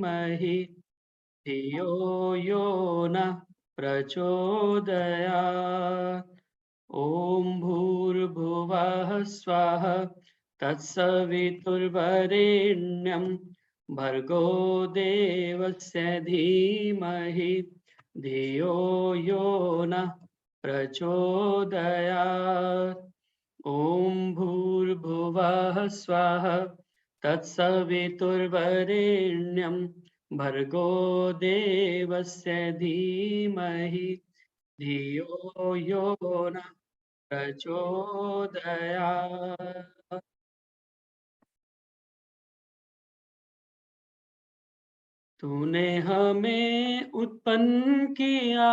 महि धियो यो नः प्रचोदयात्। ॐ भूर्भुवः स्वः तत्सवितुर्वरेण्यं भर्गो देवस्य धीमहि धियो यो नः प्रचोदयात्। ॐ भूर्भुवः स्वः तत्सवितुर्वरेण्यं भर्गो देवस्य धीमहि धियो यो नः प्रचोदयात्। तूने हमें उत्पन्न किया,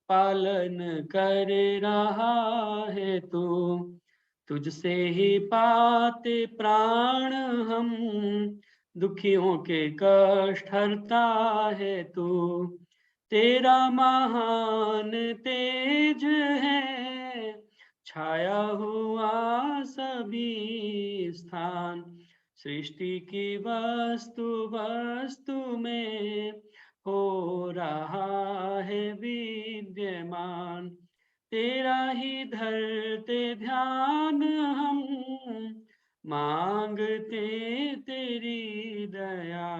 पालन कर रहा है तू। तुझसे ही पाते प्राण हम, दुखियों के कष्ट हरता है तू। तेरा महान तेज है, छाया हुआ सभी स्थान। सृष्टि की वस्तु वस्तु में हो रहा है विद्यमान। तेरा ही धरते ध्यान हम, मांगते तेरी दया।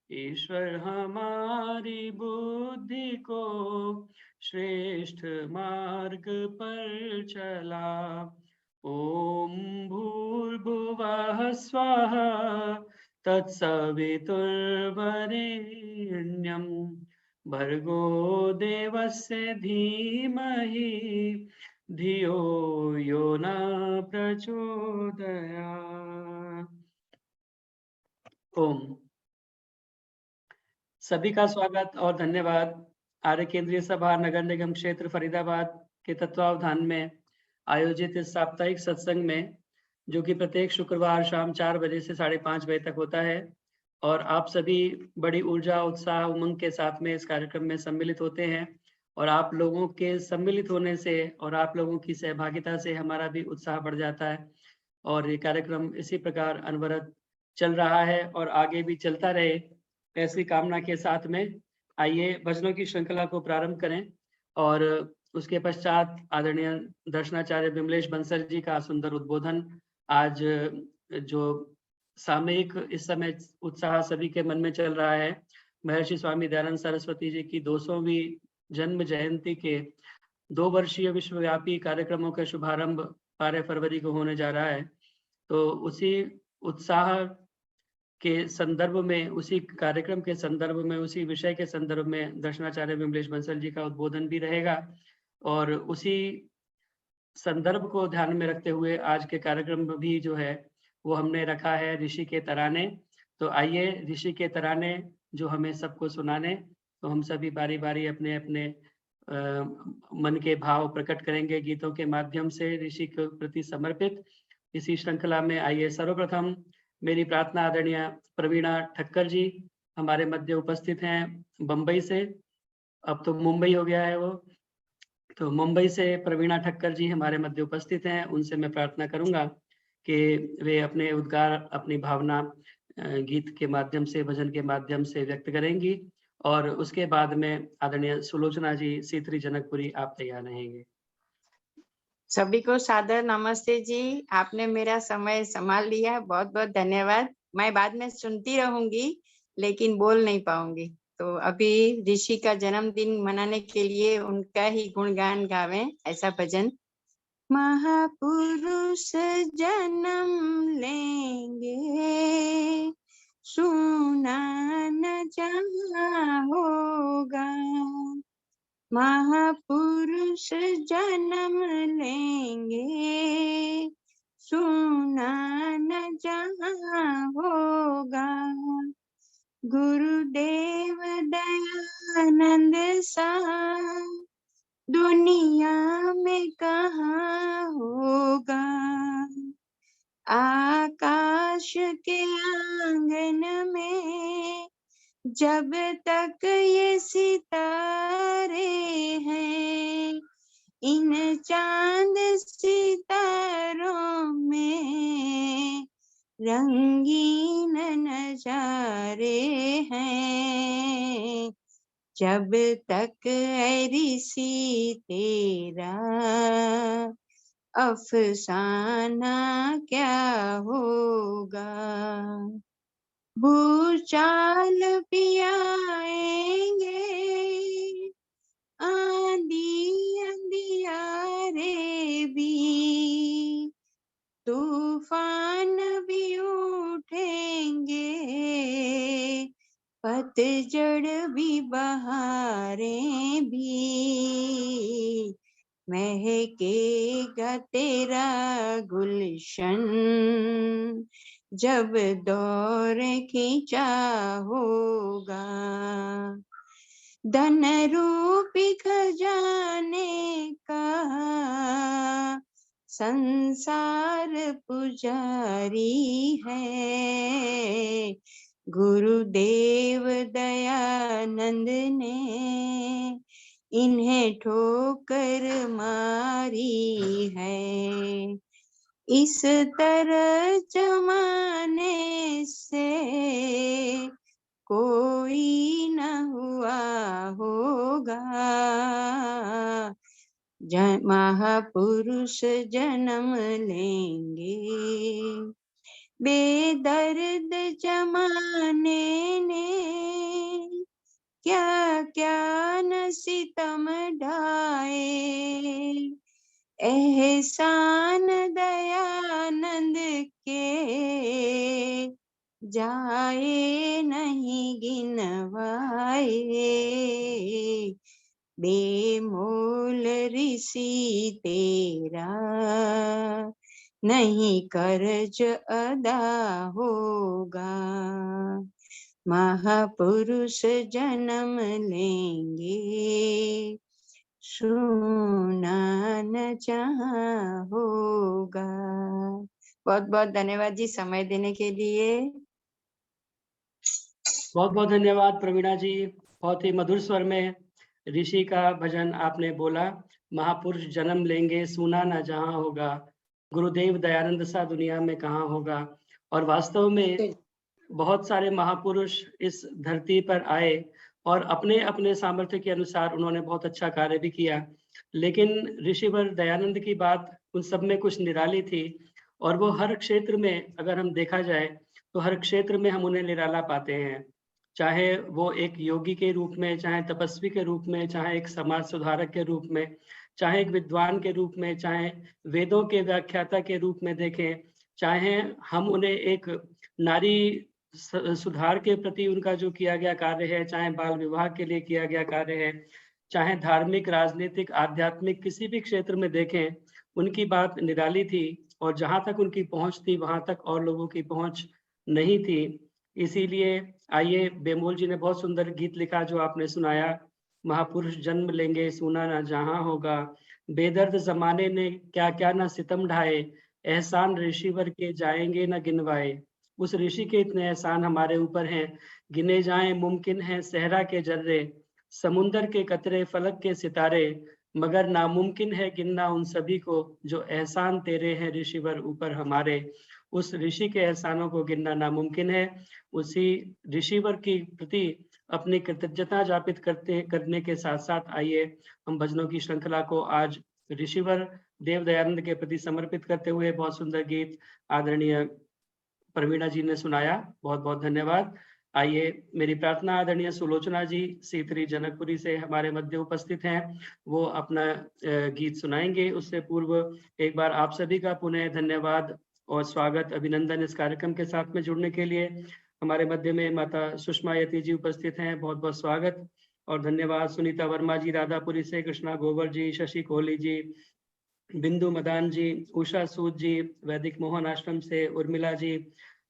ईश्वर हमारी बुद्धि को श्रेष्ठ मार्ग पर चला। ॐ भूर्भुवः स्वः तत्सवितुर्वरेण्यं भर्गो देवस्य धीमहि धियो यो न प्रचोदयात्। ओम। सभी का स्वागत और धन्यवाद। आर्य केंद्रीय सभा नगर निगम क्षेत्र फरीदाबाद के तत्वावधान में आयोजित इस साप्ताहिक सत्संग में, जो कि प्रत्येक शुक्रवार शाम 4 बजे से 5:30 बजे तक होता है, और आप सभी बड़ी ऊर्जा, उत्साह, उमंग के साथ में इस कार्यक्रम में सम्मिलित होते हैं। और आप लोगों के सम्मिलित होने से और आप लोगों की सहभागिता से हमारा भी उत्साह बढ़ जाता है, और ये कार्यक्रम इसी प्रकार अनवरत चल रहा है और आगे भी चलता रहे, ऐसी कामना के साथ में आइए भजनों की श्रृंखला को प्रारंभ करें। और उसके पश्चात आदरणीय दर्शनाचार्य विमलेश बंसल जी का सुंदर उद्बोधन। आज जो सामयिक इस समय उत्साह सभी के मन में चल रहा है, महर्षि स्वामी दयानंद सरस्वती जी की 200वीं जन्म जयंती के 2 वर्षीय विश्वव्यापी कार्यक्रमों का शुभारंभ 12 फरवरी को होने जा रहा है। तो उसी उत्साह के संदर्भ में, उसी कार्यक्रम के संदर्भ में, उसी विषय के संदर्भ में दर्शनाचार्य विमलेश बंसल जी का उद्बोधन भी रहेगा। और उसी संदर्भ को ध्यान में रखते हुए आज के कार्यक्रम भी जो है वो हमने रखा है ऋषि के तराने। तो आइए ऋषि के तराने जो हमें सबको सुनाने, तो हम सभी बारी बारी अपने अपने मन के भाव प्रकट करेंगे गीतों के माध्यम से ऋषि के प्रति समर्पित इसी श्रृंखला में। आइए सर्वप्रथम मेरी प्रार्थना आदरणीय प्रवीणा ठक्कर जी हमारे मध्य उपस्थित हैं बम्बई से, अब तो मुंबई हो गया है वो, तो मुंबई से प्रवीणा ठक्कर जी हमारे मध्य उपस्थित हैं। उनसे मैं प्रार्थना करूंगा कि वे अपने उद्गार, अपनी भावना गीत के माध्यम से, भजन के माध्यम से व्यक्त करेंगी। और उसके बाद में आदरणीय सुलोचना जी सीतरी जनकपुरी, आप तैयार रहेंगे। सभी को सादर नमस्ते जी। आपने मेरा समय संभाल लिया, बहुत बहुत धन्यवाद। मैं बाद में सुनती रहूंगी लेकिन बोल नहीं पाऊंगी। तो अभी ऋषि का जन्मदिन मनाने के लिए उनका ही गुणगान गावें, ऐसा भजन। महापुरुष जन्म लेंगे, सुना न जहाँ होगा। महापुरुष जन्म लेंगे, सुना न जहाँ होगा। गुरुदेव दयानंद सा दुनिया में कहाँ होगा। आकाश के आंगन में जब तक ये सितारे हैं, इन चांद सितारों में रंगीन नजारे जब तक है ऋषि तेरा अफसाना क्या होगा। भूचाल पियाएंगे आंधी अंधियारे भी, तूफान भी उठेंगे, पतझड़ भी बहारें भी, महकेगा तेरा गुलशन जब दौर खींचा होगा। धन रूपी खजाने का संसार पुजारी है, गुरुदेव दयानंद ने इन्हें ठोकर मारी है। इस तरह जमाने से कोई न हुआ होगा, महापुरुष जन्म लेंगे। बेदर्द जमाने ने क्या क्या न सितम ढाए, एहसान दयानंद के जाए नहीं गिनवाए। बेमोल ऋषि तेरा नहीं कर्ज अदा होगा, महापुरुष जन्म लेंगे सुना न जहाँ होगा। बहुत बहुत धन्यवाद जी समय देने के लिए। बहुत बहुत धन्यवाद प्रवीणा जी। बहुत ही मधुर स्वर में ऋषि का भजन आपने बोला। महापुरुष जन्म लेंगे सुना ना जहाँ होगा, गुरुदेव दयानंद सा दुनिया में कहाँ होगा। और वास्तव में बहुत सारे महापुरुष इस धरती पर आए और अपने अपने सामर्थ्य के अनुसार उन्होंने बहुत अच्छा कार्य भी किया, लेकिन ऋषिवर दयानंद की बात उन सब में कुछ निराली थी। और वो हर क्षेत्र में अगर हम देखा जाए तो हर क्षेत्र में हम उन्हें निराला पाते हैं, चाहे वो एक योगी के रूप में, चाहे तपस्वी के रूप में, चाहे एक समाज सुधारक के रूप में, चाहे एक विद्वान के रूप में, चाहे वेदों के व्याख्याता के रूप में देखें, चाहे हम उन्हें एक नारी सुधार के प्रति उनका जो किया गया कार्य है, चाहे बाल विवाह के लिए किया गया कार्य है, चाहे धार्मिक, राजनीतिक, आध्यात्मिक किसी भी क्षेत्र में देखें, उनकी बात निराली थी। और जहाँ तक उनकी पहुँच थी वहाँ तक और लोगों की पहुँच नहीं थी। इसीलिए आइए, बेमोल जी ने बहुत सुंदर गीत लिखा जो आपने सुनाया। महापुरुष जन्म लेंगे सुना ना जहाँ होगा, बेदर्द जमाने ने क्या क्या ना सितम ढाए, एहसान ऋषिवर के जाएंगे न गिनवाए। उस ऋषि के इतने एहसान हमारे ऊपर हैं, गिने जाएं मुमकिन है सहरा के जर्रे, समुंदर के कतरे फलक के सितारे, मगर नामुमकिन है गिनना उन सभी को जो एहसान तेरे हैं ऋषिवर ऊपर हमारे। उस ऋषि के एहसानों को गिनना नामुमकिन है। उसी ऋषिवर की प्रति अपनी कृतज्ञता ज्ञापित करने के साथ साथ आइए हम भजनों की श्रृंखला को आज ऋषिवर देव दयानंद के प्रति समर्पित करते हुए बहुत सुंदर गीत आदरणीय प्रवीणा जी ने सुनाया। बहुत बहुत धन्यवाद। आइए, मेरी प्रार्थना आदरणीय सुलोचना जी सीतरी जनकपुरी से हमारे मध्य उपस्थित हैं, वो अपना गीत सुनाएंगे। उससे पूर्व एक बार आप सभी का पुनः धन्यवाद और स्वागत, अभिनंदन इस कार्यक्रम के साथ में जुड़ने के लिए। हमारे मध्य में माता सुषमा यति जी उपस्थित हैं, बहुत बहुत स्वागत और धन्यवाद। सुनीता वर्मा जी राधापुरी से, कृष्णा गोवर जी, शशि कोहली जी, बिंदु मदान जी, उषा सूद जी, वैदिक मोहन आश्रम से उर्मिला जी,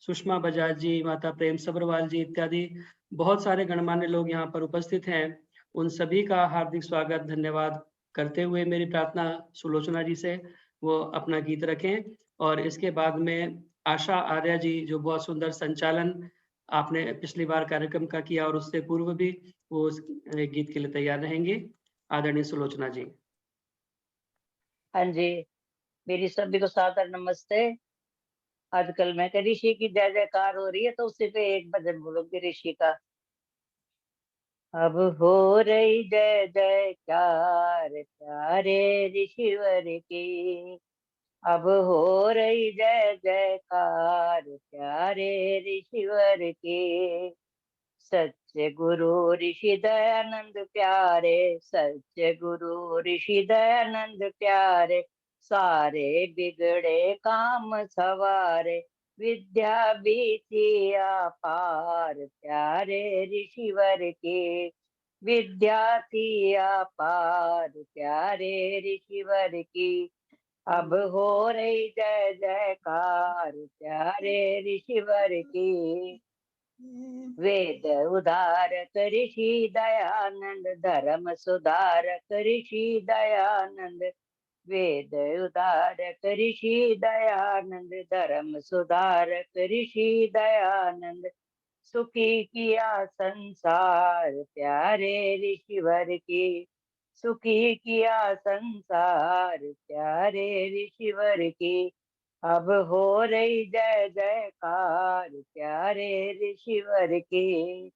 सुषमा बजाज जी, माता प्रेम सब्रवाल जी इत्यादि बहुत सारे गणमान्य लोग यहाँ पर उपस्थित हैं। उन सभी का हार्दिक स्वागत धन्यवाद करते हुए मेरी प्रार्थना सुलोचना जी से वो अपना गीत रखें। और इसके बाद में आशा आर्या जी, जो बहुत सुंदर संचालन आपने पिछली बार कार्यक्रम का किया और उससे पूर्व भी, वो उस गीत के लिए तैयार रहेंगे। आदरणीय सुलोचना जी। हाँ जी, मेरी सभी को सादर नमस्ते। आजकल मैं कह ऋषि की जय जयकार हो रही है, तो उसी पे एक भजन बोलूंगी ऋषि का। अब हो रही जय जयकार प्यारे ऋषिवर की। अब हो रही जय जयकार प्यारे ऋषिवर की। सच्चे गुरु ऋषि दयानंद प्यारे, सच्चे गुरु ऋषि दयानंद प्यारे, सारे बिगड़े काम सवारे, विद्या बीती अपार प्यारे ऋषिवर के। विद्या थी अपार प्यारे ऋषिवर की। अब हो रही जय जयकार प्यारे ऋषिवर की। वेद उदारक ऋषि दयानंद, धर्म सुधारक ऋषि दयानंद। वेद उदारक ऋषि दयानंद, धर्म सुधारक ऋषि दयानंद। सुखी किया संसार प्यारे ऋषिवर की। सुखी किया संसार प्यारे ऋषिवर की। अब हो रही जय जयकार प्यारे ऋषिवर की।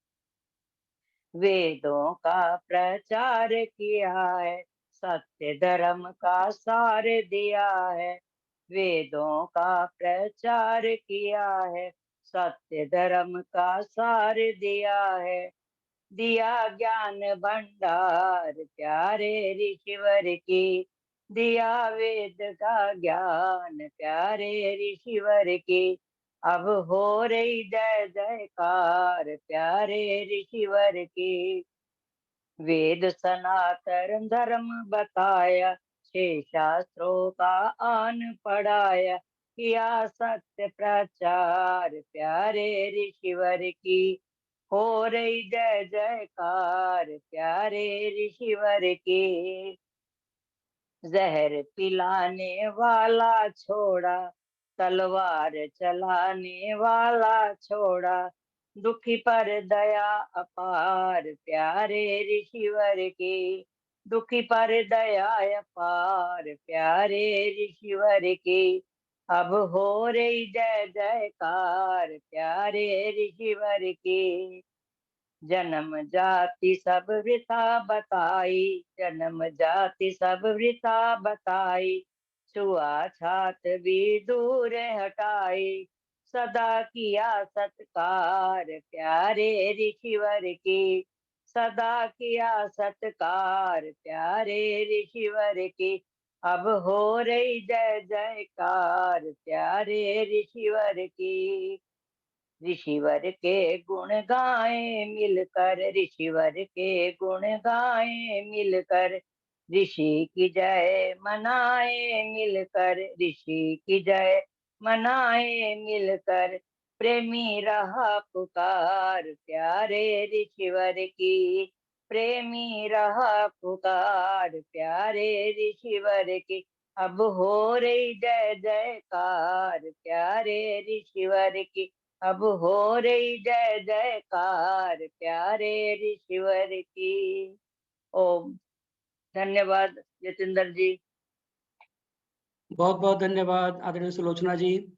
वेदों का प्रचार किया है, सत्य धर्म का सार दिया है। वेदों का प्रचार किया है, सत्य धर्म का सार दिया है। दिया ज्ञान भंडार प्यारे ऋषिवर की। दिया वेद का ज्ञान प्यारे ऋषिवर की। अब हो रही जय जयकार प्यारे ऋषिवर की। वेद सनातन धर्म बताया, छह शास्त्रों का आन पढ़ाया। किया सत्य प्रचार प्यारे ऋषिवर की। हो रही जय जयकार प्यारे ऋषिवर की। जहर पिलाने वाला छोड़ा, तलवार चलाने वाला छोड़ा। दुखी पर दया अपार प्यारे ऋषिवर की। दुखी पर दया अपार प्यारे ऋषिवर की। अब हो रही जय जयकार प्यारे ऋषिवर की। जन्म जाति सब वृथा बताई, जन्म जाति सब वृथा बताई। छुआछात भी दूर हटाई, सदा किया सत्कार प्यारे ऋषिवर की। सदा किया सत्कार प्यारे ऋषिवर की। अब हो रही जय जयकार प्यारे ऋषिवर की। ऋषिवर के गुण गाए मिलकर, ऋषिवर के गुण गाए मिलकर। ऋषि की जय मनाए मिलकर, ऋषि की जय मनाए मिलकर। प्रेमी रहा पुकार प्यारे ऋषिवर की। प्रेमी रहा पुकार प्यारे ऋषिवर की। अब हो रही जय जयकार प्यारे ऋषिवर की। अब हो रही जय जयकार प्यारे ऋषिवर की। ओम। धन्यवाद जतिंदर जी। बहुत बहुत धन्यवाद आदरणीय सुलोचना जी।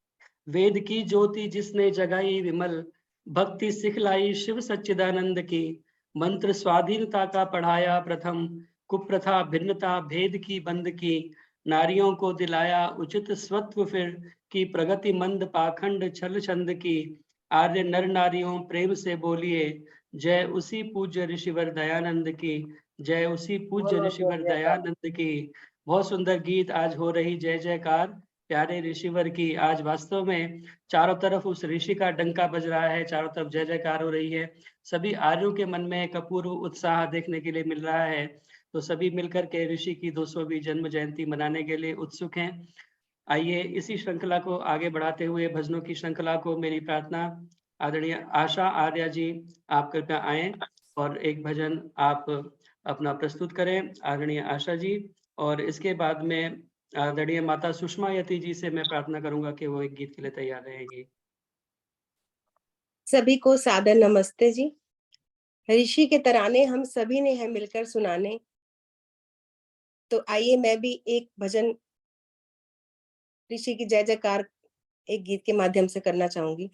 वेद की ज्योति जिसने जगाई विमल, भक्ति सिखलाई शिव सच्चिदानंद की। मंत्र स्वाधीनता का पढ़ाया प्रथम, कुप्रथा भिन्नता भेद की बंद की। नारियों को दिलाया उचित स्वत्व फिर, की प्रगति मंद पाखंड छल छंद की। आर्य नर नारियों प्रेम से बोलिए, जय उसी पूज्य ऋषिवर दयानंद की। जय उसी पूज्य बोलो जय ऋषिवर जयकार। दयानंद की। बहुत सुंदर गीत। आज हो रही जय जयकार प्यारे ऋषिवर की। आज वास्तव में चारों तरफ उस ऋषि का डंका बज रहा है, चारों तरफ जय जयकार हो रही है। सभी आर्यों के मन में एक अपूर्व उत्साह देखने के लिए मिल रहा है। तो सभी मिलकर के ऋषि की 200वीं जन्म जयंती मनाने के लिए उत्सुक हैं। आइए इसी श्रृंखला को आगे बढ़ाते हुए भजनों की श्रृंखला को मेरी प्रार्थना, आदरणीय आशा आर्या जी आप कृपया आए और एक भजन आप अपना प्रस्तुत करें, आदरणीय आशा जी। और इसके बाद में आदरणीय माता सुषमा यति जी से मैं प्रार्थना करूंगा कि वो एक गीत के लिए तैयार रहेंगी। सभी को सादर नमस्ते जी। ऋषि के तराने हम सभी ने हैं मिलकर सुनाने, तो आइए मैं भी एक भजन ऋषि की जय जयकार एक गीत के माध्यम से करना चाहूंगी।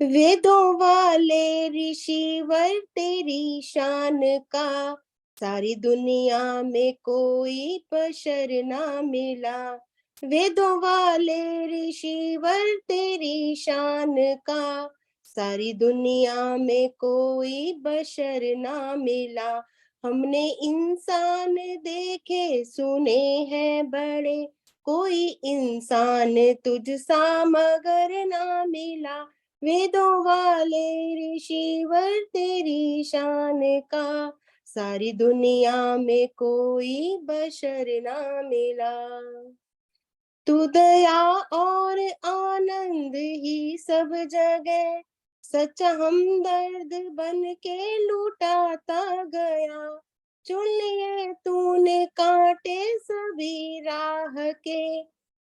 वेदों वाले ऋषिवर तेरी शान का, सारी दुनिया में कोई बशर ना मिला। वेदों वाले ऋषिवर तेरी शान का, सारी दुनिया में कोई बशर ना मिला। हमने इंसान देखे सुने हैं बड़े, कोई इंसान तुझ सा मगर ना मिला। वेदों वाले ऋषिवर तेरी शान का, सारी दुनिया में कोई बशर ना मिला। तू दया और आनंद ही सब जगह, सच्चा हमदर्द बन के लुटाता गया। चुन लिए तूने कांटे सभी राह के,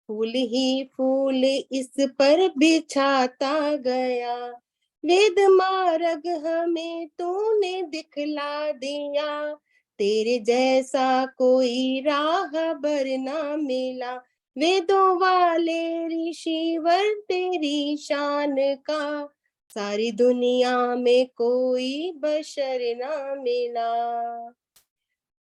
फूल ही फूल इस पर बिछाता गया। वेद मार्ग हमें तूने दिखला दिया, तेरे जैसा कोई राहबर ना मिला। वेदों वाले ऋषिवर तेरी शान का, सारी दुनिया में कोई बशर ना मिला।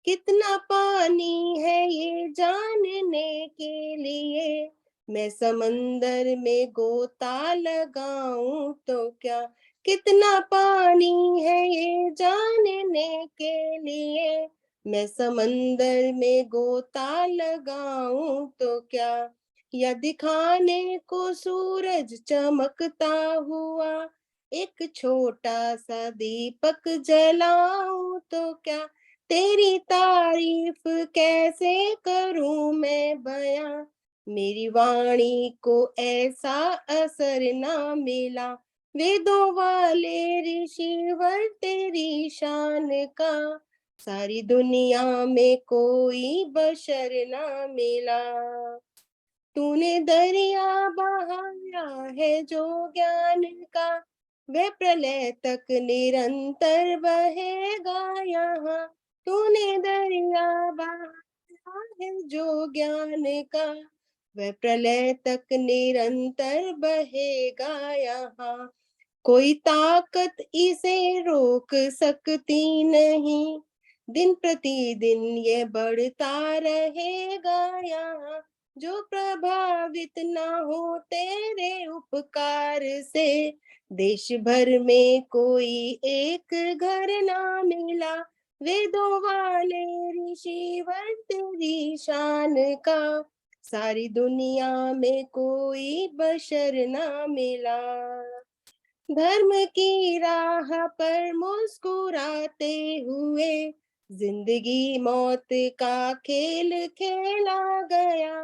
कितना पानी है ये जानने के लिए, मैं समंदर में गोता लगाऊं तो क्या। कितना पानी है ये जानने के लिए, मैं समंदर में गोता लगाऊं तो क्या। या दिखाने को सूरज चमकता हुआ, एक छोटा सा दीपक जलाऊं तो क्या। तेरी तारीफ कैसे करूं मैं बयां, मेरी वाणी को ऐसा असर ना मिला। वेदों वाले ऋषिवर तेरी शान का, सारी दुनिया में कोई बशर ना मिला। तूने दरिया बहाया है जो ज्ञान का, वह प्रलय तक निरंतर बहेगा यहाँ। तूने दरिया बहाया है जो ज्ञान का, वह प्रलय तक निरंतर बहेगा यहाँ। कोई ताकत इसे रोक सकती नहीं, दिन प्रतिदिन ये बढ़ता रहेगा यहाँ। जो प्रभावित ना हो तेरे उपकार से, देश भर में कोई एक घर ना मिला। वेदों वाले ऋषिवर तेरी शान का, सारी दुनिया में कोई बशर ना मिला। धर्म की राह पर मुस्कुराते हुए, जिंदगी मौत का खेल खेला गया।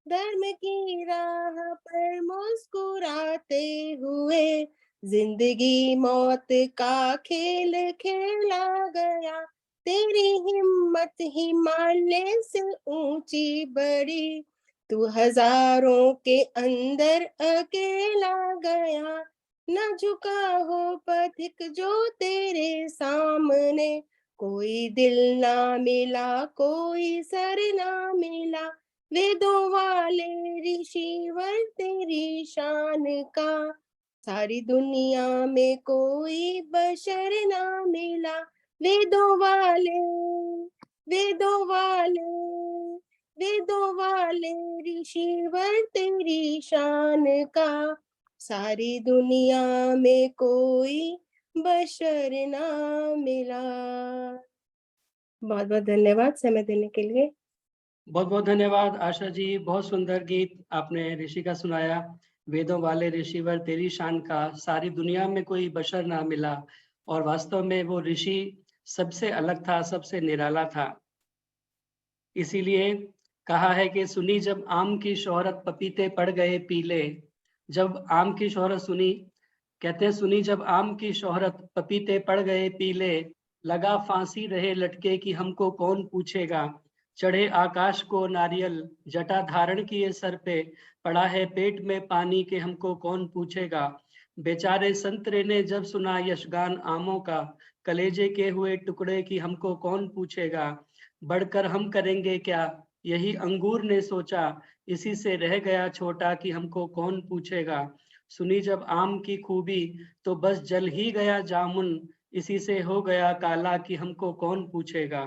धर्म की राह पर मुस्कुराते हुए, जिंदगी मौत का खेल खेला गया। तेरी हिम्मत हिमालय से ऊंची बड़ी, तू हजारों के अंदर अकेला गया। न झुका हो पथिक जो तेरे सामने, कोई दिल ना मिला कोई सर ना मिला। वेदों वाले ऋषिवर तेरी शान का, सारी दुनिया में कोई बशर ना मिला। वेदों वाले वेदों वाले वेदों वाले ऋषिवर तेरी शान का, सारी दुनिया में कोई बशर ना मिला। बहुत बहुत धन्यवाद समय देने के लिए। बहुत बहुत धन्यवाद आशा जी, बहुत सुंदर गीत आपने ऋषि का सुनाया। वेदों वाले ऋषिवर तेरी शान का, सारी दुनिया में कोई बशर ना मिला। और वास्तव में वो ऋषि सबसे अलग था, सबसे निराला था। इसीलिए कहा है कि सुनी जब आम की शोहरत पपीते पड़ गए पीले। जब आम की शोहरत सुनी, कहते हैं सुनी जब आम की शोहरत पपीते पड़ गए पीले, लगा फांसी रहे लटके कि हमको कौन पूछेगा। चढ़े आकाश को नारियल जटा धारण किए सर पे, पड़ा है पेट में पानी के हमको कौन पूछेगा। बेचारे संतरे ने जब सुना यशगान आमों का, कलेजे के हुए टुकड़े कि हमको कौन पूछेगा। बढ़कर हम करेंगे क्या, यही अंगूर ने सोचा, इसी से रह गया छोटा कि हमको कौन पूछेगा। सुनी जब आम की खूबी तो बस जल ही गया जामुन, इसी से हो गया काला कि हमको कौन पूछेगा।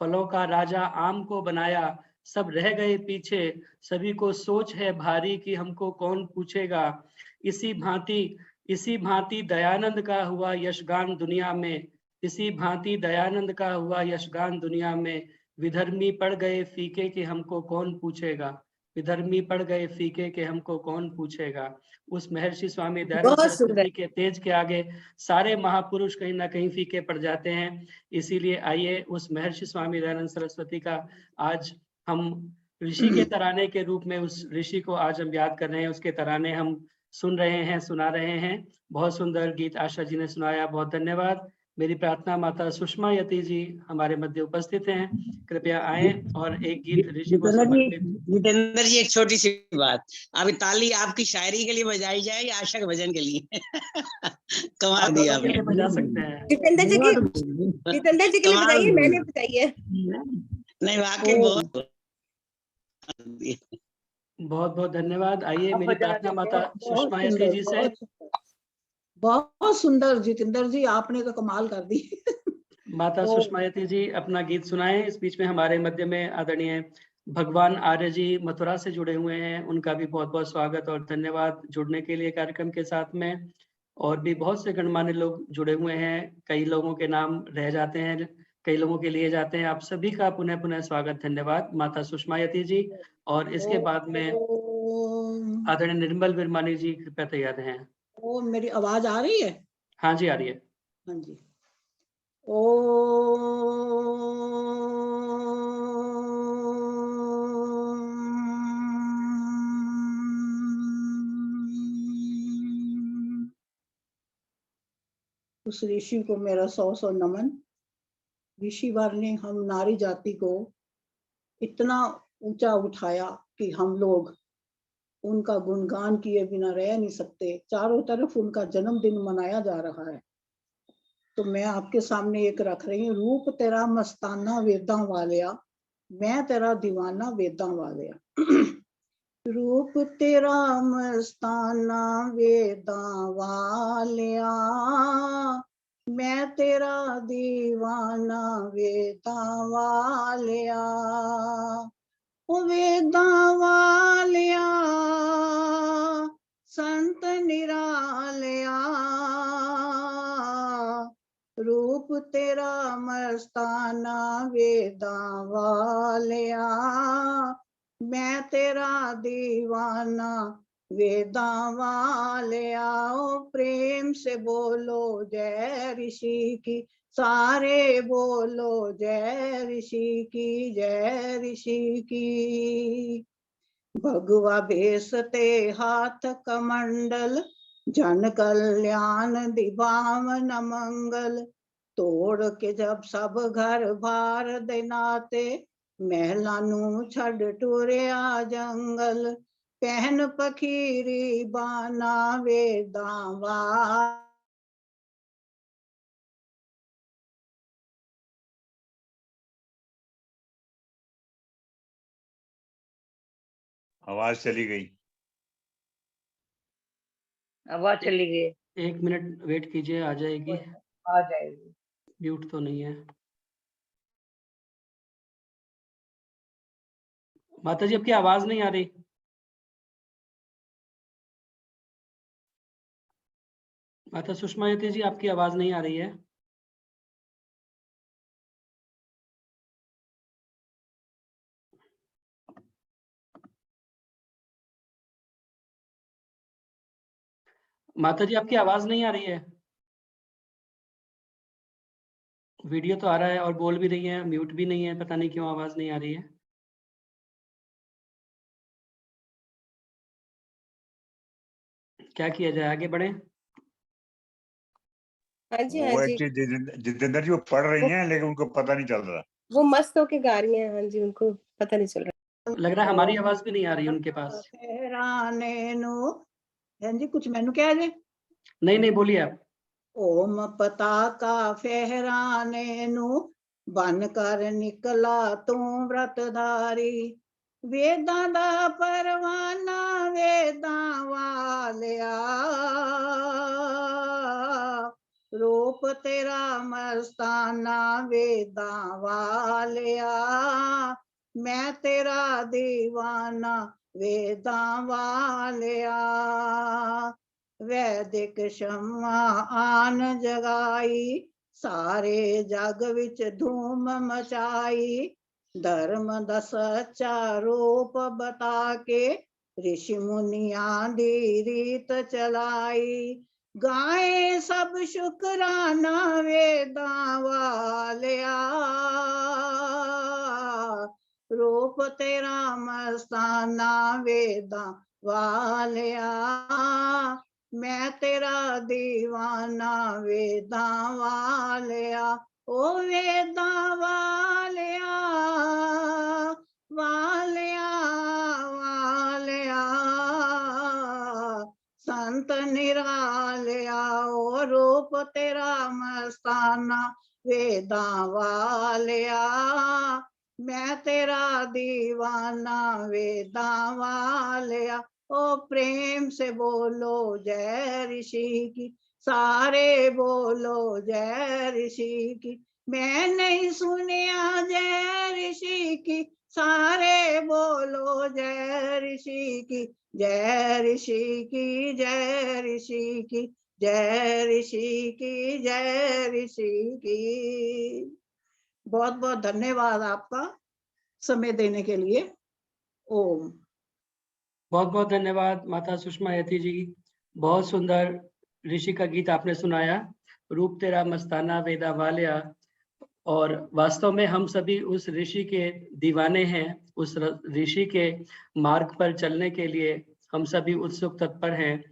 फलों का राजा आम को बनाया, सब रह गए पीछे, सभी को सोच है भारी कि हमको कौन पूछेगा। इसी भांति दयानंद का हुआ यशगान दुनिया में, इसी भांति दयानंद का हुआ यशगान दुनिया में। विधर्मी पड़ गए फीके कि हमको कौन पूछेगा, विधर्मी पड़ गए फीके कि हमको कौन पूछेगा। उस महर्षि स्वामी दयानंद बहुत सुंदर। सरस्वती के तेज के आगे सारे महापुरुष कहीं ना कहीं फीके पड़ जाते हैं। इसीलिए आइए उस महर्षि स्वामी दयानंद सरस्वती का आज हम ऋषि के तराने के रूप में उस ऋषि को आज हम याद कर रहे हैं, उसके तराने हम सुन रहे हैं, सुना रहे हैं। बहुत सुंदर गीत आशा जी ने सुनाया, बहुत धन्यवाद। मेरी प्रार्थना माता सुषमा यति जी हमारे मध्य उपस्थित हैं, कृपया आए और एक गीत ऋषि को समर्पित। जितेंद्र जी एक छोटी सी बात, अभी ताली आपकी शायरी के लिए बजाई जाए या आशा के भजन के लिए? कमाल दिया के लिए बजा सकते हैं। जितेंद्र जी के लिए बताइए, मैंने बताई है। नहीं वाकई बहुत बहुत धन्यवाद। आइए अब मेरी बजाना प्रार्थना चाहते माता हैं। सुषमा यति जी से। बहुत सुंदर जितेंद्र जी, आपने तो कमाल कर दी। माता सुषमा यति जी अपना गीत सुनाएं। इस बीच में हमारे मध्य में आदरणीय भगवान आर्य जी मथुरा से जुड़े हुए हैं, उनका भी बहुत बहुत स्वागत और धन्यवाद जुड़ने के लिए कार्यक्रम के साथ में। और भी बहुत से गणमान्य लोग जुड़े हुए हैं, कई लोगों के नाम रह जाते हैं, कई लोगों के लिए जाते हैं। आप सभी का पुनः पुनः स्वागत, धन्यवाद माता सुषमा यति जी। और इसके बाद में आदरणीय निर्मल विरमानी जी कृपया तैयार हैं। ओ मेरी आवाज आ रही है? हाँ जी आ रही है। हाँ जी। उस ऋषि को मेरा 100 नमन। ऋषि वर ने हम नारी जाति को इतना ऊंचा उठाया कि हम लोग उनका गुणगान किए बिना रह नहीं सकते। चारों तरफ उनका जन्मदिन मनाया जा रहा है, तो मैं आपके सामने एक रख रही हूँ। रूप तेरा मस्ताना वेदां वालिया, मैं तेरा दीवाना वेदां वालिया। रूप तेरा मस्ताना वेदां वालिया, मैं तेरा दीवाना वेदां वालिया। ओ वेदां वालिया संत निरालिया, रूप तेरा मस्ताना वेदां वालिया, मैं तेरा दीवाना वेदां वालिया। ओ प्रेम से बोलो जय ऋषि की, सारे बोलो जय ऋषि की, जय ऋषि की। भगवा भेसते हाथ कमंडल, जन कल्याण दिभावन मंगल। तोड़ के जब सब घर बार देनाते, महला नू छड़ टुरिया जंगल। पहन पखीरी बाना वेदां वालिया। आवाज चली गई। आवाज चली गई। 1 मिनट वेट कीजिए, आ जाएगी। आ जाएगी। म्यूट तो नहीं है। माता जी आपकी आवाज नहीं आ रही। माता सुषमा यति जी आपकी आवाज नहीं आ रही है। माता जी आपकी आवाज नहीं आ रही है। वीडियो तो आ रहा है और बोल भी रही है, म्यूट भी नहीं है, पता नहीं क्यों आवाज नहीं आ रही है। क्या किया जाए, आगे बढ़े? हाँ जी, हाँ वो जी। एक्चुअली जितेंद्र जी वो पढ़ रही हैं लेकिन उनको पता नहीं चल रहा। वो मस्त होके गा रही हैं। हाँ जी, उनको पता नहीं चल रहा। लग रहा है हमारी आवाज भी नहीं आ रही उनके पास। हाँ जी, कुछ मैनू कह दे। नहीं बोलिए आप। ओम पताका फहराने नू बन कर निकला तू व्रतधारी, वेदां दा परवाना वेदां वालिया, रूप तेरा मस्ताना वेदां वालिया, मैं तेरा दीवाना वेदां वालिया। वैदिक क्षमा आन जगाई, सारे जग विच धूम मचाई, धर्म दा सच्चा रूप बता के ऋषि मुनियां दी रीत चलाई। गाए सब शुकराना वेदां वालिया, रूप तेरा मस्ताना वेदां वालिया, मैं तेरा दीवाना वेदां वालिया। ओ वेदां वालिया वालिया वालिया, संत निरालिया, ओ रूप तेरा मस्ताना वेदां वालिया, मैं तेरा दीवाना वेदां वालिया। ओ प्रेम से बोलो जय ऋषि की, सारे बोलो जय ऋषि की। मैं नहीं सुनिया जय ऋषि की, सारे बोलो जय ऋषि की, जय ऋषि की, जय ऋषि की, जय ऋषि की, जय ऋषि की। बहुत बहुत धन्यवाद आपका समय देने के लिए। ओम। बहुत बहुत धन्यवाद माता सुषमा यति जी, बहुत सुंदर ऋषि का गीत आपने सुनाया, रूप तेरा मस्ताना वेदा वालिया। और वास्तव में हम सभी उस ऋषि के दीवाने हैं, उस ऋषि के मार्ग पर चलने के लिए हम सभी उत्सुक तत्पर हैं।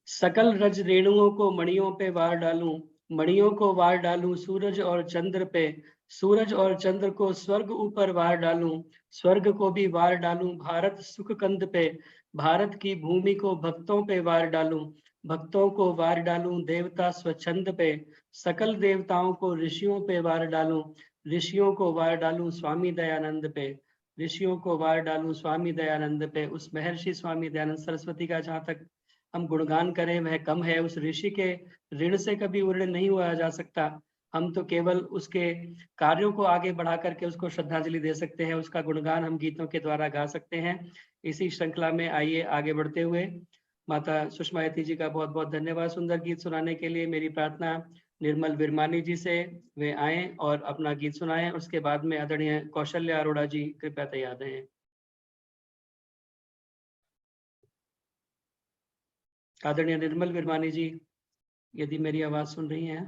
सकल रज रेणुओं को मणियों पे वार डालूं, मणियों को वार डालूं सूरज और चंद्र पे, सूरज और चंद्र को स्वर्ग ऊपर वार डालूं, स्वर्ग को भी वार डालूं भारत सुख कंद पे, भारत की भूमि को भक्तों पे वार डालूं, भक्तों को वार डालूं देवता स्वच्छंद पे, सकल देवताओं को ऋषियों पे वार डालूं, ऋषियों को वार डालूं स्वामी दयानंद पे, ऋषियों को वार डालूं स्वामी दयानंद पे। उस महर्षि स्वामी दयानंद सरस्वती का जहाँ तक हम गुणगान करें वह कम है, उस ऋषि के ऋण से कभी ऋण नहीं हुआ जा सकता। हम तो केवल उसके कार्यों को आगे बढ़ा करके उसको श्रद्धांजलि दे सकते हैं, उसका गुणगान हम गीतों के द्वारा गा सकते हैं। इसी श्रृंखला में आइए आगे बढ़ते हुए माता सुषमा यति जी का बहुत बहुत धन्यवाद सुंदर गीत सुनाने के लिए। मेरी प्रार्थना निर्मल विरमानी जी से वे आए और अपना गीत सुनाएं। उसके बाद में आदरणीय कौशल्य अरोड़ा जी कृपया तैयार रहें। आदरणीय निर्मल विरमानी जी, यदि मेरी आवाज सुन रही हैं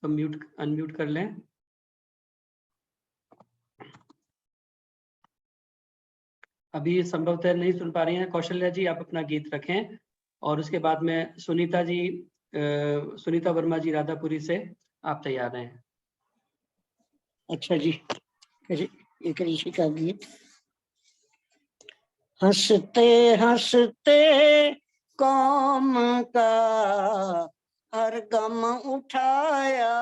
तो अनम्यूट कर लें। अभी संभवतः नहीं सुन पा रही हैं। कौशल्या जी आप अपना गीत रखें और उसके बाद में सुनीता जी, सुनीता वर्मा जी राधापुरी से आप तैयार हैं। अच्छा जी, एक ऋषि का गीत। हंसते हंसते कौम का हर गम उठाया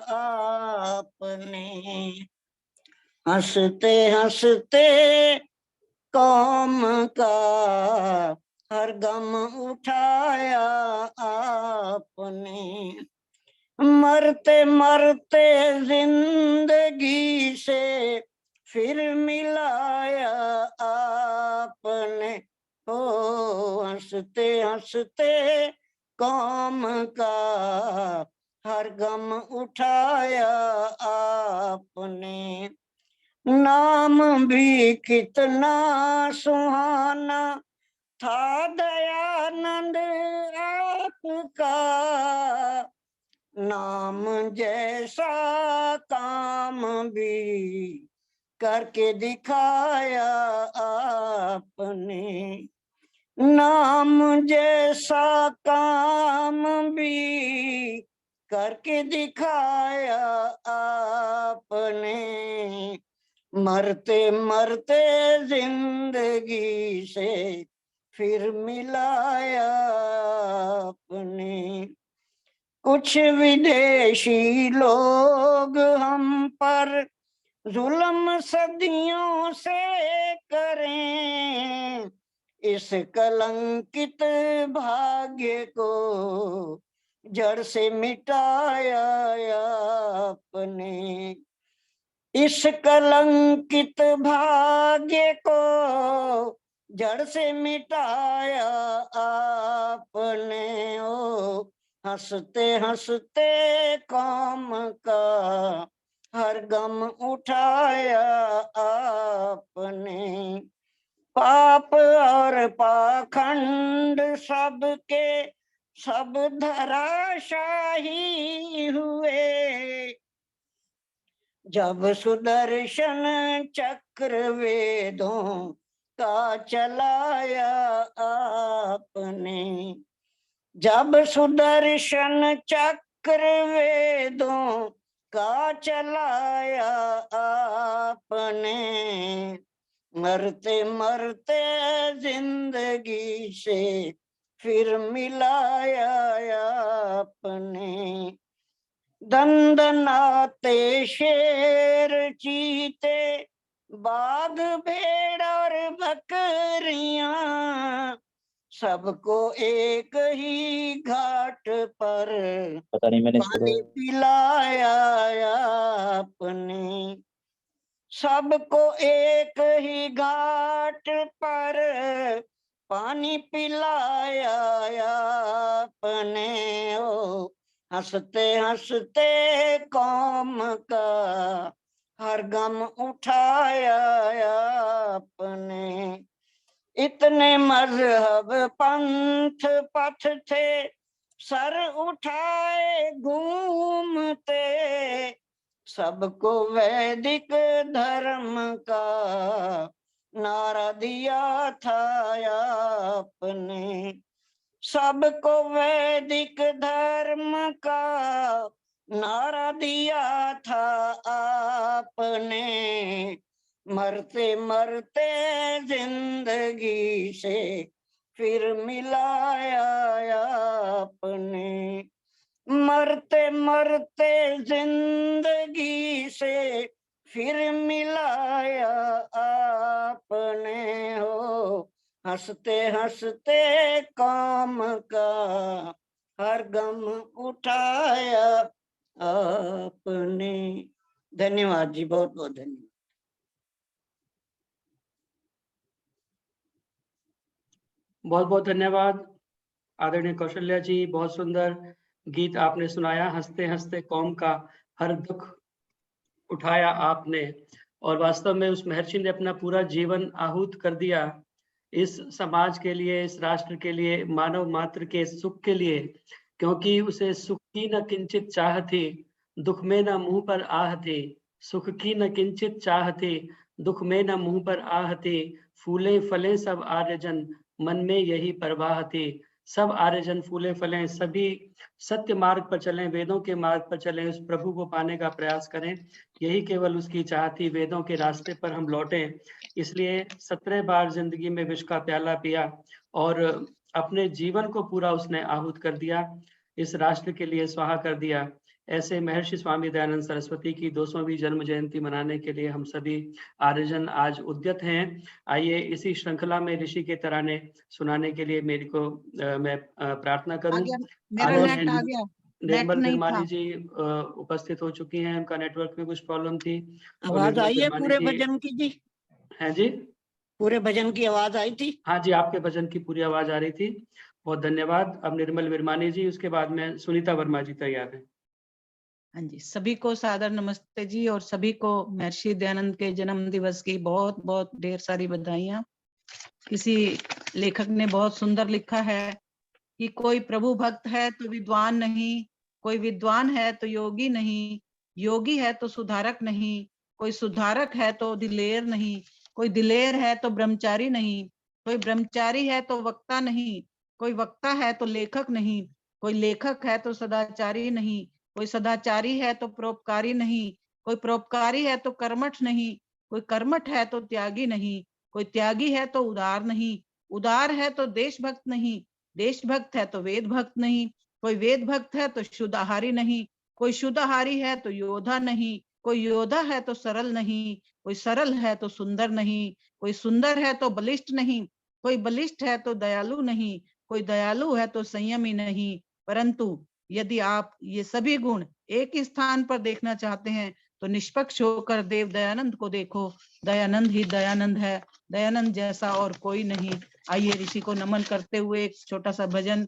आपने, हंसते हंसते कौम का हर गम उठाया आपने, मरते मरते जिंदगी से फिर मिलाया आपने, हो हंसते हंसते कौम का हर गम उठाया आपने। नाम भी कितना सुहाना था दयानंद आपका, नाम जैसा काम भी करके दिखाया आपने, नाम जैसा काम भी करके दिखाया आपने, मरते मरते जिंदगी से फिर मिलाया आपने। कुछ विदेशी लोग हम पर जुल्म सदियों से करें, इस कलंकित भाग्य को जड़ से मिटाया आपने। इस कलंकित भाग्य को जड़ से मिटाया आपने। ओ हंसते हंसते कौम का हर गम उठाया आपने। पाप और पाखंड सबके सब धराशाही हुए, जब सुदर्शन चक्र वेदों का चलाया आपने। जब सुदर्शन चक्र वेदों का चलाया आपने, मरते मरते जिंदगी से फिर मिलाया आपने। दंदनाते शेर चीते बाघ भेड़ और बकरियां, सबको एक ही घाट पर पता नहीं मैंने पानी पिलाया आपने। सबको एक ही घाट पर पानी पिलाया आपने। ओ हंसते हंसते कौम का हर गम उठाया आपने। इतने मजहब पंथ पथ थे सर उठाए घूमते, सबको वैदिक धर्म का नारा दिया था आपने। सबको वैदिक धर्म का नारा दिया था आपने। मरते मरते जिंदगी से फिर मिलाया आपने। मरते मरते जिंदगी से फिर मिलाया आपने। हो हंसते हंसते कौम का हर गम उठाया आपने। धन्यवाद जी, बहुत बहुत धन्यवाद। बहुत बहुत धन्यवाद आदरणीय कौशल्या जी। बहुत सुंदर गीत आपने सुनाया। हंसते हंसते कौम का हर दुख उठाया आपने। और वास्तव में उस महर्षि ने अपना पूरा जीवन आहूत कर दिया इस समाज के लिए, इस राष्ट्र के लिए, मानव मात्र के सुख के लिए, क्योंकि उसे सुख की न किंचित चाह थी, दुख में न मुंह पर आह थी। सुख की न किंचित चाह थी, दुख में न मुंह पर आह थी। फूले फले सब आर्यजन, मन में यही परवाह थी। सब आर्यजन फूले फलें, सभी सत्य मार्ग पर चलें, वेदों के मार्ग पर चलें, उस प्रभु को पाने का प्रयास करें, यही केवल उसकी चाह थी। वेदों के रास्ते पर हम लौटें। इसलिए 17 बार जिंदगी में विष का प्याला पिया और अपने जीवन को पूरा उसने आहूत कर दिया, इस राष्ट्र के लिए स्वाहा कर दिया। ऐसे महर्षि स्वामी दयानंद सरस्वती की 200वीं जन्म जयंती मनाने के लिए हम सभी आर्यजन आज उद्यत हैं। आइए इसी श्रृंखला में ऋषि के तराने सुनाने के लिए मैं प्रार्थना करूं। निर्मल बिरमानी जी उपस्थित हो चुकी हैं, उनका नेटवर्क में कुछ प्रॉब्लम थी। आवाज आई है पूरे भजन की जी? है जी, पूरे भजन की आवाज आई थी? हाँ जी, आपके भजन की पूरी आवाज आ रही थी। बहुत धन्यवाद। अब निर्मल बिरमानी जी, उसके बाद में सुनीता वर्मा जी तैयार हैं। हाँ जी, सभी को सादर नमस्ते जी, और सभी को महर्षि दयानंद के जन्म दिवस की बहुत बहुत ढेर सारी बधाइयाँ। किसी लेखक ने बहुत सुंदर लिखा है कि कोई प्रभु भक्त है तो विद्वान नहीं, कोई विद्वान है तो योगी नहीं, योगी है तो सुधारक नहीं, कोई सुधारक है तो दिलेर नहीं, कोई दिलेर है तो ब्रह्मचारी नहीं, कोई ब्रह्मचारी है तो वक्ता नहीं, कोई वक्ता है तो लेखक नहीं, कोई लेखक है तो सदाचारी नहीं, कोई सदाचारी है तो परोपकारी नहीं, कोई परोपकारी है तो कर्मठ नहीं, कोई कर्मठ है तो त्यागी नहीं, कोई त्यागी है तो उदार नहीं, उदार है तो देशभक्त नहीं, देशभक्त है तो वेद भक्त नहीं, कोई वेद भक्त है तो शुद्ध आहारी नहीं, कोई शुद्ध आहारी है तो योद्धा नहीं, कोई योद्धा है तो सरल नहीं, कोई सरल है तो सुंदर नहीं, कोई सुंदर है तो बलिष्ठ नहीं, कोई बलिष्ठ है तो दयालु नहीं, कोई दयालु है तो संयमी नहीं। परंतु यदि आप ये सभी गुण एक ही स्थान पर देखना चाहते हैं तो निष्पक्ष होकर देव दयानंद को देखो। दयानंद ही दयानंद है, दयानंद जैसा और कोई नहीं। आइए ऋषि को नमन करते हुए एक छोटा सा भजन।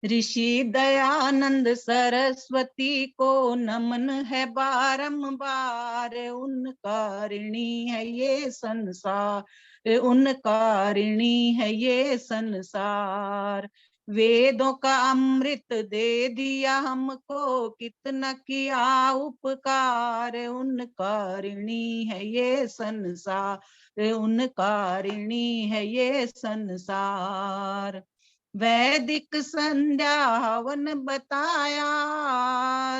ऋषि दयानंद सरस्वती को नमन है बारंबार, उनका ऋणी है ये संसार, उनका ऋणी है ये संसार। वेदों का अमृत दे दिया हमको, कितना किया उपकार, उनका ऋणी है ये संसार, उनका ऋणी है ये संसार। वैदिक संध्या हवन बताया,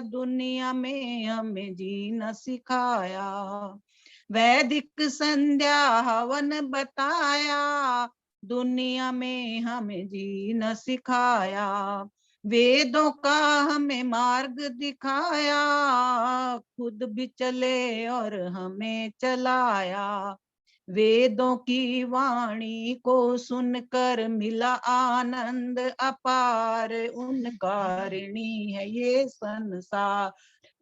दुनिया में हमें जीना सिखाया। वैदिक संध्या हवन बताया, दुनिया में हमें जीना सिखाया। वेदों का हमें मार्ग दिखाया, खुद भी चले और हमें चलाया। वेदों की वाणी को सुनकर मिला आनंद अपार, उनका ऋणी है ये संसार,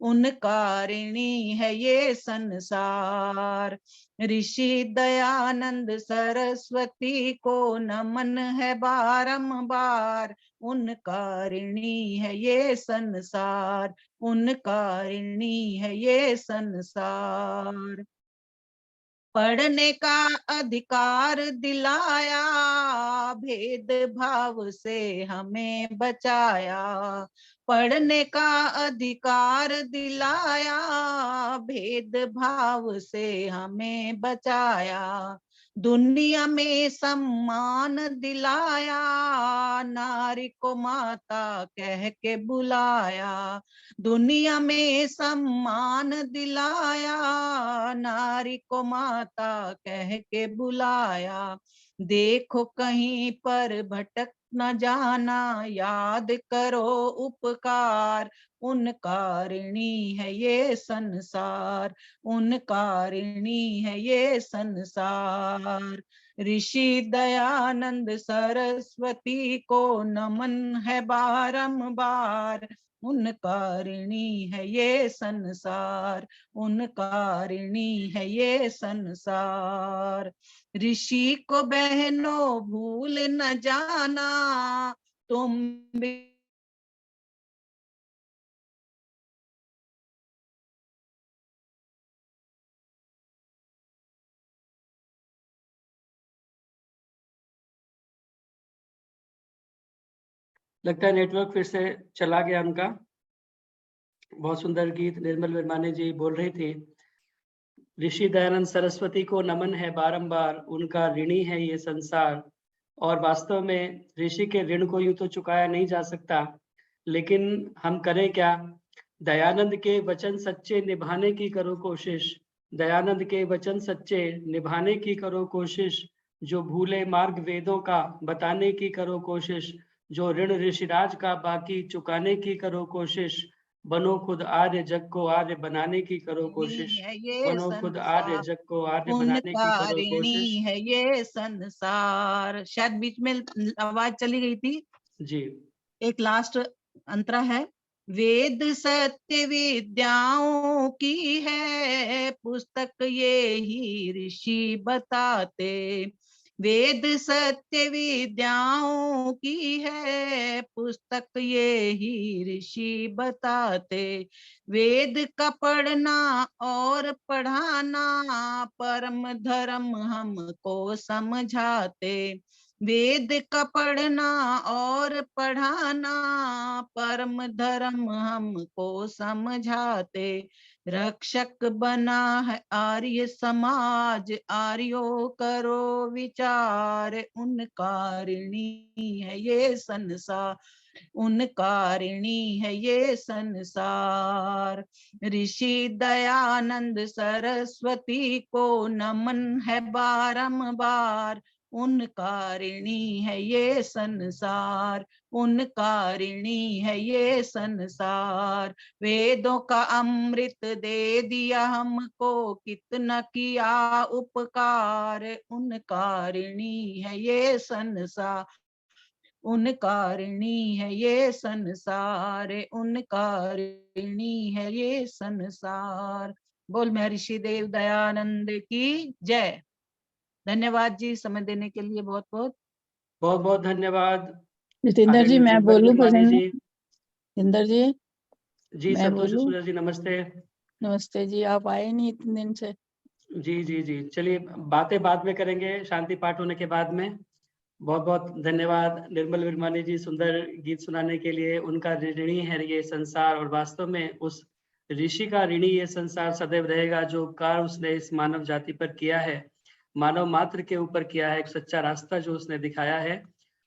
उनका ऋणी है ये संसार। ऋषि दयानंद सरस्वती को नमन है बारंबार, उनका ऋणी है ये संसार, उनका ऋणी है ये संसार। पढ़ने का अधिकार दिलाया, भेदभाव से हमें बचाया। पढ़ने का अधिकार दिलाया, भेदभाव से हमें बचाया। दुनिया में सम्मान दिलाया, नारी को माता कह के बुलाया। दुनिया में सम्मान दिलाया, नारी को माता कह के बुलाया। देखो कहीं पर भटक न जाना, याद करो उपकार, उनका ऋणी है ये संसार, उनका ऋणी है ये संसार। ऋषि दयानंद सरस्वती को नमन है बारंबार, उनका ऋणी है ये संसार, उनका ऋणी है ये संसार। ऋषि को बहनों भूल न जाना, तुम भी लगता है नेटवर्क फिर से चला गया उनका। बहुत सुंदर गीत निर्मल वर्मानी जी बोल रही थी। ऋषि दयानंद सरस्वती को नमन है बारंबार, उनका ऋणी है ये संसार। और वास्तव में ऋषि के ऋण को यूं तो चुकाया नहीं जा सकता, लेकिन हम करें क्या। दयानंद के वचन सच्चे निभाने की करो कोशिश, दयानंद के वचन सच्चे निभाने की करो कोशिश। जो भूले मार्ग वेदों का बताने की करो कोशिश, जो ऋण ऋषिराज का बाकी चुकाने की करो कोशिश। बनो खुद आर्य जग को आर्य बनाने की करो कोशिश, बनो खुद आर्य जग को आर्य बनाने की उनका करो ऋणी कोशिश। है ये संसार। शायद बीच में आवाज चली गई थी। जी, एक लास्ट अंतरा है। वेद सत्य विद्याओं की है पुस्तक, ये ही ऋषि बताते। वेद सत्य विद्याओं की है पुस्तक, ये ही ऋषि बताते। वेद का पढ़ना और पढ़ाना, परम धर्म हमको समझाते। वेद का पढ़ना और पढ़ाना, परम धर्म हमको समझाते। रक्षक बना है आर्य समाज, आर्यो करो विचार, उनका ऋणी है ये संसार, उनका ऋणी है ये संसार। ऋषि दयानंद सरस्वती को नमन है बारंबार, उनका ऋणी है ये संसार, उनका ऋणी है ये संसार। वेदों का अमृत दे दिया हमको, कितना किया उपकार, उनका ऋणी है ये संसार, उनका ऋणी है ये संसार, उनका ऋणी है ये संसार। बोल महर्षि देव दयानंद की जय। धन्यवाद जी, समय देने के लिए बहुत बहुत। बहुत बहुत धन्यवाद। जितेंद्र जी, आदरणीय मैं निर्मल बोलूं वर्मानी भजन? जी। जितेंद्र जी, जी मैं संतोष बोलूं? सूर्य जी नमस्ते। नमस्ते जी, आप आए नहीं इतने दिन से। जी जी जी, चलिए बातें बाद में करेंगे, शांति पाठ होने के बाद में। बहुत बहुत धन्यवाद निर्मल वर्मानी जी, सुंदर गीत सुनाने के लिए। उनका ऋणी है ये संसार, और वास्तव में उस ऋषि का ऋणी ये संसार सदैव रहेगा, जो उपकार उसने इस मानव जाति पर किया है, मानव मात्र के ऊपर किया है, एक सच्चा रास्ता जो उसने दिखाया है।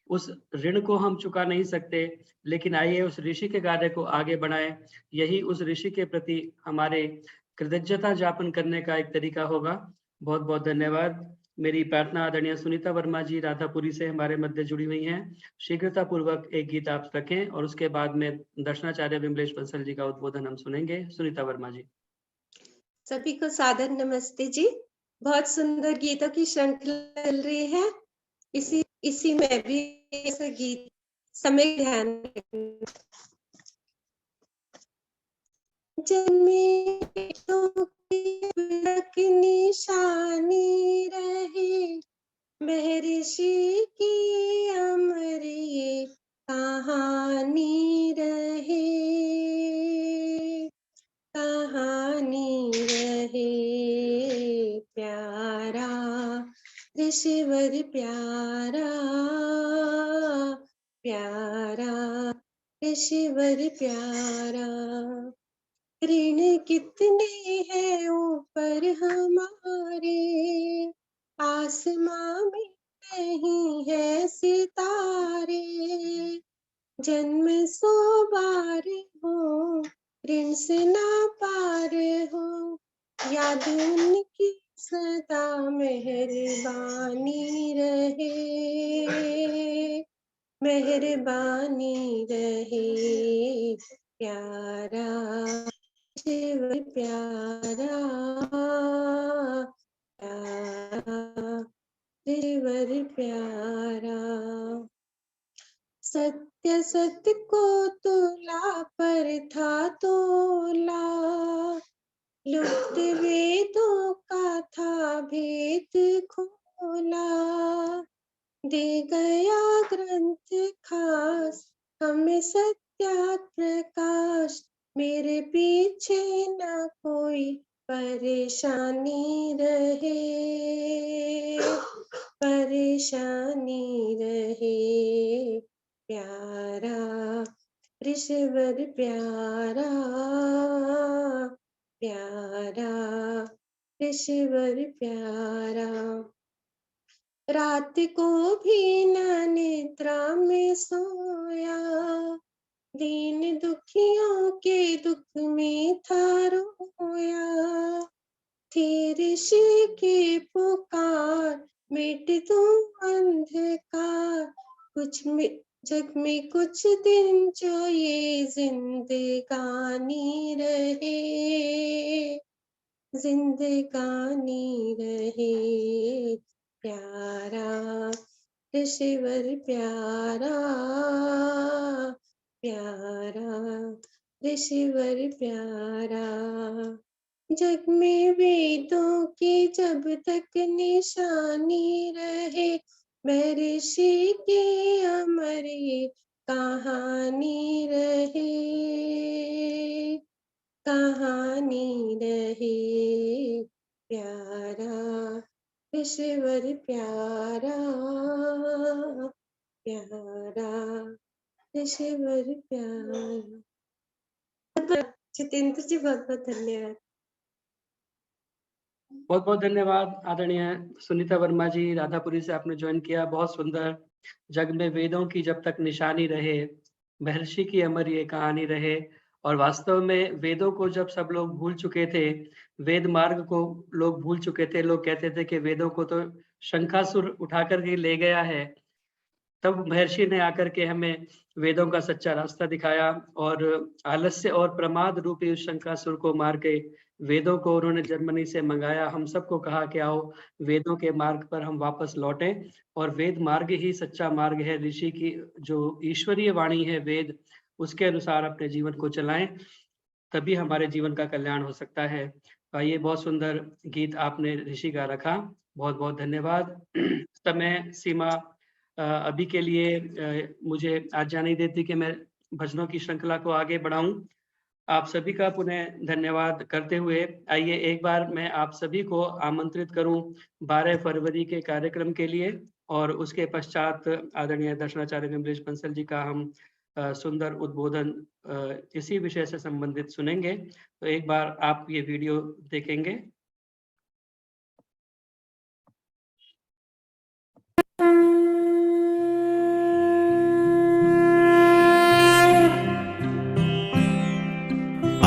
उस ऋण को हम चुका नहीं सकते, लेकिन आइए उस ऋषि के कार्य को आगे बढ़ाएं। यही उस ऋषि के प्रति हमारे कृतज्ञता ज्ञापन करने का एक तरीका होगा। बहुत बहुत धन्यवाद। मेरी प्रार्थना आदरणीय सुनीता वर्मा जी राधापुरी से हमारे मध्य जुड़ी हुई हैं। शीघ्रता पूर्वक एक गीत आप रखें और उसके बाद में दर्शनाचार्य विमलेश बंसल जी का उद्बोधन हम सुनेंगे। सुनीता वर्मा जी। सभी को सादर नमस्ते जी। बहुत सुंदर गीतों की श्रृंखला चल रही है। इसी में भी ऐसा गीत समय ध्यान जन्मे तो की निशानी रहे, महर्षि की अमर ये कहानी रहे, कहानी रहे। प्यारा ऋषिवर प्यारा, प्यारा ऋषिवर प्यारा। ऋण कितने हैं ऊपर हमारे, आसमां में नहीं है सितारे। जन्म 100 बार हो, ऋण से ना पार हो, याद उनकी सदा मेहरबानी रहे, मेहरबानी रहे। प्यारा शिव प्यारा, प्यारा शिवर प्यारा। सत्य सत्य को तोला पर था तोला, लुप्त वेदों का था भेद खोला। दे गया ग्रंथ खास हमें सत्यात प्रकाश, मेरे पीछे ना कोई परेशानी रहे, परेशानी रहे। प्यारा ऋषिवर प्यारा, प्यारा ऋषिवर प्यारा। रात को भी न निद्रा में सोया, दीन दुखियों के दुख में था रोया। थे ऋषि की पुकार, मिट दूं अंधकार, जग में कुछ दिन जो ये जिंदगानी रहे, जिंदगानी रहे। प्यारा ऋषिवर प्यारा, प्यारा ऋषिवर प्यारा। जग में वेदों की जब तक निशानी रहे, महर्षि की अमर ये कहानी रहे, कहानी रहे। प्यारा ऋषिवर प्यारा, प्यारा ऋषिवर प्यारा। जितेंद्र जी बहुत बहुत धन्यवाद। बहुत बहुत धन्यवाद आदरणीय सुनीता वर्मा जी राधापुरी से आपने ज्वाइन किया। बहुत सुंदर। जग में वेदों की जब तक निशानी रहे, महर्षि की अमर ये कहानी रहे। और वास्तव में वेदों को जब सब लोग भूल चुके थे, वेद मार्ग को लोग भूल चुके थे, लोग कहते थे कि वेदों को तो शंखासुर उठा कर के ले गया है, तब महर्षि ने आकर के हमें वेदों का सच्चा रास्ता दिखाया और आलस्य और प्रमाद रूपी उस शंखासुर को मार के वेदों को उन्होंने जर्मनी से मंगाया। हम सबको कहा कि आओ वेदों के मार्ग पर हम वापस लौटें और वेद मार्ग ही सच्चा मार्ग है। ऋषि की जो ईश्वरीय वाणी है वेद, उसके अनुसार अपने जीवन को चलाएं, तभी हमारे जीवन का कल्याण हो सकता है। ये बहुत सुंदर गीत आपने ऋषि का रखा, बहुत बहुत धन्यवाद। समय सीमा अभी के लिए मुझे आज्ञा नहीं देती कि मैं भजनों की श्रृंखला को आगे बढ़ाऊं। आप सभी का पुनः धन्यवाद करते हुए आइए एक बार मैं आप सभी को आमंत्रित करूं 12 फरवरी के कार्यक्रम के लिए, और उसके पश्चात आदरणीय दर्शनाचार्य विमलेश बंसल जी का हम सुंदर उद्बोधन इसी विषय से संबंधित सुनेंगे। तो एक बार आप ये वीडियो देखेंगे।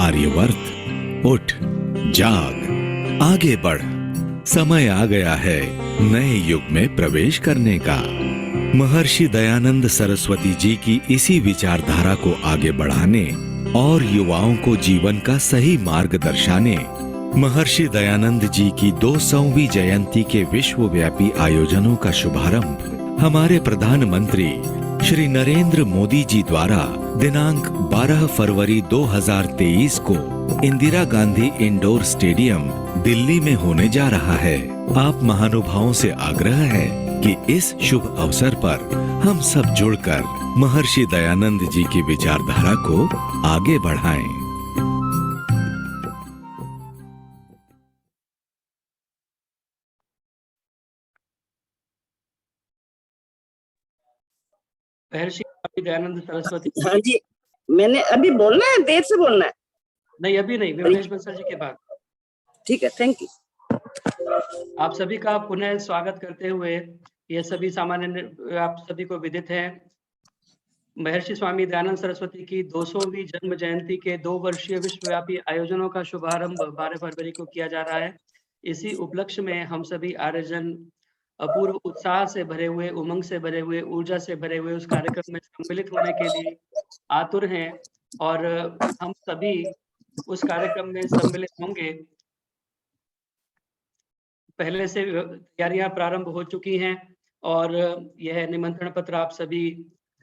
आर्यवर्त उठ, जाग, आगे बढ़, समय आ गया है नए युग में प्रवेश करने का। महर्षि दयानंद सरस्वती जी की इसी विचारधारा को आगे बढ़ाने और युवाओं को जीवन का सही मार्ग दर्शाने महर्षि दयानंद जी की 200वीं जयंती के विश्वव्यापी आयोजनों का शुभारंभ हमारे प्रधानमंत्री श्री नरेंद्र मोदी जी द्वारा दिनांक 12 फरवरी 2023 को इंदिरा गांधी इंडोर स्टेडियम दिल्ली में होने जा रहा है। आप महानुभावों से आग्रह है कि इस शुभ अवसर पर हम सब जुड़कर महर्षि दयानंद जी की विचारधारा को आगे बढ़ाएं। महर्षि दयानंद सरस्वती। हाँ जी, मैंने अभी बोलना है, देर से बोलना है? नहीं, अभी नहीं, विमलेश बंसल जी के बाद। ठीक है, थैंक यू। आप सभी का पुनः स्वागत करते हुए, ये सभी सामान्य आप सभी को विदित है, महर्षि स्वामी दयानंद सरस्वती की 200वीं जन्म जयंती के 2 वर्षीय विश्वव्यापी आयोजनों का शुभारंभ 12 फरवरी को किया जा रहा है। इसी उपलक्ष्य में हम सभी आर्यजन अपूर्व उत्साह से भरे हुए, उमंग से भरे हुए, ऊर्जा से भरे हुए उस कार्यक्रम में सम्मिलित होने के लिए आतुर हैं और हम सभी उस कार्यक्रम में सम्मिलित होंगे। पहले से तैयारियां प्रारंभ हो चुकी हैं और यह निमंत्रण पत्र आप सभी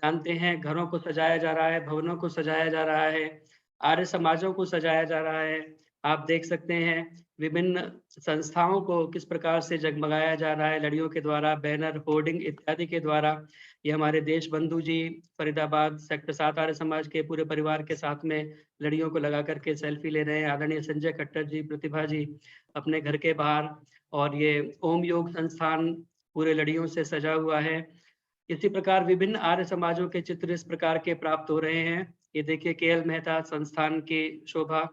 जानते हैं। घरों को सजाया जा रहा है, भवनों को सजाया जा रहा है, आर्य समाजों को सजाया जा रहा है। आप देख सकते हैं विभिन्न संस्थाओं को किस प्रकार से जगमगाया जा रहा है, लड़ियों के द्वारा, बैनर, होर्डिंग इत्यादि के द्वारा। ये हमारे देश बंधु जी फरीदाबाद सेक्टर 7 आर्य समाज के पूरे परिवार के साथ में लड़ियों को लगा करके सेल्फी ले रहे हैं। आदरणीय संजय खट्टर जी, प्रतिभा जी अपने घर के बाहर, और ये ओम योग संस्थान पूरे लड़ियों से सजा हुआ है। इसी प्रकार विभिन्न आर्य समाजों के चित्र इस प्रकार के प्राप्त हो रहे हैं। ये देखिए KL मेहता संस्थान की शोभा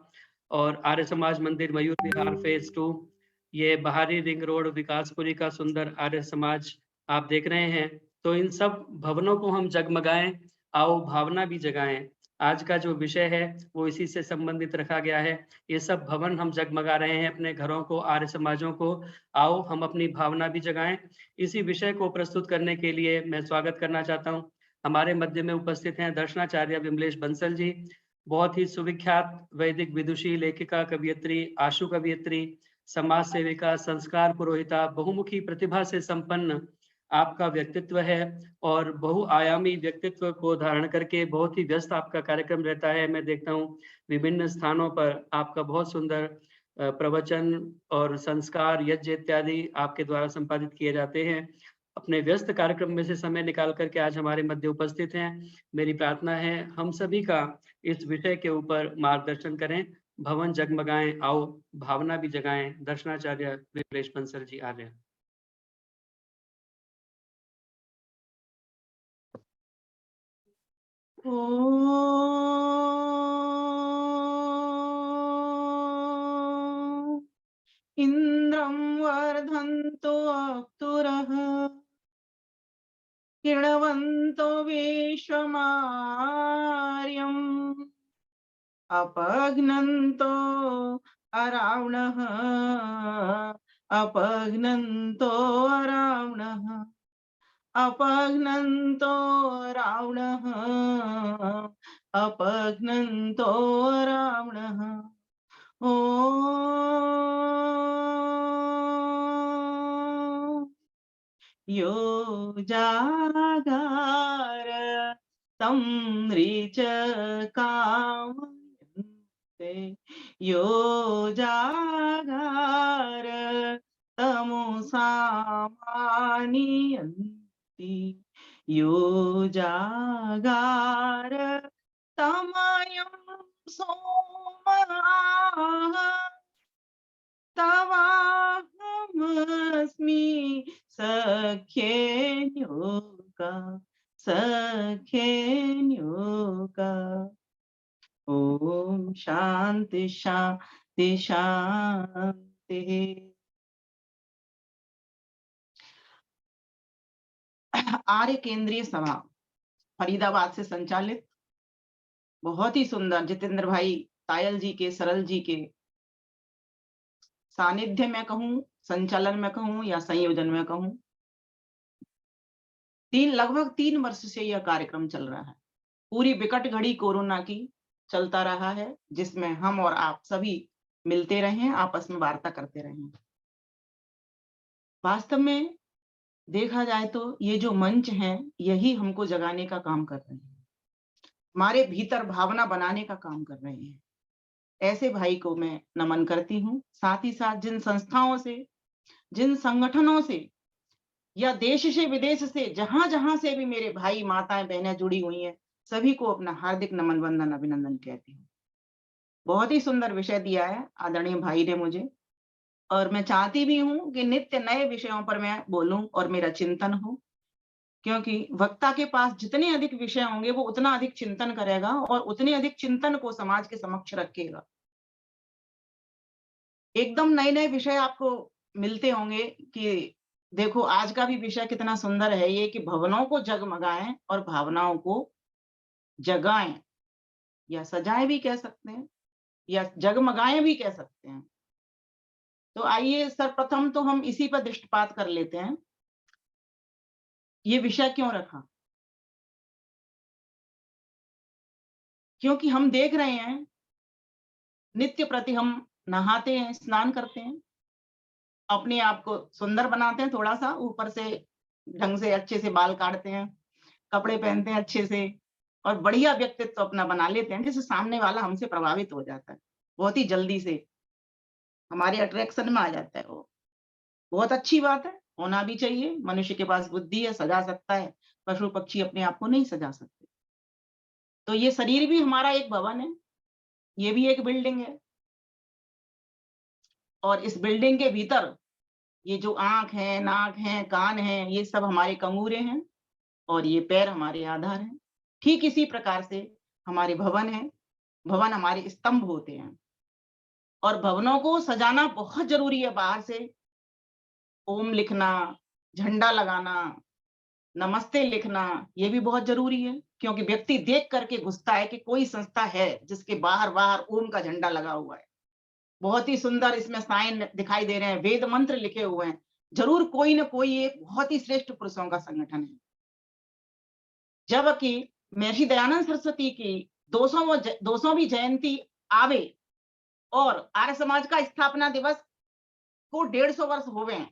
और आर्य समाज मंदिर मयूर विहार फेज 2, ये बाहरी रिंग रोड विकासपुरी का सुंदर आर्य समाज आप देख रहे हैं। तो इन सब भवनों को हम जगमगाएं, आओ भावना भी जगाएं। आज का जो विषय है वो इसी से संबंधित रखा गया है। ये सब भवन हम जगमगा रहे हैं अपने घरों को, आर्य समाजों को, आओ हम अपनी भावना भी जगाएं। इसी विषय को प्रस्तुत करने के लिए मैं स्वागत करना चाहता हूं। हमारे मध्य में उपस्थित हैं दर्शनाचार्य विमलेश बंसल जी, बहुत ही सुविख्यात वैदिक विदुषी, लेखिका, कवियत्री, आशु कवियत्री, समाज सेविका, संस्कार पुरोहिता, बहुमुखी प्रतिभा से संपन्न आपका व्यक्तित्व है और बहुआयामी व्यक्तित्व को धारण करके बहुत ही व्यस्त आपका कार्यक्रम रहता है। मैं देखता हूँ विभिन्न स्थानों पर आपका बहुत सुंदर प्रवचन और संस्कार, यज्ञ इत्यादि आपके द्वारा संपादित किए जाते हैं। अपने व्यस्त कार्यक्रम में से समय निकाल करके आज हमारे मध्य उपस्थित हैं। मेरी प्रार्थना है हम सभी का इस विषय के ऊपर मार्गदर्शन करें। भवन जगमगाएं, आओ भावना भी जगाएं। दर्शनाचार्य विमलेश बंसल जी आर्य। इंद्रं वर्धन्तो अक्तुरः किणवन्तो विश्वमार्यम् अपघ्नन्तो अरावणः, अपघ्नन्तो अरावणः, अपघ्नन्तो रावणः, अपघ्नन्तो रावणः। ॐ यो जागार तं ऋचकामयन्ते, यो जागार तमुसामानीयन्ति, यो जागार तमयं सोमः, तवाहमस्मि सख्येन्योका, सख्येन्योका। ओम शांति शांति शांति। आर्य केंद्रीय सभा फरीदाबाद से संचालित बहुत ही सुंदर जितेंद्र भाई तायल जी के, सरल जी के सानिध्य में कहूं, संचालन में कहूं या संयोजन में कहूं, लगभग 3 वर्ष से यह कार्यक्रम चल रहा है। पूरी विकट घड़ी कोरोना की चलता रहा है, जिसमें हम और आप सभी मिलते रहे, आपस में वार्ता करते रहे। वास्तव में देखा जाए तो ये जो मंच है, यही हमको जगाने का काम कर रहे हैं, हमारे भीतर भावना बनाने का काम कर रहे हैं। ऐसे भाई को मैं नमन करती हूँ। साथ ही साथ जिन संस्थाओं से, जिन संगठनों से या देश से विदेश से, जहां जहां से भी मेरे भाई माताएं बहनें जुड़ी हुई हैं, सभी को अपना हार्दिक नमन वंदन अभिनंदन कहती हूँ। बहुत ही सुंदर विषय दिया है आदरणीय भाई ने मुझे, और मैं चाहती भी हूँ कि नित्य नए विषयों पर मैं बोलूं और मेरा चिंतन हो, क्योंकि वक्ता के पास जितने अधिक विषय होंगे वो उतना अधिक चिंतन करेगा और उतने अधिक चिंतन को समाज के समक्ष रखेगा। एकदम नए नए विषय आपको मिलते होंगे कि देखो आज का भी विषय कितना सुंदर है ये, कि भवनों को जगमगाएं और भावनाओं को जगाएं, या सजाएं भी कह सकते हैं, या जगमगाएं भी कह सकते हैं। तो आइए सर्वप्रथम तो हम इसी पर दृष्टिपात कर लेते हैं। ये विषय क्यों रखा? क्योंकि हम देख रहे हैं नित्य प्रति हम नहाते हैं, स्नान करते हैं, अपने आप को सुंदर बनाते हैं, थोड़ा सा ऊपर से ढंग से अच्छे से बाल काटते हैं, कपड़े पहनते हैं अच्छे से, और बढ़िया व्यक्तित्व अपना बना लेते हैं, जिससे सामने वाला हमसे प्रभावित हो जाता है, बहुत ही जल्दी से हमारे अट्रैक्शन में आ जाता है। वो बहुत अच्छी बात है, होना भी चाहिए। मनुष्य के पास बुद्धि है, सजा सकता है, पशु पक्षी अपने आप को नहीं सजा सकते। तो ये शरीर भी हमारा एक भवन है, ये भी एक बिल्डिंग है, और इस बिल्डिंग के भीतर ये जो आंख है, नाक है, कान है, ये सब हमारे कंगूरे हैं, और ये पैर हमारे आधार हैं। ठीक इसी प्रकार से हमारे भवन है, भवन हमारे स्तंभ होते हैं, और भवनों को सजाना बहुत जरूरी है। बाहर से ओम लिखना, झंडा लगाना, नमस्ते लिखना, ये भी बहुत जरूरी है, क्योंकि व्यक्ति देख करके घुसता है कि कोई संस्था है जिसके बाहर बाहर ओम का झंडा लगा हुआ है। बहुत ही सुंदर इसमें साइन दिखाई दे रहे हैं, वेद मंत्र लिखे हुए हैं, जरूर कोई ना कोई एक बहुत ही श्रेष्ठ पुरुषों का संगठन है। जबकि महर्षि दयानंद सरस्वती की 200वीं जयंती आवे और आर्य समाज का स्थापना दिवस को 150 वर्ष हो गए,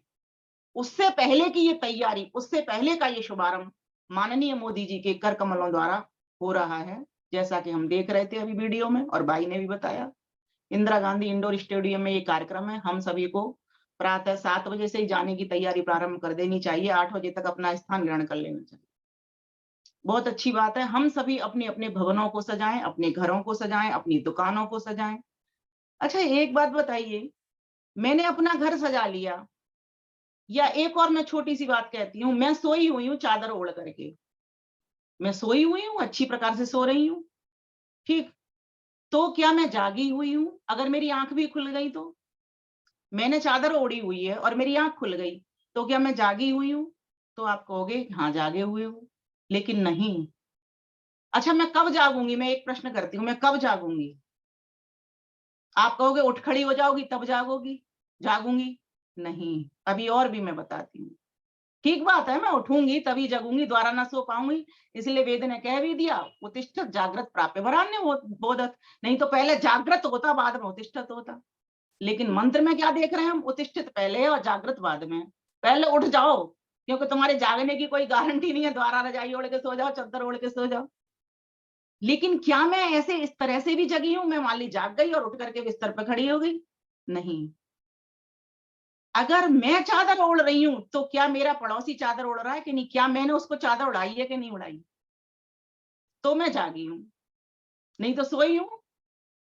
उससे पहले की ये तैयारी, उससे पहले का ये शुभारंभ माननीय मोदी जी के कर कमलों द्वारा हो रहा है, जैसा कि हम देख रहे थे अभी वीडियो में, और भाई ने भी बताया। इंदिरा गांधी इंडोर स्टेडियम में ये कार्यक्रम है। हम सभी को प्रातः 7 बजे से ही जाने की तैयारी प्रारंभ कर देनी चाहिए, 8 बजे तक अपना स्थान ग्रहण कर लेना चाहिए। बहुत अच्छी बात है। हम सभी अपने अपने भवनों को सजाएं, अपने घरों को सजाएं, अपनी दुकानों को सजाएं। अच्छा, एक बात बताइए, मैंने अपना घर सजा लिया, या एक और मैं छोटी सी बात कहती हूँ, मैं सोई हुई हूँ चादर ओढ़ करके, मैं सोई हुई हूँ, अच्छी प्रकार से सो रही हूँ, ठीक, तो क्या मैं जागी हुई हूँ? अगर मेरी आंख भी खुल गई तो, मैंने चादर ओढ़ी हुई है और मेरी आंख खुल गई, तो क्या मैं जागी हुई हूँ? तो आप कहोगे हाँ जागे हुए हो, लेकिन नहीं। अच्छा, मैं कब जागूंगी? मैं एक प्रश्न करती हूँ, मैं कब जागूंगी? आप कहोगे उठ खड़ी हो जाओगी तब जागूंगी, नहीं, अभी और भी मैं बताती हूँ। ठीक बात है, मैं उठूंगी तभी जगूंगी, द्वारा न सो पाऊंगी, इसलिए वेद ने कह भी दिया उत्तिष्ठत जागृत प्राप्य वरान्य बोधत, नहीं तो पहले जागृत होता बाद में उत्तिष्ठत होता। लेकिन मंत्र में क्या देख रहे हैं हम, उत्तिष्ठित पहले और जागृत बाद में। पहले उठ जाओ, क्योंकि तुम्हारे जागने की कोई गारंटी नहीं है, द्वारा रजाई ओढ़ के सो जाओ, चद्दर ओढ़ के सो जाओ। लेकिन क्या मैं ऐसे इस तरह से भी जगी हूं, मैं मान ली जाग गई और उठ करके बिस्तर पर खड़ी हो गई? नहीं। अगर मैं चादर ओढ़ रही हूं तो क्या मेरा पड़ोसी चादर ओढ़ रहा है कि नहीं, क्या मैंने उसको चादर उड़ाई है कि नहीं उड़ाई? तो मैं जागी हूं, नहीं तो सोई हूं।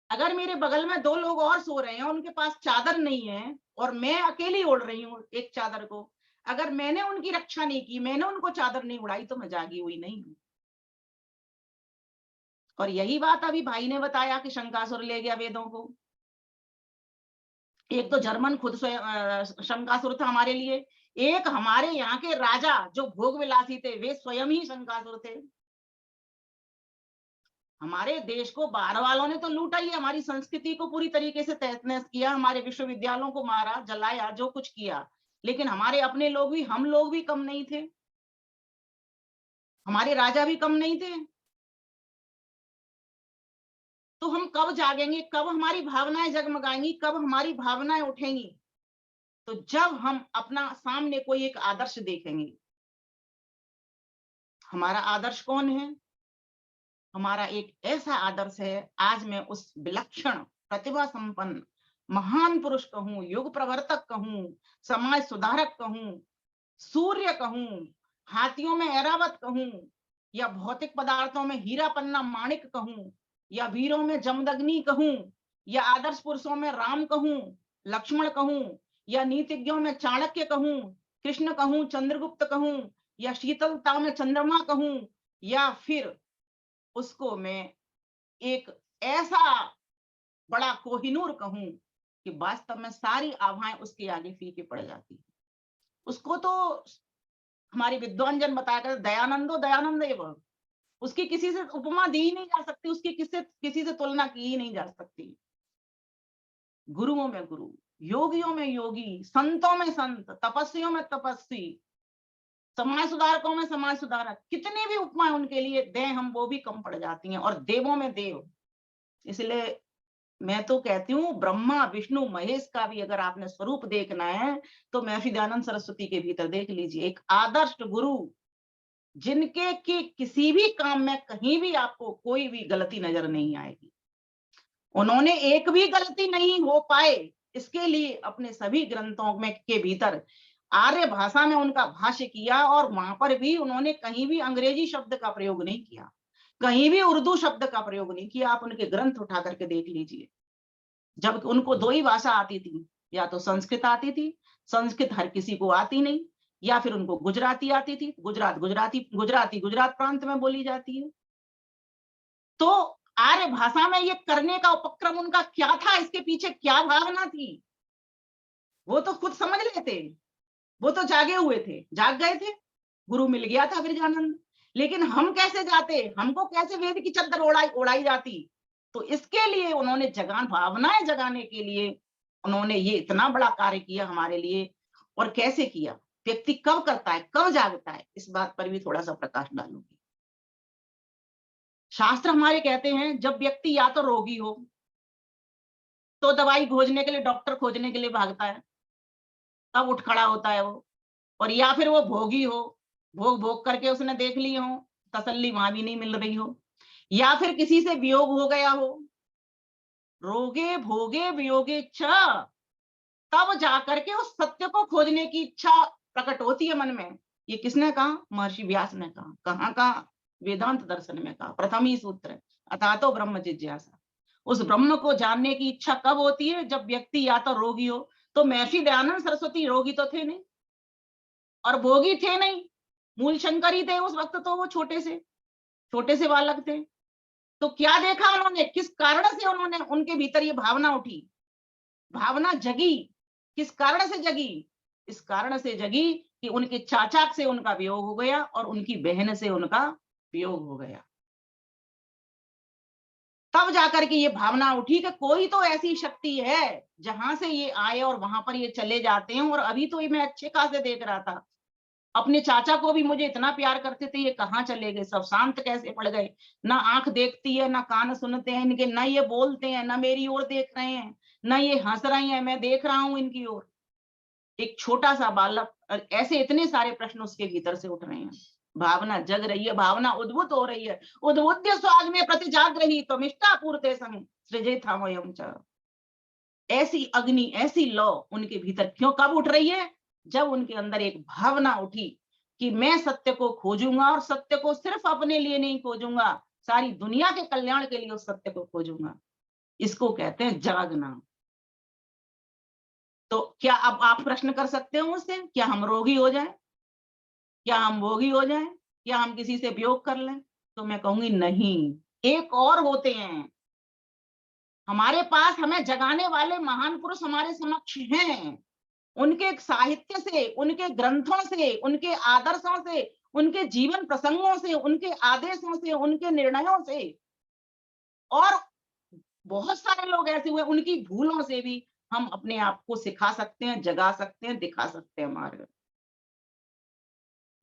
अगर मेरे बगल में 2 लोग और सो रहे हैं, उनके पास चादर नहीं है और मैं अकेली ओढ़ रही हूँ एक चादर को, अगर मैंने उनकी रक्षा नहीं की, मैंने उनको चादर नहीं उड़ाई, तो मैं जागी हुई नहीं हूं। और यही बात अभी भाई ने बताया कि शंकासुर ले गया वेदों को। एक तो जर्मन खुद शंकासुर था हमारे लिए, एक हमारे यहाँ के राजा जो भोग विलासी थे, वे स्वयं ही शंकासुर थे। हमारे देश को बाहर वालों ने तो लूटा ही, हमारी संस्कृति को पूरी तरीके से तहस नहस किया, हमारे विश्वविद्यालयों को मारा, जलाया, जो कुछ किया। लेकिन हमारे अपने लोग भी, हम लोग भी कम नहीं थे, हमारे राजा भी कम नहीं थे। तो हम कब जागेंगे, कब हमारी भावनाएं जगमगाएंगी, कब हमारी भावनाएं उठेंगी? तो जब हम अपना सामने कोई एक आदर्श देखेंगे। हमारा आदर्श कौन है? हमारा एक ऐसा आदर्श है, आज मैं उस विलक्षण प्रतिभा संपन्न महान पुरुष कहूं, युग प्रवर्तक कहूं, समाज सुधारक कहूं, सूर्य कहूं, हाथियों में ऐरावत कहूं, या भौतिक पदार्थों में हीरा पन्ना माणिक कहूं, या वीरों में जमदग्नि कहूं, या आदर्श पुरुषों में राम कहूं, लक्ष्मण कहूं, या नीतिज्ञों में चाणक्य कहूं, कृष्ण कहूं, चंद्रगुप्त कहूं, या शीतलता में चंद्रमा कहूं, या फिर उसको मैं एक ऐसा बड़ा कोहिनूर कहूं कि वास्तव में सारी आभाएं उसके आगे फीके पड़ जाती है। उसको तो हमारी विद्वान जन बताया करते दयानंदो दयानंद एवं, उसकी किसी से उपमा दी ही नहीं जा सकती, उसकी किसी से तुलना की ही नहीं जा सकती। गुरुओं में गुरु, योगियों में योगी, संतों में संत, तपस्वियों में तपस्वी, समाज सुधारकों में समाज सुधारक, कितनी भी उपमाएं उनके लिए दें हम, वो भी कम पड़ जाती हैं। और देवों में देव, इसलिए मैं तो कहती हूँ ब्रह्मा विष्णु महेश का भी अगर आपने स्वरूप देखना है तो महर्षि दयानंद सरस्वती के भीतर देख लीजिए। एक आदर्श गुरु जिनके की किसी भी काम में कहीं भी आपको कोई भी गलती नजर नहीं आएगी। उन्होंने एक भी गलती नहीं हो पाए इसके लिए अपने सभी ग्रंथों में के भीतर आर्य भाषा में उनका भाष्य किया, और वहां पर भी उन्होंने कहीं भी अंग्रेजी शब्द का प्रयोग नहीं किया, कहीं भी उर्दू शब्द का प्रयोग नहीं किया। आप उनके ग्रंथ उठा करके देख लीजिए। जब उनको 2 ही भाषा आती थी, या तो संस्कृत आती थी, संस्कृत हर किसी को आती नहीं, या फिर उनको गुजराती आती थी, गुजराती गुजरात प्रांत में बोली जाती है। तो आर्य भाषा में ये करने का उपक्रम उनका क्या था, इसके पीछे क्या भावना थी, वो तो खुद समझ लेते। वो तो जागे हुए थे, जाग गए थे, गुरु मिल गया था विरजानंद। लेकिन हम कैसे जाते, हमको कैसे वेद की चद्दर ओढ़ाई जाती? तो इसके लिए उन्होंने भावनाएं जगाने के लिए उन्होंने ये इतना बड़ा कार्य किया हमारे लिए। और कैसे किया, व्यक्ति कब करता है, कब जागता है, इस बात पर भी थोड़ा सा प्रकाश डालूंगी। शास्त्र हमारे कहते हैं जब व्यक्ति या तो रोगी हो तो दवाई खोजने के लिए, डॉक्टर खोजने के लिए भागता है, तब उठ खड़ा होता है वो। और या फिर वो भोगी हो, भोग करके उसने देख ली हो, तसल्ली वहां भी नहीं मिल रही हो, या फिर किसी से वियोग हो गया हो, रोगे भोगे वियोगे च, तब जाकर के उस सत्य को खोजने की इच्छा प्रकट होती है मन में। ये किसने कहा? महर्षि व्यास ने कहा। कहाँ? वेदांत दर्शन में कहा, प्रथम ही सूत्र, अथातो ब्रह्म जिज्ञासा। उस ब्रह्म को जानने की इच्छा कब होती है? जब व्यक्ति या तो रोगी हो। तो महर्षि दयानंद सरस्वती रोगी तो थे नहीं और भोगी थे नहीं, मूल शंकर ही थे उस वक्त, तो वो छोटे से बालक थे। तो क्या देखा उन्होंने, किस कारण से उन्होंने, उनके भीतर ये भावना उठी, भावना जगी। किस कारण से जगी? इस कारण से जगी कि उनके चाचा से उनका वियोग हो गया और उनकी बहन से उनका वियोग हो गया। तब जाकर के ये भावना उठी कि कोई तो ऐसी शक्ति है जहां से ये आए और वहां पर ये चले जाते हैं। और अभी तो ये मैं अच्छे खासे देख रहा था, अपने चाचा को भी मुझे इतना प्यार करते थे, ये कहाँ चले गए, सब शांत कैसे पड़ गए, ना आंख देखती है, ना कान सुनते हैं इनके, ना ये बोलते हैं, ना मेरी ओर देख रहे हैं, ना ये हंस रही हैं, मैं देख रहा हूं इनकी ओर। एक छोटा सा बालक, ऐसे इतने सारे प्रश्न उसके भीतर से उठ रहे हैं। भावना जग रही है, भावना उद्भुत हो रही है। उद्बुद्ध स्वाद में प्रति जागृही तो मिष्टा पूर्ते संग सृजे था वयम च। ऐसी अग्नि, ऐसी लौ उनके भीतर क्यों कब उठ रही है? जब उनके अंदर एक भावना उठी कि मैं सत्य को खोजूंगा, और सत्य को सिर्फ अपने लिए नहीं खोजूंगा, सारी दुनिया के कल्याण के लिए उस सत्य को खोजूंगा। इसको कहते हैं जागना। तो क्या अब आप प्रश्न कर सकते हो मुझसे, क्या हम रोगी हो जाएं, क्या हम भोगी हो जाएं, क्या हम किसी से वियोग कर लें? तो मैं कहूंगी नहीं, एक और होते हैं हमारे पास, हमें जगाने वाले महान पुरुष हमारे समक्ष हैं। उनके साहित्य से, उनके ग्रंथों से, उनके आदर्शों से, उनके जीवन प्रसंगों से, उनके आदेशों से, उनके निर्णयों से, और बहुत सारे लोग ऐसे हुए उनकी भूलों से भी हम अपने आप को सिखा सकते हैं, जगा सकते हैं, दिखा सकते हैं मार्ग।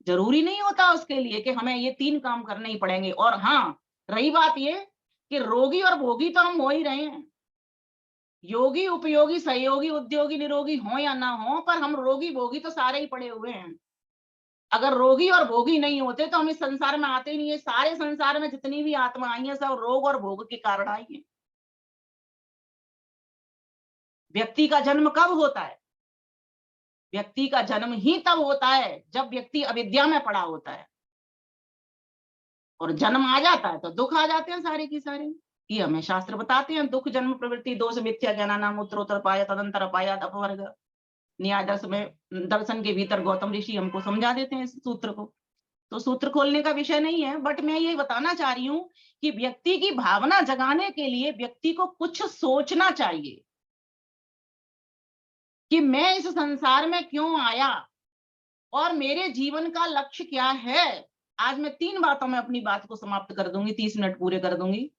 जरूरी नहीं होता उसके लिए कि हमें ये 3 काम करने ही पड़ेंगे। और हाँ, रही बात ये कि रोगी और भोगी तो हम हो ही रहे हैं, योगी, उपयोगी, सहयोगी, उद्योगी, निरोगी हो या ना हो, पर हम रोगी भोगी तो सारे ही पड़े हुए हैं। अगर रोगी और भोगी नहीं होते तो हम इस संसार में आते ही नहीं है। सारे संसार में जितनी भी आत्मा आई है सब रोग और भोग के कारण आई है। व्यक्ति का जन्म कब होता है? व्यक्ति का जन्म ही तब होता है जब व्यक्ति अविद्या में पड़ा होता है, और जन्म आ जाता है तो दुख आ जाते हैं सारे की सारे। ये हमें शास्त्र बताते हैं, दुख जन्म प्रवृत्ति दोष मिथ्या ज्ञानानाम उत्तरोत्तर पाया तदंतर अपायात अपवर्ग। न्याय दर्शन के भीतर गौतम ऋषि हमको समझा देते हैं इस सूत्र को। तो सूत्र खोलने का विषय नहीं है, बट मैं ये बताना चाह रही हूँ कि व्यक्ति की भावना जगाने के लिए व्यक्ति को कुछ सोचना चाहिए कि मैं इस संसार में क्यों आया और मेरे जीवन का लक्ष्य क्या है। आज मैं 3 बातों में अपनी बात को समाप्त कर दूंगी, 30 मिनट पूरे कर दूंगी।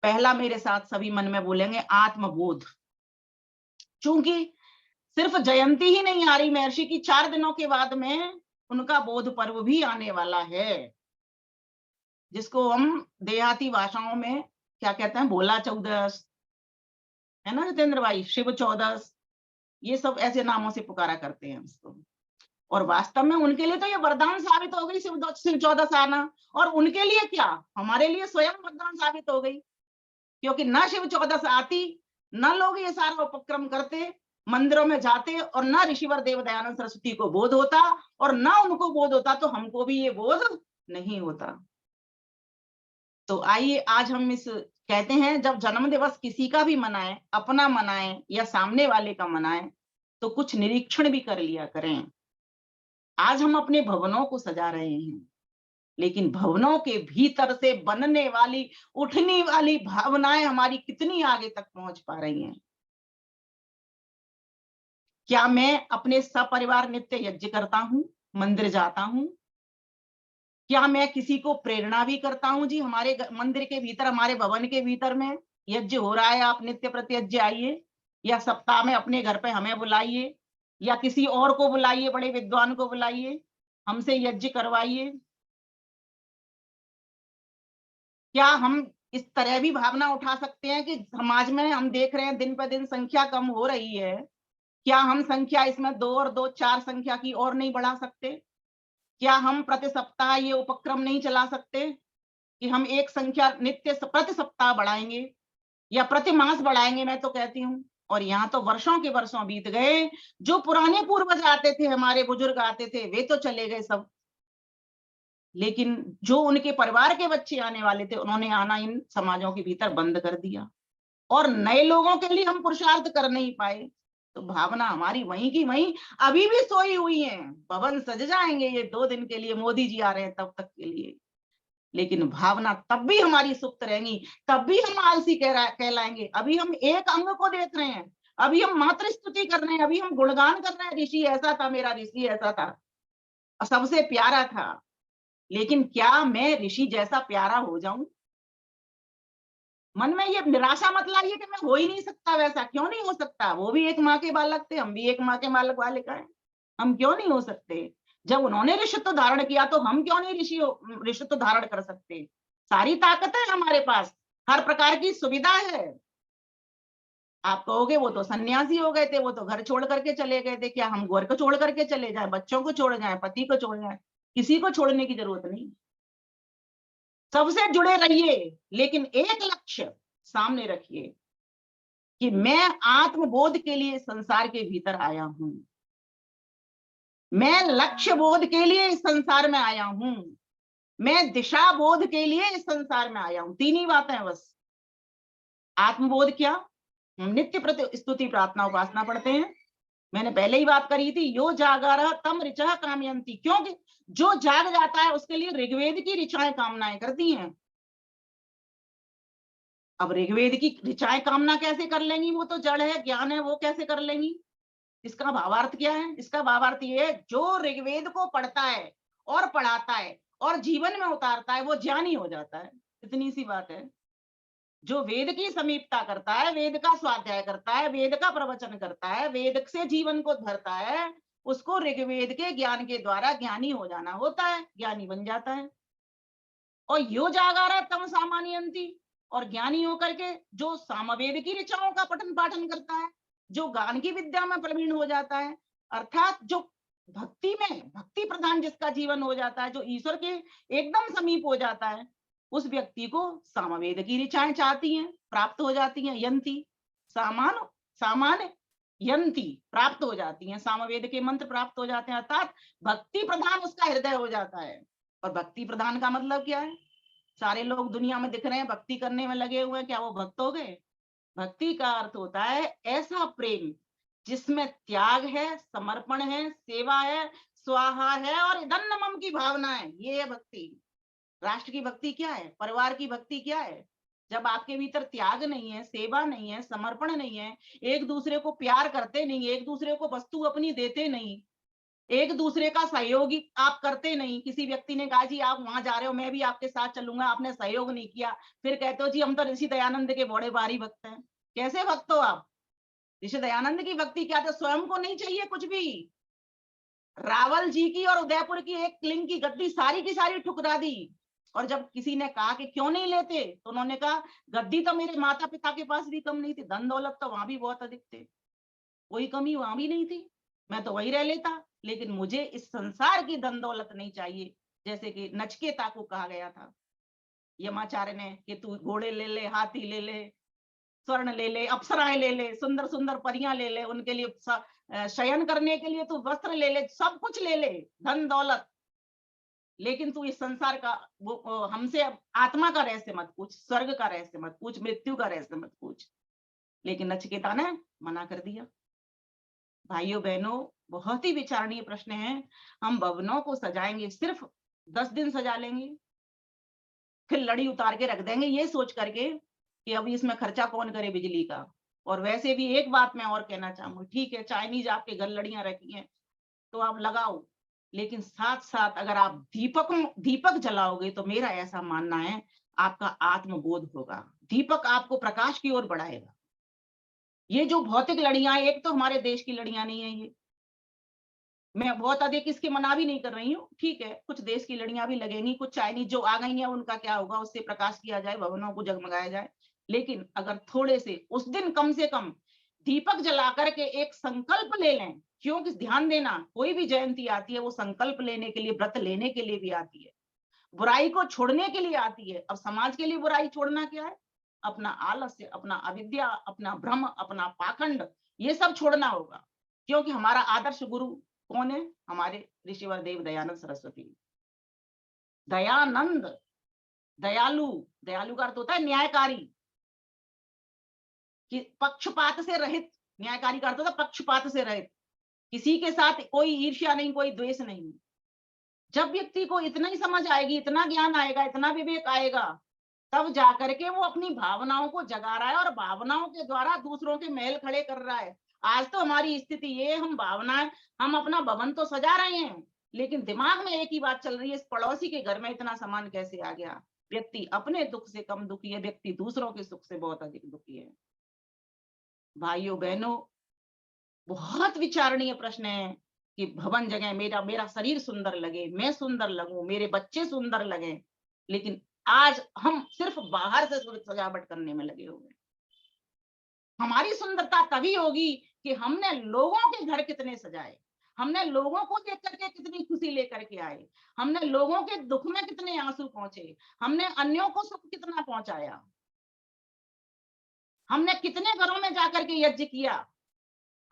पहला, मेरे साथ सभी मन में बोलेंगे, आत्मबोध। चूंकि सिर्फ जयंती ही नहीं आ रही महर्षि की, 4 दिनों के बाद में उनका बोध पर्व भी आने वाला है, जिसको हम देहाती भाषाओं में क्या कहते हैं, भोला चौदस, है ना जितेंद्र भाई, शिव चौदस, ये सब ऐसे नामों से पुकारा करते हैं उसको। और वास्तव में उनके लिए तो ये वरदान साबित हो गई शिव चौदस आना, और उनके लिए क्या, हमारे लिए स्वयं वरदान साबित हो गई। क्योंकि ना शिव चौदस आती, ना लोग ये सारा उपक्रम करते, मंदिरों में जाते, और ना ऋषिवर देव दयानंद सरस्वती को बोध होता, और ना उनको बोध होता तो हमको भी ये बोध नहीं होता। तो आइए आज हम इस कहते हैं, जब जन्म दिवस किसी का भी मनाएं, अपना मनाएं या सामने वाले का मनाएं, तो कुछ निरीक्षण भी कर लिया करें। आज हम अपने भवनों को सजा रहे हैं, लेकिन भवनों के भीतर से बनने वाली, उठने वाली भावनाएं हमारी कितनी आगे तक पहुंच पा रही हैं। क्या मैं अपने सपरिवार नित्य यज्ञ करता हूं, मंदिर जाता हूं? क्या मैं किसी को प्रेरणा भी करता हूं? जी, हमारे मंदिर के भीतर, हमारे भवन के भीतर में यज्ञ हो रहा है, आप नित्य प्रति यज्ञ आइए, या सप्ताह में अपने घर पे हमें बुलाइए, या किसी और को बुलाइए, बड़े विद्वान को बुलाइए, हमसे यज्ञ करवाइए। क्या हम इस तरह भी भावना उठा सकते हैं कि समाज में हम देख रहे हैं दिन पर दिन संख्या कम हो रही है, क्या हम संख्या इसमें 2 और 2 4 संख्या की और नहीं बढ़ा सकते? क्या हम प्रति सप्ताह ये उपक्रम नहीं चला सकते कि हम एक संख्या नित्य प्रति सप्ताह बढ़ाएंगे या प्रति मास बढ़ाएंगे? मैं तो कहती हूँ। और यहाँ तो वर्षों के वर्षों बीत गए, जो पुराने पूर्वज आते थे, हमारे बुजुर्ग आते थे, वे तो चले गए सब, लेकिन जो उनके परिवार के बच्चे आने वाले थे, उन्होंने आना इन समाजों के भीतर बंद कर दिया, और नए लोगों के लिए हम पुरुषार्थ कर नहीं पाए। तो भावना हमारी वहीं की वहीं अभी भी सोई हुई है। भवन सज जाएंगे ये 2 दिन के लिए, मोदी जी आ रहे हैं तब तक के लिए, लेकिन भावना तब भी हमारी सुप्त रहेंगी, तब भी हम आलसी कहलाएंगे। अभी हम एक अंग को देख रहे हैं, अभी हम मातृ स्तुति कर रहे हैं, अभी हम गुणगान कर रहे हैं, ऋषि ऐसा था, मेरा ऋषि ऐसा था, सबसे प्यारा था। लेकिन क्या मैं ऋषि जैसा प्यारा हो जाऊं? मन में ये निराशा मत लाइए कि मैं हो ही नहीं सकता वैसा। क्यों नहीं हो सकता? वो भी एक माँ के बालक थे, हम भी एक माँ के बालक बालिका हैं। हम क्यों नहीं हो सकते? जब उन्होंने ऋषित्व धारण किया तो हम क्यों नहीं ऋषित्व धारण कर सकते? सारी ताकत है हमारे पास, हर प्रकार की सुविधा है। आप कहोगे वो तो सन्यासी हो गए थे, वो तो घर छोड़ करके चले गए थे। क्या हम घर को छोड़ करके चले जाए, बच्चों को छोड़ जाए, पति को छोड़ जाए? किसी को छोड़ने की जरूरत नहीं। सबसे जुड़े रहिए, लेकिन एक लक्ष्य सामने रखिए कि मैं आत्मबोध के लिए संसार के भीतर आया हूं, मैं लक्ष्य बोध के लिए इस संसार में आया हूं, मैं दिशा बोध के लिए इस संसार में आया हूं। तीन ही बातें बस। आत्मबोध क्या? हम नित्य प्रति स्तुति प्रार्थना उपासना पढ़ते हैं। मैंने पहले ही बात करी थी, यो जागारः तम ऋचः कामयन्ति। क्योंकि जो जाग जाता है उसके लिए ऋग्वेद की ऋचाएं कामनाएं करती हैं। अब ऋग्वेद की ऋचाएं कामना कैसे कर लेंगी? वो तो जड़ है, ज्ञान है, वो कैसे कर लेंगी? इसका भावार्थ क्या है? इसका भावार्थ ये है, जो ऋग्वेद को पढ़ता है और पढ़ाता है और जीवन में उतारता है वो ज्ञानी हो जाता है। इतनी सी बात है। जो वेद की समीपता करता है, वेद का स्वाध्याय करता है, वेद का प्रवचन करता है, वेद से जीवन को धरता है, उसको ऋग्वेद के ज्ञान के द्वारा ज्ञानी हो जाना होता है, ज्ञानी बन जाता है। और यो जागारः तम सामान्यन्ति, और ज्ञानी होकर के जो सामवेद की ऋचाओं का पठन पाठन करता है, जो गान की विद्या में प्रवीण हो जाता है, अर्थात जो भक्ति में भक्ति प्रधान जिसका जीवन हो जाता है, जो ईश्वर के एकदम समीप हो जाता है, उस व्यक्ति को सामवेद की ऋचाएं चाहती हैं, प्राप्त हो जाती हैं। यंती सामान्य यंती प्राप्त हो जाती हैं, सामवेद के मंत्र प्राप्त हो जाते हैं, अर्थात भक्ति प्रधान उसका हृदय हो जाता है। और भक्ति प्रधान का मतलब क्या है? सारे लोग दुनिया में दिख रहे हैं, भक्ति करने में लगे हुए हैं, क्या वो भक्त हो गए? भक्ति का अर्थ होता है ऐसा प्रेम जिसमें त्याग है, समर्पण है, सेवा है, स्वाहा है और इदन्न मम की भावना है। ये है भक्ति। राष्ट्र की भक्ति क्या है? परिवार की भक्ति क्या है? जब आपके भीतर त्याग नहीं है, सेवा नहीं है, समर्पण नहीं है, एक दूसरे को प्यार करते नहीं, एक दूसरे को वस्तु अपनी देते नहीं, एक दूसरे का सहयोगी आप करते नहीं। किसी व्यक्ति ने कहा जी आप वहां जा रहे हो, मैं भी आपके साथ चलूंगा, आपने सहयोग नहीं किया, फिर कहते हो जी हम तो ऋषि दयानंद के बड़े भारी भक्त हैं। कैसे भक्त हो आप? ऋषि दयानंद की भक्ति क्या था? स्वयं को नहीं चाहिए कुछ भी। रावल जी की और उदयपुर की एक लिंग की गद्दी सारी की सारी ठुकरा दी। और जब किसी ने कहा कि क्यों नहीं लेते, तो उन्होंने कहा गद्दी तो मेरे माता पिता के पास भी कम नहीं थी, धन दौलत तो वहां भी बहुत अधिक थे, कोई कमी वहां भी नहीं थी, मैं तो वही रह लेता, लेकिन मुझे इस संसार की धन दौलत नहीं चाहिए। जैसे कि नचिकेता को कहा गया था यमाचार्य ने कि तू घोड़े ले ले, हाथी ले ले, स्वर्ण ले ले, अप्सराएं ले ले, सुंदर सुंदर परियां ले ले, उनके लिए शयन करने के लिए तू वस्त्र ले ले, सब कुछ ले ले, धन दौलत, लेकिन तू इस संसार का हमसे आत्मा का रहस्य मत पूछ, स्वर्ग का रहस्य मत पूछ, मृत्यु का रहस्य मत पूछ। लेकिन नचिकेता ने मना कर दिया। भाइयों बहनों, बहुत ही विचारणीय प्रश्न है। हम भवनों को सजाएंगे, सिर्फ 10 दिन सजा लेंगे, फिर लड़ी उतार के रख देंगे ये सोच करके कि अभी इसमें खर्चा कौन करे बिजली का। और वैसे भी एक बात मैं और कहना चाहूंगी, ठीक है चाइनीज आपके घर लड़ियां रखी हैं तो आप लगाओ, लेकिन साथ साथ अगर आप दीपक जलाओगे तो मेरा ऐसा मानना है आपका आत्मबोध होगा, दीपक आपको प्रकाश की ओर बढ़ाएगा। ये जो भौतिक लड़ियां, एक तो हमारे देश की लड़ियां नहीं है, ये मैं बहुत अधिक इसकी मना भी नहीं कर रही हूँ, ठीक है कुछ देश की लड़ियां भी लगेंगी, कुछ चाइनीज जो आ गई हैं उनका क्या होगा, उससे प्रकाश किया जाए, भवनों को जगमगाया जाए। लेकिन अगर थोड़े से उस दिन कम से कम दीपक जला करके एक संकल्प ले लें, क्योंकि ध्यान देना कोई भी जयंती आती है वो संकल्प लेने के लिए, व्रत लेने के लिए भी आती है, बुराई को छोड़ने के लिए आती है। अब समाज के लिए बुराई छोड़ना क्या है? अपना आलस्य, अपना अविद्या, अपना भ्रम, अपना पाखंड, ये सब छोड़ना होगा। क्योंकि हमारा आदर्श गुरु कौन है? हमारे ऋषिवर देव दयानंद सरस्वती। दयानंद, दयालु, दयालु का अर्थ होता है न्यायकारी, कि पक्षपात से रहित, न्यायकारी का अर्थ होता है पक्षपात से रहित, किसी के साथ कोई ईर्ष्या नहीं, कोई द्वेष नहीं। जब व्यक्ति को इतना ही समझ आएगी, इतना ज्ञान आएगा, इतना विवेक आएगा, तब जाकर के वो अपनी भावनाओं को जगा रहा है और भावनाओं के द्वारा दूसरों के महल खड़े कर रहा है। आज तो हमारी स्थिति ये, हम भावनाएं, हम अपना भवन तो सजा रहे हैं, लेकिन दिमाग में एक ही बात चल रही है, इस पड़ोसी के घर में इतना सामान कैसे आ गया, व्यक्ति अपने दुख से कम दुखी है, व्यक्ति दूसरों के सुख से बहुत अधिक दुखी है। भाइयों बहनों, बहुत विचारणीय प्रश्न है कि भवन जगह मेरा शरीर सुंदर लगे, मैं सुंदर लगूं, मेरे बच्चे सुंदर लगे, लेकिन आज हम सिर्फ बाहर से सजावट करने में लगे हुए हैं। हमारी सुंदरता तभी होगी कि हमने लोगों के घर कितने सजाए, हमने लोगों को देख करके कितनी खुशी लेकर के आए, हमने लोगों के दुख में कितने आंसू पहुंचे, हमने अन्यों को सुख कितना पहुंचाया, हमने कितने घरों में जाकर के यज्ञ किया,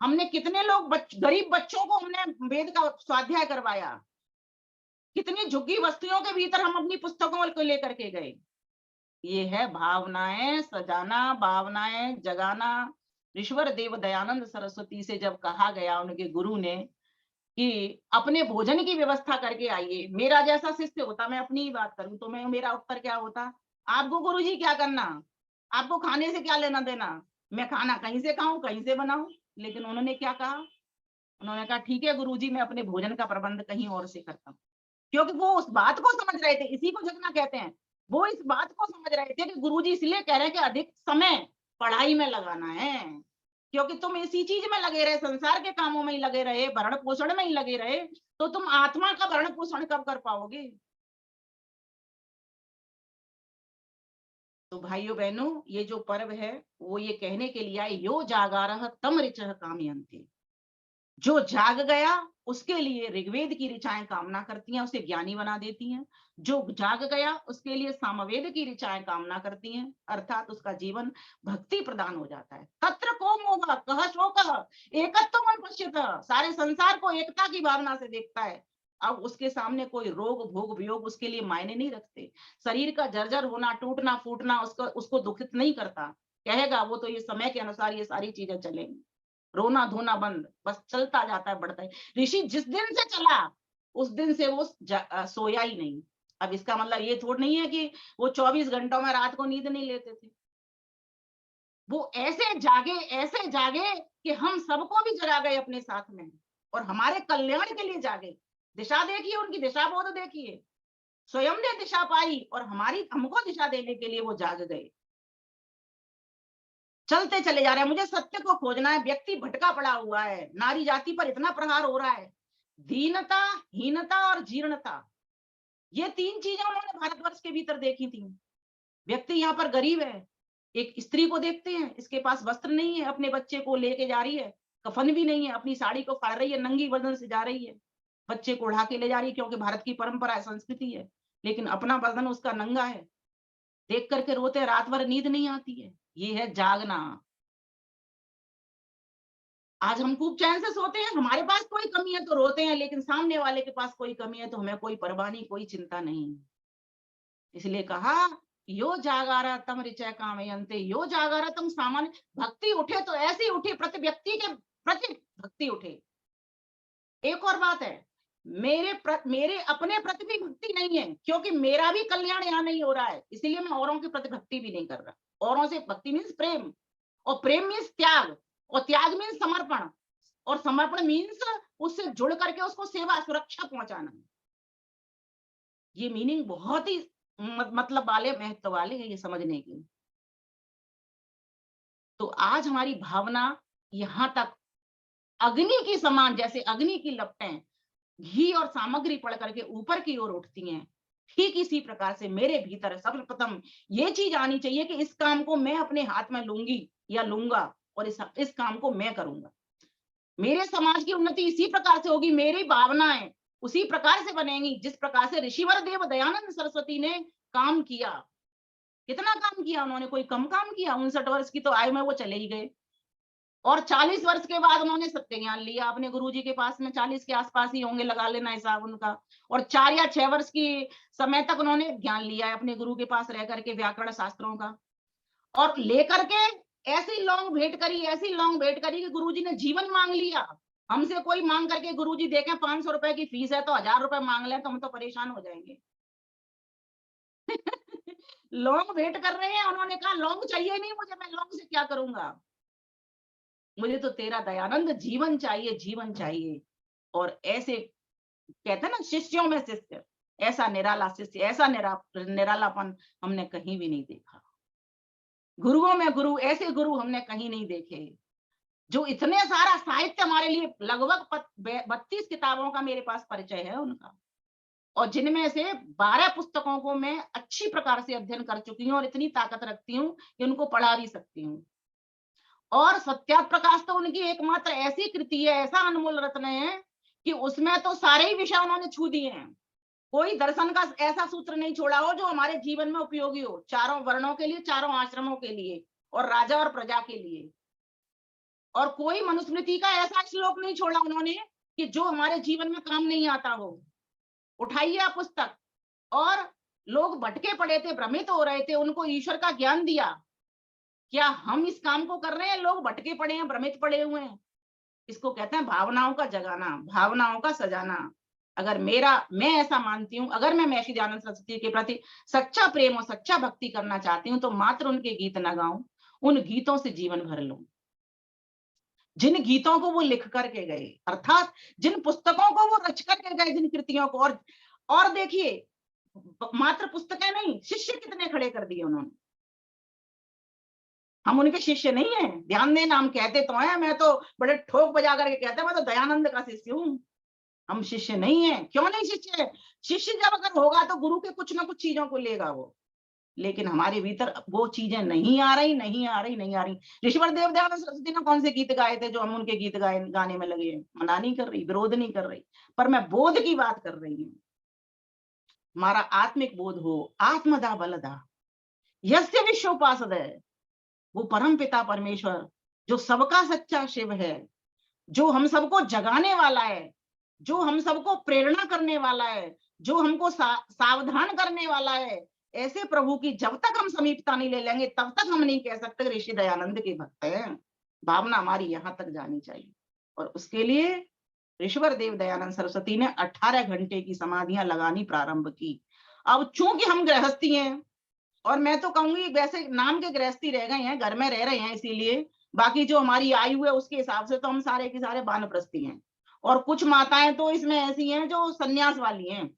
हमने कितने लोग गरीब बच्चों को हमने वेद का स्वाध्याय करवाया, कितनी झुग्गी बस्तियों के भीतर हम अपनी पुस्तकों को लेकर के गए। ये है भावनाएं सजाना, भावनाएं जगाना। ऋषिवर देव दयानंद सरस्वती से जब कहा गया उनके गुरु ने कि अपने भोजन की व्यवस्था करके आइए, मेरा जैसा शिष्य होता, मैं अपनी ही बात करूं तो मेरा उत्तर क्या होता, आपको गुरुजी क्या करना, आपको खाने से क्या लेना देना, मैं खाना कहीं से खाऊं कहीं से बनाऊं। लेकिन उन्होंने क्या कहा, उन्होंने कहा ठीक है गुरुजी, मैं अपने भोजन का प्रबंध कहीं और से करता हूँ। क्योंकि वो उस बात को समझ रहे थे, इसी को जगना कहते हैं। वो इस बात को समझ रहे थे कि गुरुजी इसलिए कह रहे हैं कि अधिक समय पढ़ाई में लगाना है, क्योंकि तुम इसी चीज में लगे रहे, संसार के कामों में ही लगे रहे, भरण पोषण में ही लगे रहे, तो तुम आत्मा का भरण पोषण कब कर पाओगे। तो भाइयों बहनों, ये जो पर्व है वो ये कहने के लिए आए, यो जागारह तम ऋचः कामयन्ते, जो जाग गया उसके लिए ऋग्वेद की ऋचाएं कामना करती हैं, उसे ज्ञानी बना देती हैं। जो जाग गया उसके लिए सामवेद की ऋचाएं कामना करती हैं, अर्थात उसका जीवन भक्ति प्रदान हो जाता है। तत्र को मोह कह शोकः एकत्वम पश्यतः, सारे संसार को एकता की भावना से देखता है। अब उसके सामने कोई रोग भोग वियोग उसके लिए मायने नहीं रखते। शरीर का जर्जर होना, टूटना फूटना उसको दुखित नहीं करता। कहेगा वो तो ये समय के अनुसार ये सारी चीजें चलेंगी, रोना धोना बंद, बस चलता जाता है, बढ़ता है। ऋषि जिस दिन से चला उस दिन से वो सोया ही नहीं। अब इसका मतलब ये थोड़ा नहीं है कि वो 24 घंटों में रात को नींद नहीं लेते थे। वो ऐसे जागे कि हम सबको भी जगा गए अपने साथ में, और हमारे कल्याण के लिए जागे। दिशा देखिए, उनकी दिशा बोध देखिए, स्वयं ने दिशा पाई और हमको दिशा देने के लिए वो जाग गए। चलते चले जा रहे हैं, मुझे सत्य को खोजना है। व्यक्ति भटका पड़ा हुआ है, नारी जाति पर इतना प्रहार हो रहा है, दीनता, हीनता और जीर्णता, ये तीन चीजें उन्होंने भारतवर्ष के भीतर देखी थी। व्यक्ति यहाँ पर गरीब है, एक स्त्री को देखते हैं, इसके पास वस्त्र नहीं है, अपने बच्चे को लेके जा रही है, कफन भी नहीं है, अपनी साड़ी को फाड़ रही है, नंगी बदन से जा रही है, बच्चे को उड़ा के ले जा रही है, क्योंकि भारत की परंपरा है, संस्कृति है, लेकिन अपना बदन उसका नंगा है। देख करके रोते, रात भर नींद नहीं आती है। ये है जागना। आज हम खूब चैन से सोते हैं, हमारे पास कोई कमी है तो रोते हैं, लेकिन सामने वाले के पास कोई कमी है तो हमें कोई परवाह नहीं, कोई चिंता नहीं। इसलिए कहा यो जागारा तम ऋचः कामयन्ते, यो जागारा तम सामान्य भक्ति उठे तो ऐसी उठे, प्रति व्यक्ति के प्रति भक्ति उठे। एक और बात है, मेरे अपने प्रति भी भक्ति नहीं है, क्योंकि मेरा भी कल्याण यहाँ नहीं हो रहा है, इसीलिए मैं औरों के प्रति भक्ति भी नहीं कर रहा। औरों से भक्ति मीन्स प्रेम, और प्रेम मीन्स त्याग, और त्याग मीन्स समर्पण, और समर्पण मीन्स उससे जुड़ करके उसको सेवा सुरक्षा पहुंचाना। ये मीनिंग बहुत ही मतलब वाले, महत्व वाले है ये समझने की। तो आज हमारी भावना यहाँ तक अग्नि की समान, जैसे अग्नि की लपटें घी और सामग्री पड़ करके ऊपर की ओर उठती हैं, ठीक इसी प्रकार से मेरे भीतर सर्वप्रथम ये चीज आनी चाहिए कि इस काम को मैं अपने हाथ में लूंगी या लूंगा, और इस काम को मैं करूंगा। मेरे समाज की उन्नति इसी प्रकार से होगी, मेरी भावनाएं उसी प्रकार से बनेंगी जिस प्रकार से ऋषिवर देव दयानंद सरस्वती ने काम किया। कितना काम किया उन्होंने, कोई कम काम किया। 59 वर्ष की तो आयु में वो चले ही गए, और 40 वर्ष के बाद उन्होंने सत्य ज्ञान लिया अपने गुरुजी के पास में। 40 के आसपास ही होंगे, लगा लेना हिसाब उनका। और 4 या 6 वर्ष की समय तक उन्होंने ज्ञान लिया है अपने गुरु के पास रह करके, व्याकरण शास्त्रों का। और लेकर के ऐसी लौंग भेंट करी कि गुरुजी ने जीवन मांग लिया। हमसे कोई मांग करके गुरुजी देखें 500 रुपए की फीस है तो 1000 रुपए मांग लें तो हम तो परेशान हो जाएंगे। लौंग भेंट कर रहे हैं, उन्होंने कहा लौंग चाहिए नहीं मुझे, मैं लौंग से क्या करूंगा, मुझे तो तेरा दयानंद जीवन चाहिए, जीवन चाहिए। और ऐसे कहते हैं ना, शिष्यों में शिष्य, ऐसा निराला शिष्य, ऐसा निरालापन हमने कहीं भी नहीं देखा। गुरुओं में गुरु, ऐसे गुरु हमने कहीं नहीं देखे जो इतने सारा साहित्य, हमारे लिए लगभग 32 किताबों का मेरे पास परिचय है उनका, और जिनमें से 12 पुस्तकों को मैं अच्छी प्रकार से अध्ययन कर चुकी हूँ और इतनी ताकत रखती हूँ कि उनको पढ़ा भी सकती हूँ। और सत्यार्थ प्रकाश तो उनकी एकमात्र ऐसी कृति है, ऐसा अनमोल रत्न है कि उसमें तो सारे ही विषय उन्होंने छू दिए हैं। कोई दर्शन का ऐसा सूत्र नहीं छोड़ा हो जो हमारे जीवन में उपयोगी हो, चारों वर्णों के लिए, चारों आश्रमों के लिए, और राजा और प्रजा के लिए। और कोई मनुस्मृति का ऐसा श्लोक नहीं छोड़ा उन्होंने कि जो हमारे जीवन में काम नहीं आता हो। उठाइए आप पुस्तक, और लोग भटके पड़े थे, भ्रमित हो रहे थे, उनको ईश्वर का ज्ञान दिया। क्या हम इस काम को कर रहे हैं? लोग भटके पड़े हैं, भ्रमित पड़े हुए हैं। इसको कहते हैं भावनाओं का जगाना, भावनाओं का सजाना। अगर मैं ऐसा मानती हूँ, अगर मैं महर्षि दयानंद सरस्वती के प्रति सच्चा प्रेम और सच्चा भक्ति करना चाहती हूँ तो मात्र उनके गीत न गाऊं, उन गीतों से जीवन भर लूं। जिन गीतों को वो लिख करके गए, अर्थात जिन पुस्तकों को वो रच करके गए, जिन कृतियों को, और देखिए मात्र पुस्तकें नहीं, शिष्य कितने खड़े कर दिए उन्होंने। हम उनके शिष्य नहीं है, ध्यान देना। हम कहते तो हैं, मैं तो बड़े ठोक बजा करके कहता मैं तो दयानंद का शिष्य हूँ। हम शिष्य नहीं है। क्यों नहीं शिष्य है? शिष्य जब अगर होगा तो गुरु के कुछ ना कुछ चीजों को लेगा वो, लेकिन हमारे भीतर वो चीजें नहीं आ रही। ऋषिवर देव दयानंद सरस्वती ने कौन से गीत गाए थे जो हम उनके गीत गाने में लगे हैं? मना नहीं कर रही, विरोध नहीं कर रही, पर मैं बोध की बात कर रही हूँ। हमारा आत्मिक बोध हो, आत्मदा बलदा यस्य विश्वोपासदः, वो परम पिता परमेश्वर जो सबका सच्चा शिव है, जो हम सबको जगाने वाला है, जो हम सबको प्रेरणा करने वाला है, जो हमको सावधान करने वाला है, ऐसे प्रभु की जब तक हम समीपता नहीं ले लेंगे तब तक हम नहीं कह सकते ऋषि दयानंद के भक्त हैं। भावना हमारी यहाँ तक जानी चाहिए, और उसके लिए ऋषिवर देव दयानंद सरस्वती ने 18 घंटे की समाधियां लगानी प्रारंभ की। अब चूंकि हम गृहस्थी हैं, और मैं तो कहूंगी वैसे नाम के गृहस्थी रह गए हैं, घर में रह रहे हैं, इसीलिए बाकी जो हमारी आयु है उसके हिसाब से तो हम सारे के सारे वानप्रस्थी हैं। और कुछ माताएं तो इसमें ऐसी हैं जो सन्यास वाली हैं।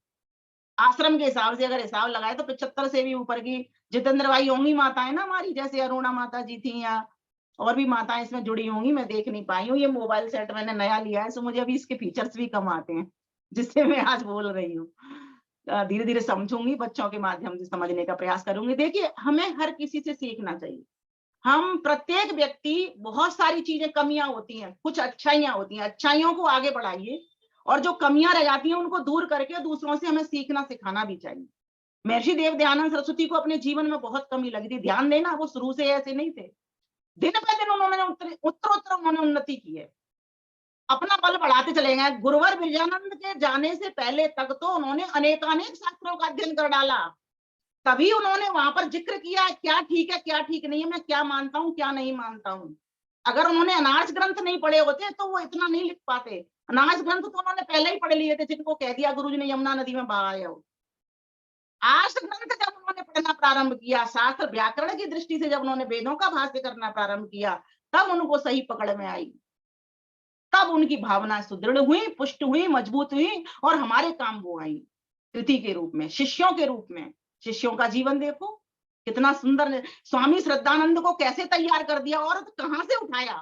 आश्रम के हिसाब से अगर हिसाब लगाए तो 75 से भी ऊपर की जितेंद्र भाई होंगी माताएं ना हमारी, जैसे अरुणा माता जी थी, या और भी माताएं इसमें जुड़ी होंगी। मैं देख नहीं पाई हूँ, ये मोबाइल सेट मैंने नया लिया है, सो मुझे अभी इसके फीचर्स भी कम आते हैं, जिससे मैं आज बोल रही हूँ। धीरे धीरे समझूंगी, बच्चों के माध्यम से समझने का प्रयास करूंगी। देखिए, हमें हर किसी से सीखना चाहिए। हम प्रत्येक व्यक्ति, बहुत सारी चीजें कमियां होती हैं, कुछ अच्छाइयां होती हैं, अच्छाइयों को आगे बढ़ाइए, और जो कमियां रह जाती हैं उनको दूर करके दूसरों से हमें सीखना सिखाना भी चाहिए। महर्षि देव दयानंद सरस्वती को अपने जीवन में बहुत कमी लगी थी। ध्यान देना, वो शुरू से ऐसे नहीं थे, दिन पे दिन उन्होंने उत्तरोत्तर उन्होंने उन्नति की है, अपना बल बढ़ाते चले गए। गुरुवर विजयानंद के जाने से पहले तक तो उन्होंने अनेकानेक शास्त्रों का अध्ययन कर डाला, तभी उन्होंने वहां पर जिक्र किया क्या ठीक है क्या ठीक नहीं है, मैं क्या मानता हूँ क्या नहीं मानता हूँ। अगर उन्होंने अनार्स ग्रंथ नहीं पढ़े होते तो वो इतना नहीं लिख पाते। अनार्स ग्रंथ तो उन्होंने पहले ही पढ़ लिए थे, जिनको कह दिया गुरुजी ने यमुना नदी में बहाया हो। आर्ष ग्रंथ जब उन्होंने पढ़ना प्रारंभ किया, शास्त्र व्याकरण की दृष्टि से जब उन्होंने वेदों का भाष्य करना प्रारंभ किया, तब उनको सही पकड़ में आई, तब उनकी भावना सुदृढ़ हुई, पुष्ट हुई, मजबूत हुई, और हमारे काम वो आई कृति के रूप में, शिष्यों के रूप में। शिष्यों का जीवन देखो कितना सुंदर। स्वामी श्रद्धानंद को कैसे तैयार कर दिया और कहां से उठाया।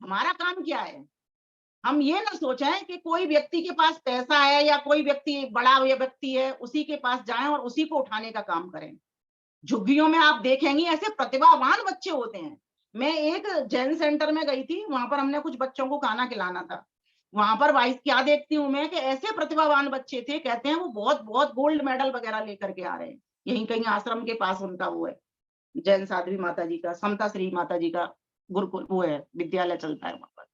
हमारा काम क्या है? हम ये ना सोचें कि कोई व्यक्ति के पास पैसा है या कोई व्यक्ति बड़ा व्यक्ति है उसी के पास जाएं और उसी को उठाने का काम करें। झुग्गियों में आप देखेंगे ऐसे प्रतिभावान बच्चे होते हैं। मैं एक जैन सेंटर में गई थी, वहां पर हमने कुछ बच्चों को खाना खिलाना था। वहां पर वाइस क्या देखती हूँ मैं कि ऐसे प्रतिभावान बच्चे थे, कहते हैं वो बहुत बहुत गोल्ड मेडल वगैरह लेकर के आ रहे हैं। यहीं कहीं आश्रम के पास उनका वो है, जैन साध्वी माता जी का, समता श्री माता जी का गुरुकुल वो है, विद्यालय चलता है वहां पर।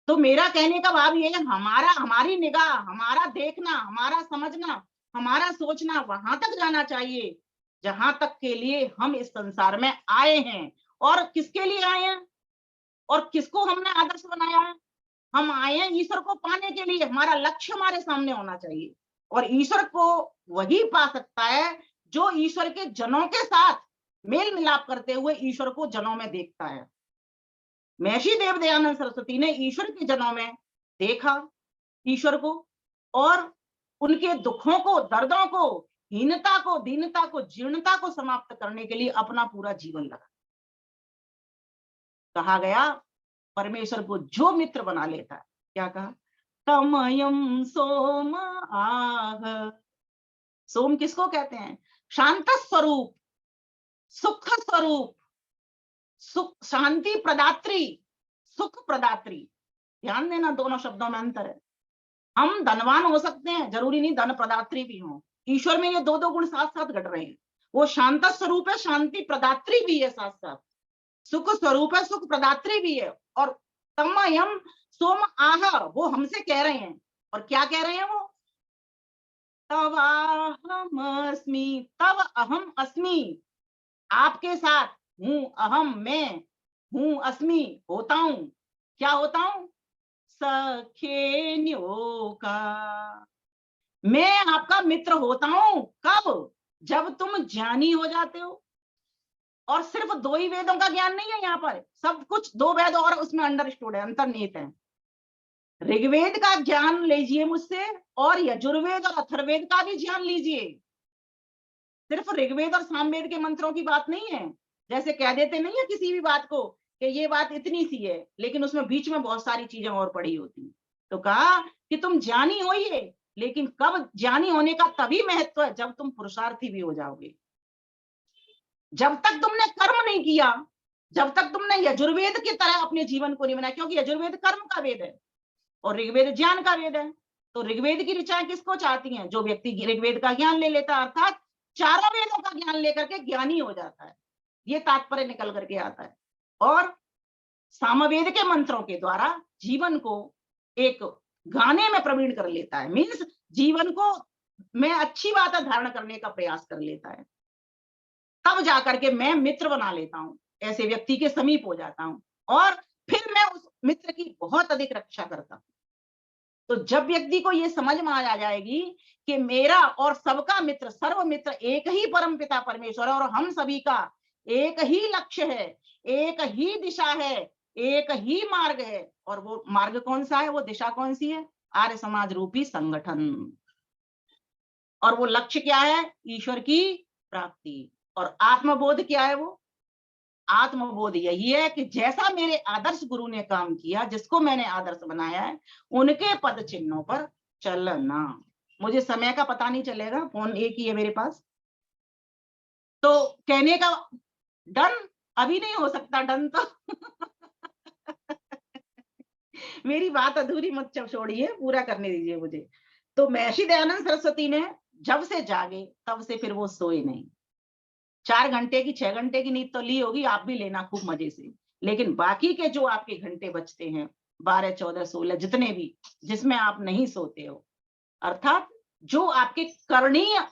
तो मेरा कहने का भाव ये है, हमारी निगाह, हमारा देखना, हमारा समझना, हमारा सोचना वहां तक जाना चाहिए जहां तक के लिए हम इस संसार में आए हैं। और किसके लिए आए हैं और किसको हमने आदर्श बनाया है? हम आए हैं ईश्वर को पाने के लिए। हमारा लक्ष्य हमारे सामने होना चाहिए, और ईश्वर को वही पा सकता है जो ईश्वर के जनों के साथ मेल मिलाप करते हुए ईश्वर को जनों में देखता है। महर्षि देव दयानंद सरस्वती ने ईश्वर के जनों में देखा ईश्वर को, और उनके दुखों को, दर्दों को, हीनता को, दीनता को, जीर्णता को समाप्त करने के लिए अपना पूरा जीवन लगा। कहा गया परमेश्वर को जो मित्र बना लेता है, क्या कहा? तमयम सोम आह। सोम किसको कहते हैं? शांत स्वरूप, सुख स्वरूप, सुख, शांति प्रदात्री, सुख प्रदात्री। ध्यान देना, दोनों शब्दों में अंतर है। हम धनवान हो सकते हैं, जरूरी नहीं धन प्रदात्री भी हो। ईश्वर में ये दो दो गुण साथ साथ घट रहे हैं। वो शांत स्वरूप है, शांति प्रदात्री भी है, साथ साथ सुख स्वरूप है, सुख प्रदात्री भी है। और तमयम सोम आह, वो हमसे कह रहे हैं। और क्या कह रहे हैं वो? तव अहम अस्मि, तव अहम अस्मि, आपके साथ हूं, अहम मैं हूं, अस्मि होता हूं। क्या होता हूं? सखेन्यो का, मैं आपका मित्र होता हूं। कब? जब तुम ज्ञानी हो जाते हो। और सिर्फ दो ही वेदों का ज्ञान नहीं है यहाँ पर, सब कुछ, दो वेद और उसमें अंडरस्टूड है, अंतर्निहित है। ऋग्वेद का ज्ञान लीजिए मुझसे, और यजुर्वेद और अथर्ववेद का भी ज्ञान लीजिए। सिर्फ ऋग्वेद और सामवेद के मंत्रों की बात नहीं है। जैसे कह देते नहीं है किसी भी बात को कि ये बात इतनी सी है, लेकिन उसमें बीच में बहुत सारी चीजें और पड़ी होती। तो कहा कि तुम ज्ञानी होइए, लेकिन कब ज्ञानी होने का तभी महत्व है जब तुम पुरुषार्थी भी हो जाओगे। जब तक तुमने कर्म नहीं किया, जब तक तुमने यजुर्वेद की तरह अपने जीवन को नहीं बनाया, क्योंकि यजुर्वेद कर्म का वेद है और ऋग्वेद ज्ञान का वेद है। तो ऋग्वेद की ऋचाएं किसको चाहती हैं? जो व्यक्ति ऋग्वेद का ज्ञान ले लेता है, अर्थात चारों वेदों का ज्ञान लेकर के ज्ञानी हो जाता है, ये तात्पर्य निकल करके आता है। और सामवेद के मंत्रों के द्वारा जीवन को एक गाने में प्रवीण कर लेता है, मीन्स जीवन को मैं अच्छी बात धारण करने का प्रयास कर लेता है। तब जाकर के मैं मित्र बना लेता हूं, ऐसे व्यक्ति के समीप हो जाता हूं, और फिर मैं उस मित्र की बहुत अधिक रक्षा करता हूं। तो जब व्यक्ति को ये समझ में आ जाएगी कि मेरा और सबका मित्र, सर्व मित्र एक ही परमपिता परमेश्वर है, और हम सभी का एक ही लक्ष्य है, एक ही दिशा है, एक ही मार्ग है। और वो मार्ग कौन सा है, वो दिशा कौन सी है? आर्य समाज रूपी संगठन। और वो लक्ष्य क्या है? ईश्वर की प्राप्ति। और आत्मबोध क्या है? वो आत्मबोध यही है कि जैसा मेरे आदर्श गुरु ने काम किया, जिसको मैंने आदर्श बनाया है, उनके पद चिन्हों पर चलना। मुझे समय का पता नहीं चलेगा, फोन एक ही है मेरे पास, तो कहने का डन अभी नहीं हो सकता, डन तो मेरी बात अधूरी मत छोड़िए, पूरा करने दीजिए मुझे। तो महर्षि दयानंद सरस्वती ने जब से जागे तब से फिर वो सोए नहीं। 4 घंटे की 6 घंटे की नींद तो ली होगी, आप भी लेना खूब मजे से, लेकिन बाकी के जो आपके घंटे बचते हैं 12, 14, 16 जितने भी, जिसमें आप नहीं सोते हो, अर्थात जो आपके करणीय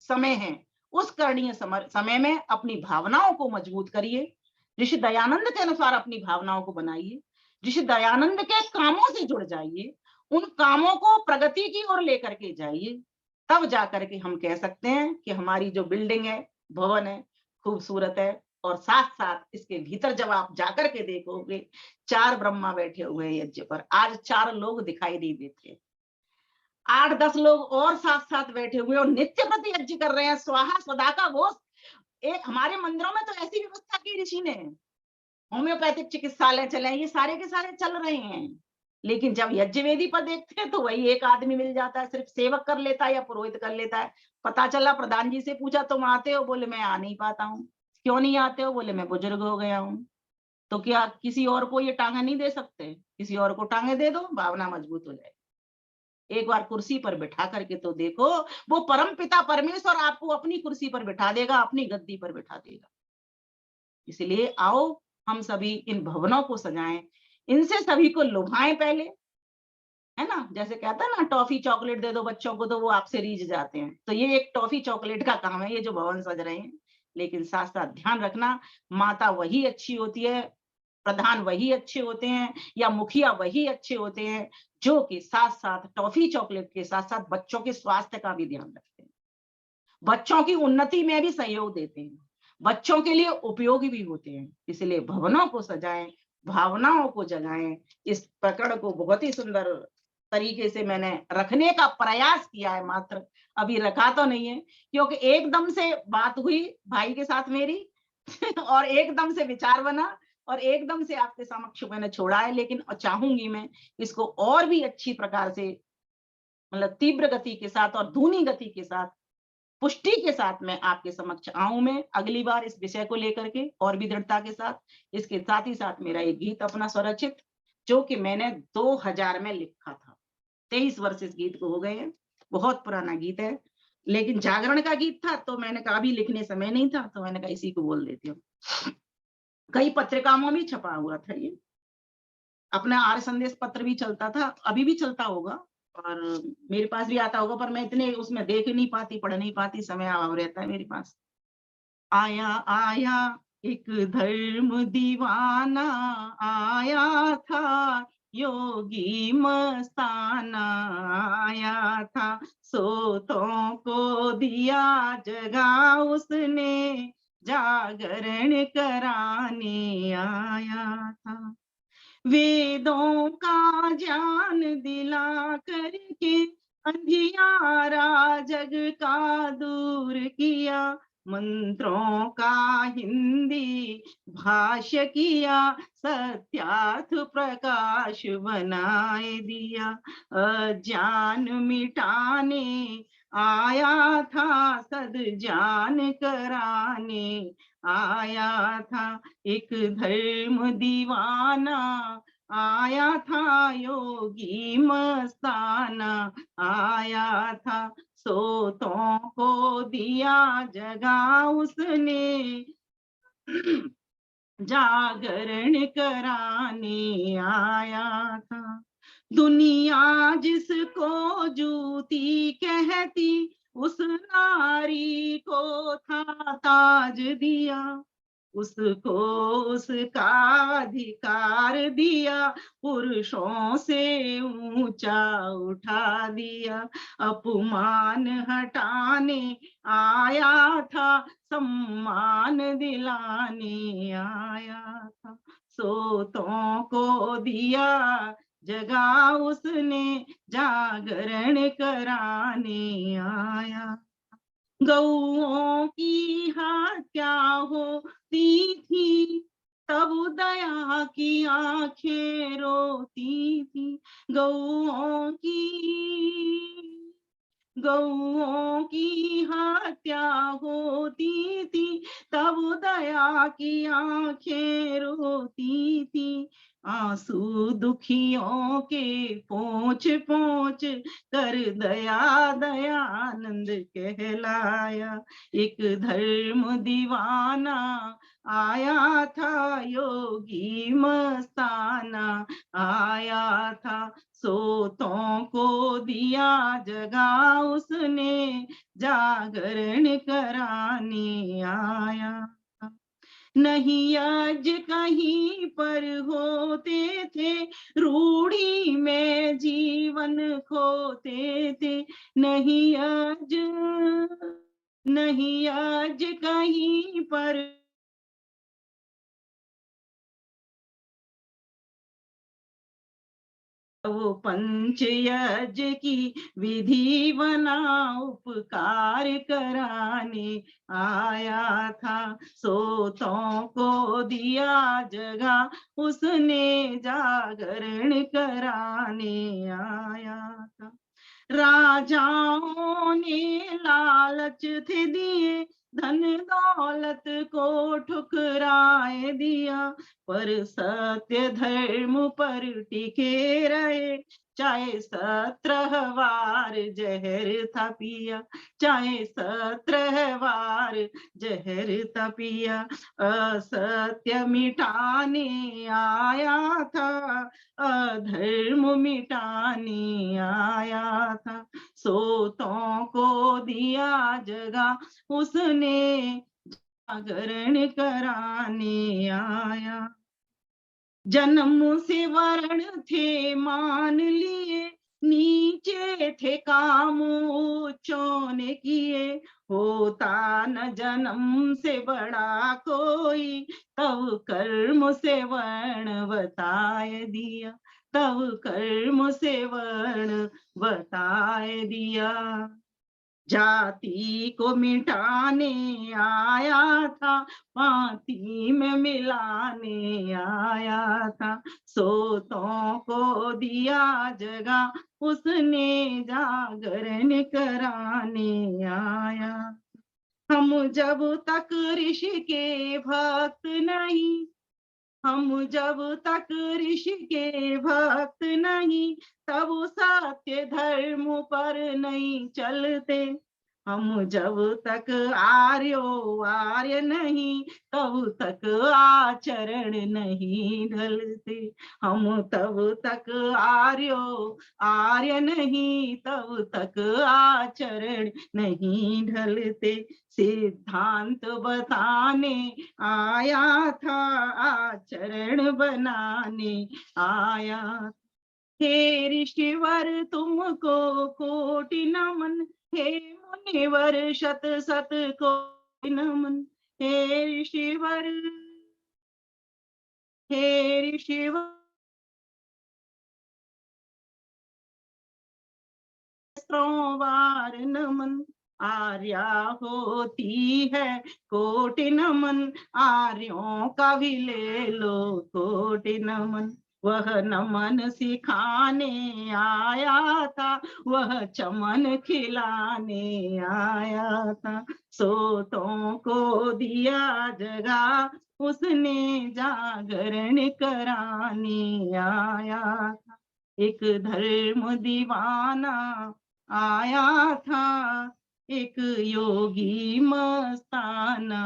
समय है, उस करणीय समय में अपनी भावनाओं को मजबूत करिए। ऋषि दयानंद के अनुसार अपनी भावनाओं को बनाइए, ऋषि दयानंद के कामों से जुड़ जाइए, उन कामों को प्रगति की ओर लेकर के जाइए। तब जाकर के हम कह सकते हैं कि हमारी जो बिल्डिंग है, भवन है, खूबसूरत है। और साथ साथ इसके भीतर जब आप जाकर के देखोगे, 4 ब्रह्मा बैठे हुए हैं यज्ञ पर। आज 4 लोग दिखाई नहीं देते, 8-10 लोग और साथ साथ बैठे हुए और नित्य प्रति यज्ञ कर रहे हैं, स्वाहा स्वधा का वो। एक हमारे मंदिरों में तो ऐसी व्यवस्था की ऋषि ने, होम्योपैथिक चिकित्सालय चले, ये सारे के सारे चल रहे हैं। लेकिन जब यज्ञ वेदी पर देखते हैं तो वही एक आदमी मिल जाता है, सिर्फ सेवक कर लेता है या पुरोहित कर लेता है। पता चला, प्रधान जी से पूछा तुम आते हो? बोले मैं आ नहीं पाता हूँ। क्यों नहीं आते हो? बोले मैं बुजुर्ग हो गया हूँ। तो क्या किसी और को ये टांगे नहीं दे सकते? किसी और को टांगे दे दो, भावना मजबूत हो जाए। एक बार कुर्सी पर बिठा करके तो देखो, वो परम पिता परमेश्वर आपको अपनी कुर्सी पर बिठा देगा, अपनी गद्दी पर बिठा देगा। इसलिए आओ हम सभी इन भवनों को सजाएं, इनसे सभी को लुभाएं पहले, है ना। जैसे कहता है ना, टॉफी चॉकलेट दे दो बच्चों को तो वो आपसे रीझ जाते हैं। तो ये एक टॉफी चॉकलेट का काम है, ये जो भवन सज रहे हैं। लेकिन साथ साथ ध्यान रखना, माता वही अच्छी होती है, प्रधान वही अच्छे होते हैं, या मुखिया वही अच्छे होते हैं जो कि साथ साथ टॉफी चॉकलेट के साथ साथ बच्चों के स्वास्थ्य का भी ध्यान रखते हैं, बच्चों की उन्नति में भी सहयोग देते हैं, बच्चों के लिए उपयोगी भी होते हैं। इसलिए भवनों को सजाएं, भावनाओं को जगाएं। इस प्रकरण को बहुत ही सुंदर तरीके से मैंने रखने का प्रयास किया है, मात्र अभी रखा तो नहीं है, क्योंकि एकदम से बात हुई भाई के साथ मेरी और एकदम से विचार बना और एकदम से आपके समक्ष मैंने छोड़ा है। लेकिन चाहूंगी मैं इसको और भी अच्छी प्रकार से, मतलब तीव्र गति के साथ और धूनी गति के साथ, पुष्टि के साथ मैं आपके समक्ष आऊं मैं अगली बार इस विषय को लेकर के और भी दृढ़ता के साथ। इसके साथ ही साथ मेरा एक गीत अपना स्वरचित जो कि मैंने 2000 में लिखा था, 23 वर्ष इस गीत को हो गए हैं, बहुत पुराना गीत है, लेकिन जागरण का गीत था तो मैंने कहा अभी लिखने समय नहीं था, तो मैंने कहा इसी को बोल देती हूँ। कई पत्रिकाओं में भी छपा हुआ था ये, अपना आर्य संदेश पत्र भी चलता था, अभी भी चलता होगा और मेरे पास भी आता होगा, पर मैं इतने उसमें देख नहीं पाती, पढ़ नहीं पाती, समय अभाव रहता है मेरे पास। आया आया एक धर्म दीवाना, आया था योगी मस्ताना, आया था सोतों को दिया जगा उसने, जागरण कराने आया था। वेदों का ज्ञान दिला करके अंधियारा जग का दूर किया, मंत्रों का हिंदी भाष्य किया, सत्यार्थ प्रकाश बनाए दिया। अज्ञान मिटाने आया था, सद्ज्ञान कराने आया था। एक धर्म दीवाना आया था, योगी मस्ताना आया था, सोतों को दिया जगा उसने, जागरण कराने आया था। दुनिया जिसको जूती कहती, उस नारी को था ताज दिया, उसको उसका अधिकार दिया, पुरुषों से ऊंचा उठा दिया। अपमान हटाने आया था, सम्मान दिलाने आया था, सोतों को दिया जगा उसने, जागरण कराने आया। गौओं की हत्या होती थी, तब दया की आंखें रोती थी। गौओं की हत्या होती थी, तब दया की आंखें रोती थी। आंसू दुखियों के पोंछ पोंछ कर दया दयानंद कहलाया। एक धर्म दीवाना आया था, योगी मस्ताना आया था, सोतों को दिया जगा उसने, जागरण कराने आया। नहीं आज कहीं पर होते थे, रूढ़ी में जीवन खोते थे। नहीं आज कहीं पर वो पंच यज्ञ की विधि बना, उपकार कराने आया था, सोतों को दिया जगा उसने, जागरण कराने आया था। राजाओं ने लालच थे दिए, धन दौलत को ठुकराए दिया, पर सत्य धर्म पर टिके रहे, चाहे 17 बार जहर था पिया, चाहे 17 बार जहर था पिया। असत्य मिटाने आया था, अधर्म मिटाने आया था, सोतों को दिया जगा उसने, जागरण कराने आया। जन्म से वर्ण थे मान लिए, नीचे थे काम ऊंचों ने किए, होता न जन्म से बड़ा कोई, तब कर्म से वर्ण बताए दिया, तब कर्म से वर्ण बताए दिया। जाति को मिटाने आया था, पाती में मिलाने आया था, सोतों को दिया जगह, उसने जागरण कराने आया। हम जब तक ऋषि के भक्त नहीं, हम जब तक ऋषि के भक्त नहीं, तब सत्य धर्म पर नहीं चलते। हम जब तक आर्य नहीं, तब तक आचरण नहीं ढलते। हम तब तक आर्य नहीं, तब तक आचरण नहीं ढलते। सिद्धांत बताने आया था, आचरण बनाने आया। हे ऋषिवर तुमको कोटि नमन, हे मुनिवर शत शत कोटि नमन। हे ऋषिवर, हे ऋषिवर बार नमन। आर्या होती है कोटि नमन, आर्यों का भी ले लो कोटि नमन। वह नमन सिखाने आया था, वह चमन खिलाने आया था, सोतों को दिया जगह, उसने जागरण कराने आया था। एक धर्म दीवाना आया था, एक योगी मस्ताना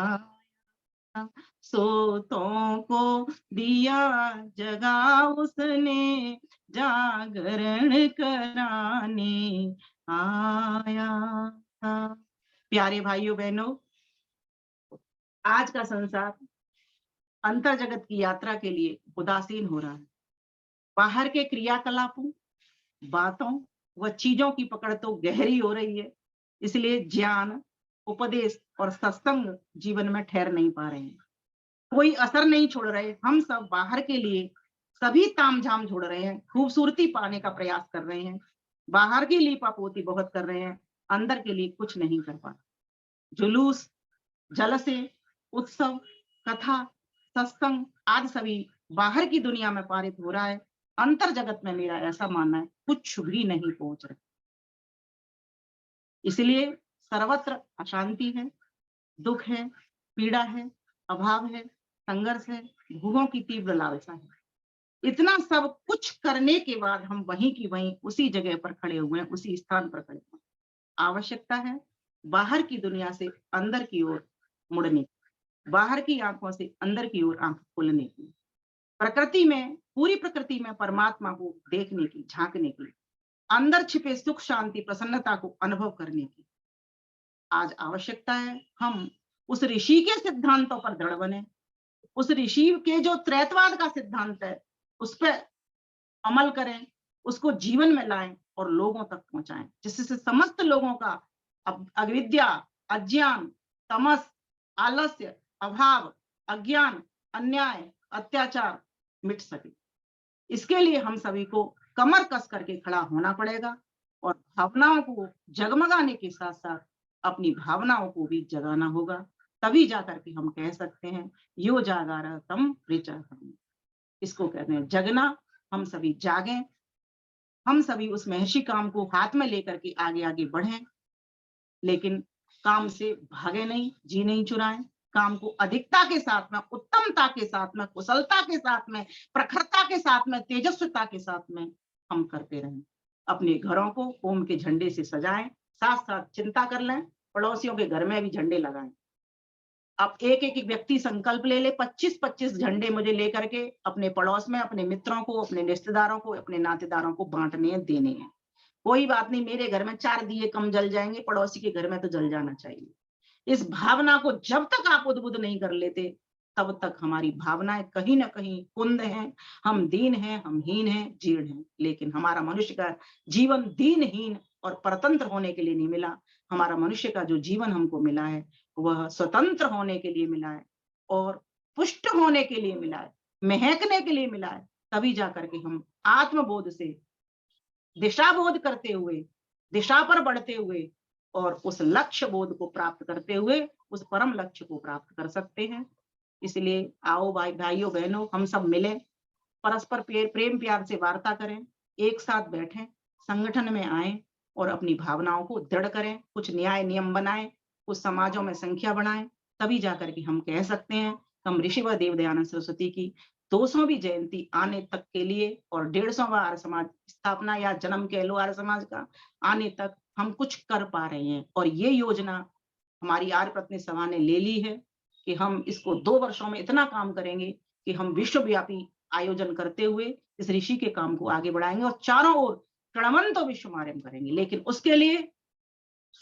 आया, सोतों को दिया जगह, उसने जागरण कराने आया था। प्यारे भाइयों बहनों, आज का संसार अंतर जगत की यात्रा के लिए उदासीन हो रहा है। बाहर के क्रियाकलापों, बातों व चीजों की पकड़ तो गहरी हो रही है, इसलिए ज्ञान, उपदेश और सत्संग जीवन में ठहर नहीं पा रहे हैं, कोई असर नहीं छोड़ रहे। हम सब बाहर के लिए सभी तामझाम छोड़ रहे हैं, खूबसूरती पाने का प्रयास कर रहे हैं, बाहर की लीपापोती बहुत कर रहे हैं, अंदर के लिए कुछ नहीं कर पा रहे। जुलूस, जलसे, उत्सव, कथा, सत्संग आदि सभी बाहर की दुनिया में पारित हो रहा है। अंतर जगत में मेरा ऐसा मानना है कुछ भी नहीं पहुंच रहा। इसलिए सर्वत्र अशांति है, दुख है, पीड़ा है, अभाव है, संघर्ष है, भोगों की तीव्र लालसा है। इतना सब कुछ करने के बाद हम वहीं की वहीं उसी जगह पर खड़े हुए हैं, उसी स्थान पर खड़े हुए हैं। आवश्यकता है बाहर की दुनिया से अंदर की ओर मुड़ने की, बाहर की आंखों से अंदर की ओर आंख खोलने की, प्रकृति में, पूरी प्रकृति में परमात्मा को देखने की, झांकने की, अंदर छिपे सुख, शांति, प्रसन्नता को अनुभव करने की आज आवश्यकता है। हम उस ऋषि के सिद्धांतों पर दृढ़ बने, उस ऋषि के जो त्रैतवाद का सिद्धांत है उस पर अमल करें, उसको जीवन में लाएं और लोगों तक पहुंचाएं, जिससे समस्त लोगों का अविद्या, अज्ञान, तमस, आलस्य, अभाव, अज्ञान, अन्याय, अत्याचार मिट सके। इसके लिए हम सभी को कमर कस करके खड़ा होना पड़ेगा और भावनाओं को जगमगाने के साथ साथ अपनी भावनाओं को भी जगाना होगा। तभी जाकर के हम कह सकते हैं यो जागारा तम ऋचा। इसको कहते हैं जगना। हम सभी जागें, हम सभी उस महर्षि काम को हाथ में लेकर के आगे आगे बढ़ें, लेकिन काम से भागे नहीं, जी नहीं चुराएं। काम को अधिकता के साथ में, उत्तमता के साथ में, कुशलता के साथ में, प्रखरता के साथ में, तेजस्विता के साथ में हम करते रहें। अपने घरों को ओम के झंडे से सजाएं, साथ साथ चिंता कर लें, पड़ोसियों के घर में भी झंडे लगाएं। अब एक एक व्यक्ति संकल्प ले ले, 25-25 झंडे मुझे लेकर के अपने पड़ोस में, अपने मित्रों को, अपने रिश्तेदारों को, अपने नातेदारों को बांटने हैं, देने हैं। कोई बात नहीं, मेरे घर में 4 दिए कम जल जाएंगे, पड़ोसी के घर में तो जल जाना चाहिए। इस भावना को जब तक आप उद्बुद्ध नहीं कर लेते, तब तक हमारी भावनाएं कहीं ना कहीं कुंद हैं। हम दीन हैं, हम हीन हैं, जीर्ण हैं, लेकिन हमारा मनुष्य का जीवन दीनहीन और परतंत्र होने के लिए नहीं मिला। हमारा मनुष्य का जो जीवन हमको मिला है वह स्वतंत्र होने के लिए मिला है और पुष्ट होने के लिए मिला है, महकने के लिए मिला है। तभी जाकर के हम आत्मबोध से दिशा बोध करते हुए, दिशा पर बढ़ते हुए और उस लक्ष्य बोध को प्राप्त करते हुए उस परम लक्ष्य को प्राप्त कर सकते हैं। इसलिए आओ भाइयों बहनों, हम सब मिले, परस्पर प्रेम प्यार से वार्ता करें, एक साथ बैठें, संगठन में आए और अपनी भावनाओं को दृढ़ करें, कुछ न्याय नियम बनाएं, कुछ समाजों में संख्या बढ़ाएं। तभी जाकर के हम कह सकते हैं हम ऋषि व देव दयानंद सरस्वती की 200वीं जयंती आने तक के लिए और 150वां आर्य समाज स्थापना या जन्म कह लो आर्य समाज का आने तक हम कुछ कर पा रहे हैं। और ये योजना हमारी आर्य प्रतिनिधि सभा ने ले ली है कि हम इसको 2 वर्षों में इतना काम करेंगे कि हम विश्वव्यापी आयोजन करते हुए इस ऋषि के काम को आगे बढ़ाएंगे और चारों ओर प्रणवंत विश्वमार्यम करेंगे। लेकिन उसके लिए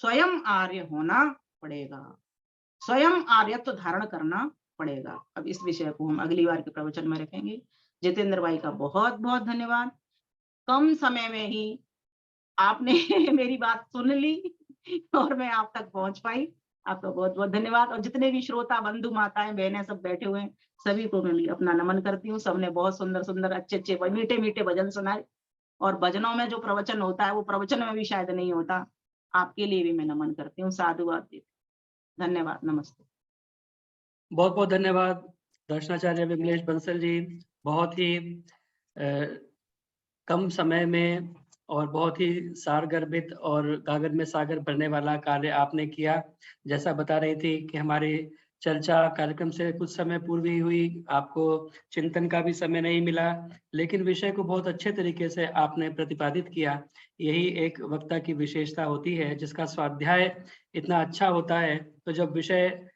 स्वयं आर्य होना पड़ेगा, स्वयं आर्यत्व धारण करना पड़ेगा। अब इस विषय को हम अगली बार के प्रवचन में रखेंगे। जितेंद्र भाई का बहुत बहुत धन्यवाद। कम समय में ही आपने मेरी बात सुन ली और मैं आप तक पहुंच पाई। आपका बहुत बहुत धन्यवाद। और जितने भी श्रोता बंधु माताएं बहनें सब बैठे हुए हैं सभी को मैं अपना नमन करती हूँ। सबने बहुत सुंदर सुंदर अच्छे मीठे मीठे भजन सुनाए और भजनों में जो प्रवचन होता है वो प्रवचन में भी शायद नहीं होता। आपके लिए भी मैं नमन करती हूँ, साधुवाद देती हूँ। धन्यवाद, नमस्ते। बहुत बहुत धन्यवाद दर्शनाचार्य विमलेश बंसल जी। बहुत ही कम समय में और बहुत ही सारगर्भित और गागर में सागर भरने वाला कार्य आपने किया। जैसा बता रही थी कि हमारे चर्चा कार्यक्रम से कुछ समय पूर्व ही हुई, आपको चिंतन का भी समय नहीं मिला, लेकिन विषय को बहुत अच्छे तरीके से आपने प्रतिपादित किया। यही एक वक्ता की विशेषता होती है, जिसका स्वाध्याय इतना अच्छा होता है तो जब विषय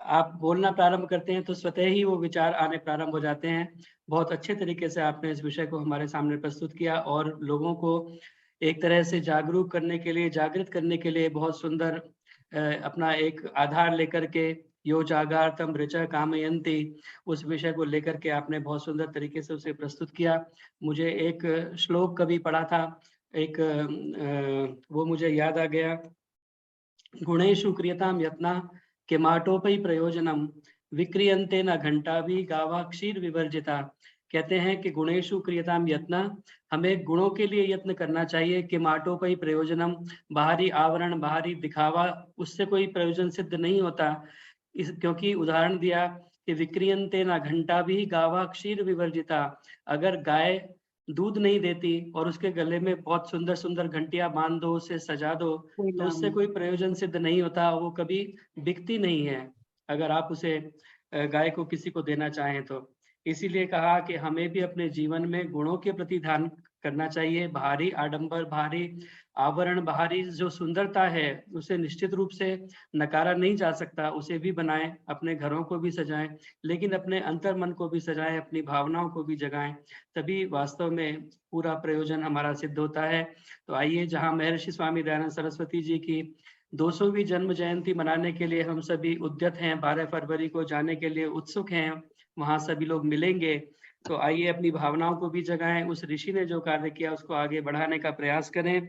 आप बोलना प्रारंभ करते हैं तो स्वतः ही वो विचार आने प्रारंभ हो जाते हैं। बहुत अच्छे तरीके से आपने इस विषय को हमारे सामने प्रस्तुत किया और लोगों को एक तरह से जागरूक करने के लिए, जागृत करने के लिए बहुत सुंदर अपना एक आधार लेकर के यो जागार्तम ऋचा कामयन्ति उस विषय को लेकर के आपने बहुत सुंदर तरीके से उसे प्रस्तुत किया। मुझे एक श्लोक कभी पढ़ा था, वो मुझे याद आ गया। गुणेषु क्रियताम यत्ना किमाटोपि प्रयोजनम विक्रियन्ते न घंटा भी गावा क्षीर विवर्जिता। कहते हैं कि गुणेषु क्रियताम यत्न, हमें गुणों के लिए यत्न करना चाहिए। किमाटोपि प्रयोजनम, बाहरी आवरण बाहरी दिखावा उससे कोई प्रयोजन सिद्ध नहीं होता। क्योंकि उदाहरण दिया कि विक्रियन्ते न घंटा भी गावा क्षीर विवर्जिता, अगर गाय दूध नहीं देती और उसके गले में बहुत सुंदर सुंदर घंटियां बांध दो, उसे सजा दो, तो उससे कोई प्रयोजन सिद्ध नहीं होता, वो कभी बिकती नहीं है अगर आप उसे गाय को किसी को देना चाहें तो। इसीलिए कहा कि हमें भी अपने जीवन में गुणों के प्रति ध्यान करना चाहिए। बाहरी आडंबर, बाहरी आवरण, बाहरी जो सुंदरता है उसे निश्चित रूप से नकारा नहीं जा सकता, उसे भी बनाएं, अपने घरों को भी सजाएं, लेकिन अपने अंतर मन को भी सजाएं, अपनी भावनाओं को भी जगाएं, तभी वास्तव में पूरा प्रयोजन हमारा सिद्ध होता है। तो आइए, जहां महर्षि स्वामी दयानंद सरस्वती जी की 200वीं जन्म जयंती मनाने के लिए हम सभी उद्यत हैं, 12 फरवरी को जाने के लिए उत्सुक हैं, वहां सभी लोग मिलेंगे। तो आइए अपनी भावनाओं को भी जगाएं, उस ऋषि ने जो कार्य किया उसको आगे बढ़ाने का प्रयास करें।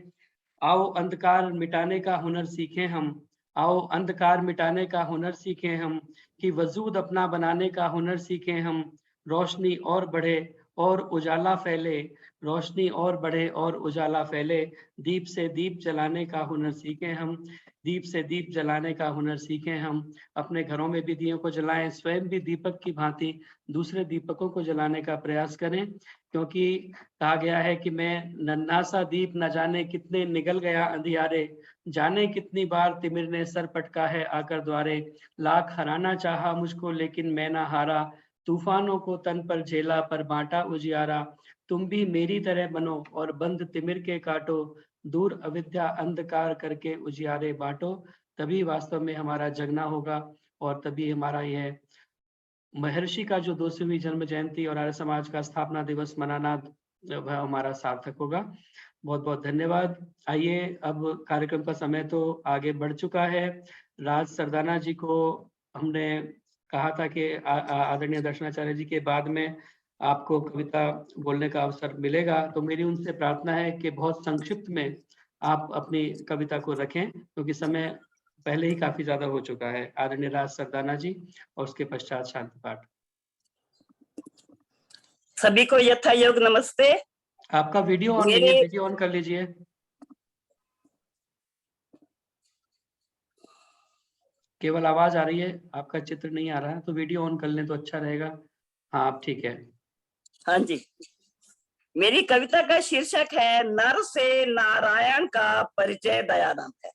आओ अंधकार मिटाने का हुनर सीखें हम, आओ अंधकार मिटाने का हुनर सीखें हम, कि वजूद अपना बनाने का हुनर सीखें हम। रोशनी और बढ़े और उजाला फैले, रोशनी और बढ़े और उजाला फैले, दीप से दीप जलाने का हुनर सीखें हम, दीप से दीप जलाने का हुनर सीखें हम। अपने घरों में भी दियों को जलाएं, स्वयं भी दीपक की भांति दूसरे दीपकों को जलाने का प्रयास करें, क्योंकि कहा गया है कि मैं नन्हा सा दीप न जाने कितने निगल गया अंधियारे, जाने कितनी बार तिमिर ने सर पटका है आकर द्वारे, लाख हराना चाहा मुझको लेकिन मैं ना हारा, तूफानों को तन पर झेला पर बांटा उजियारा, तुम भी मेरी तरह बनो और बंद तिमिर के काटो, दूर अविद्या अंधकार करके उजियारे बांटो। तभी वास्तव में हमारा जगना होगा और तभी हमारा यह महर्षि का जो 200वीं जन्म जयंती और आर्य समाज का स्थापना दिवस मनाना वह हमारा सार्थक होगा। बहुत बहुत धन्यवाद। आइए, अब कार्यक्रम का समय तो आगे बढ़ चुका है। राज सरदाना जी को हमने कहा था कि आदरणीय दर्शनाचार्य जी के बाद में आपको कविता बोलने का अवसर मिलेगा, तो मेरी उनसे प्रार्थना है कि बहुत संक्षिप्त में आप अपनी कविता को रखें क्योंकि समय पहले ही काफी ज्यादा हो चुका है। आदरणीय राज सरदाना जी और उसके पश्चात शांति पाठ। सभी को यथा योग नमस्ते। आपका वीडियो ऑन नहीं है, वीडियो ऑन कर लीजिए। केवल आवाज आ रही है, आपका चित्र नहीं आ रहा है, तो वीडियो ऑन कर लें तो अच्छा रहेगा। हाँ आप ठीक है। हाँ जी, मेरी कविता का शीर्षक है नर से नारायण का परिचय दयानंद है।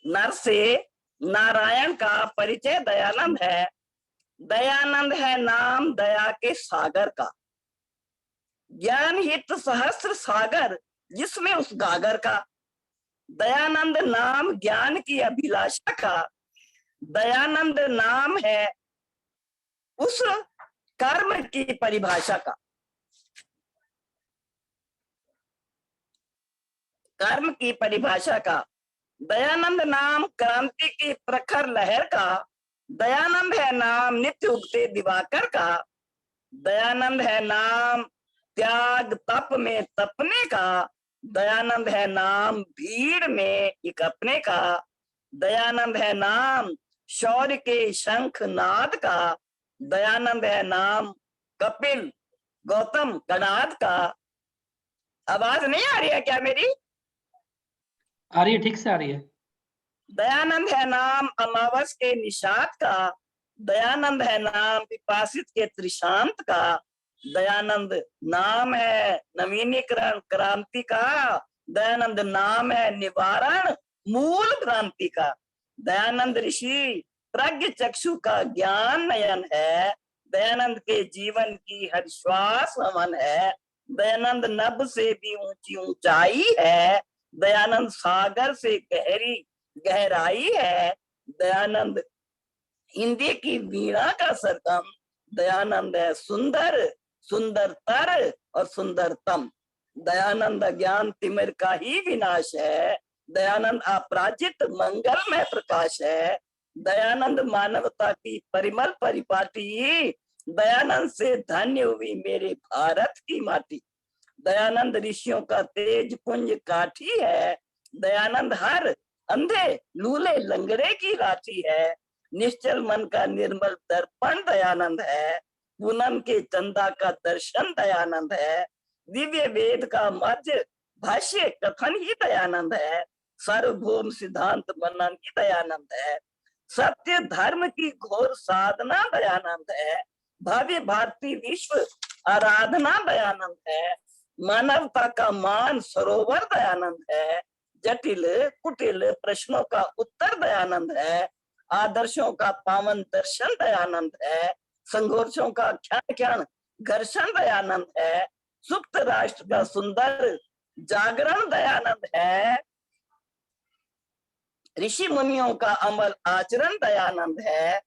नर से नारायण का परिचय दयानंद है। दयानंद है नाम दया के सागर का। ज्ञान हित सहस्त्र सागर जिसमें उस गागर का। दयानंद नाम ज्ञान की अभिलाषा का। दयानंद नाम है उस कर्म की परिभाषा का। कर्म की परिभाषा का। दयानंद नाम क्रांति की प्रखर लहर का। दयानंद है नाम नित्य उगते दिवाकर का। दयानंद है नाम त्याग तप में तपने का। दयानंद है नाम भीड़ में इकपने का। दयानंद है नाम शौर्य के शंख नाद का। दयानंद है नाम कपिल गौतम कणाद का। आवाज नहीं आ रही है क्या मेरी? आ रही है, ठीक से आ रही है। दयानंद है नाम अमावस के निषाद का। दयानंद है नाम विपासित के त्रिशांत का। दयानंद नाम है नवीनीकरण क्रांति का। दयानंद नाम है निवारण मूल भ्रांति का। दयानंद ऋषि प्रज्ञ चक्षु का ज्ञान नयन है। दयानंद के जीवन की हर श्वास अमन है। दयानंद नभ से भी ऊंची ऊंचाई है। दयानंद सागर से गहरी गहराई है। दयानंद हिंदी की वीणा का सरगम। दयानंद है सुंदर सुंदरतर और सुंदरतम। दयानंद अज्ञान तिमिर का ही विनाश है। दयानंद अपराजित मंगलमय प्रकाश है। दयानंद मानवता की परिमल परिपाटी। दयानंद से धन्य हुई मेरे भारत की माटी। दयानंद ऋषियों का तेज पुंज काठी है। दयानंद हर अंधे लूले लंगड़े की लाठी है। निश्चल मन का निर्मल दर्पण दयानंद है। पूनम के चंदा का दर्शन दयानंद है। दिव्य वेद का मध्य भाष्य कथन ही दयानंद है। सार्वभौम सिद्धांत मनन ही दयानंद है। सत्य धर्म की घोर साधना दयानंद है। भव्य भारती विश्व आराधना दयानंद है। मानवता का मान सरोवर दयानंद है। जटिल कुटिल प्रश्नों का उत्तर दयानंद है। आदर्शों का पावन दर्शन दयानंद है। संघर्षों का क्षण क्षण घर्षण दयानंद है। सुप्त राष्ट्र का सुंदर जागरण दयानंद है। ऋषि मुनियों का अमल आचरण दयानंद है।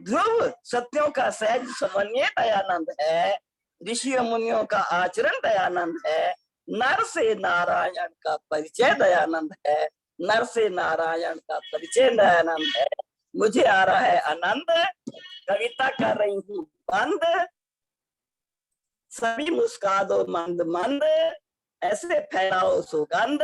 ध्रुव सत्यों का सहज समन्वय दयानंद है। ऋषि मुनियों का आचरण दयानंद है। नर से नारायण का परिचय दयानंद है। नर से नारायण का परिचय दयानंद है। मुझे आ रहा है आनंद। कविता कर रही हूँ बंद। सभी मुस्का दो मंद मंद। ऐसे फैलाओ सुगंध।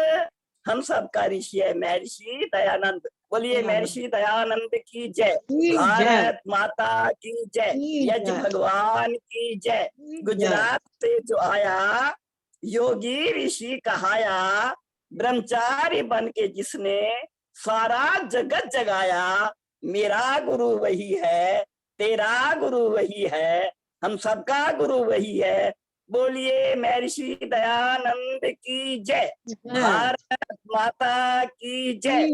हम सब का ऋषि है महर्षि दयानंद। बोलिए महर्षि दयानंद की जय। भारत माता की जय। यज भगवान की जय। गुजरात से जो आया योगी ऋषि कहाया। ब्रह्मचारी बन के जिसने सारा जगत जगाया। मेरा गुरु वही है, तेरा गुरु वही है, हम सबका गुरु वही है। बोलिए महर्षि दयानंद की जय। भारत माता की जय।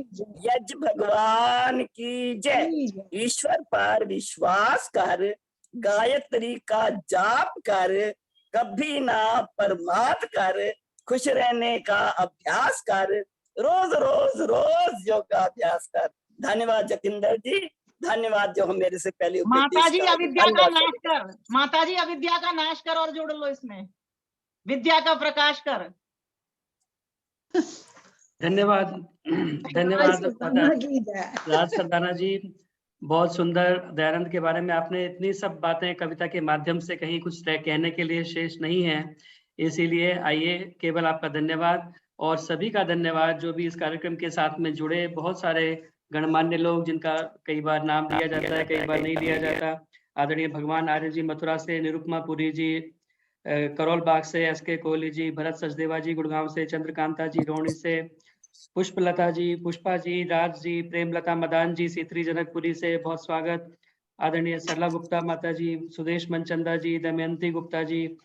यज भगवान की जय। ईश्वर पर विश्वास कर। गायत्री का जाप कर। कभी ना परमात कर। खुश रहने का अभ्यास कर। रोज रोज रोज योग का अभ्यास कर। धन्यवाद जतिंदर जी। धन्यवाद जो हम मेरे से पहले माताजी अविद्या का नाश कर। माताजी अविद्या का नाश कर और जोड़ लो इसमें विद्या का प्रकाश कर। धन्यवाद धन्यवाद राज सरदाना जी। बहुत सुंदर। दयानंद के बारे में आपने इतनी सब बातें कविता के माध्यम से कहीं कुछ कहने के लिए शेष नहीं है, इसीलिए आइए केवल आपका धन्यवाद। और सभी का धन्यवाद जो भी इस कार्यक्रम के साथ में जुड़े, बहुत सारे गणमान्य लोग जिनका कई बार नाम लिया जाता है, कई बार नहीं लिया जाता। आदरणीय भगवान आर्य जी मथुरा से, निरुपमा पुरी जी करोल बाग से, एसके कोहली जी, भरत सचदेवा जी गुड़गांव से, चंद्रकांता जी रोहिणी से, पुष्पलता जी, पुष्पा जी, राज जी, प्रेमलता मदान जी सीतरी जनकपुरी से बहुत स्वागत। आदरणीय सरला गुप्ता माता जी, सुदेश मनचंदा जी, दमयंती गुप्ता जी,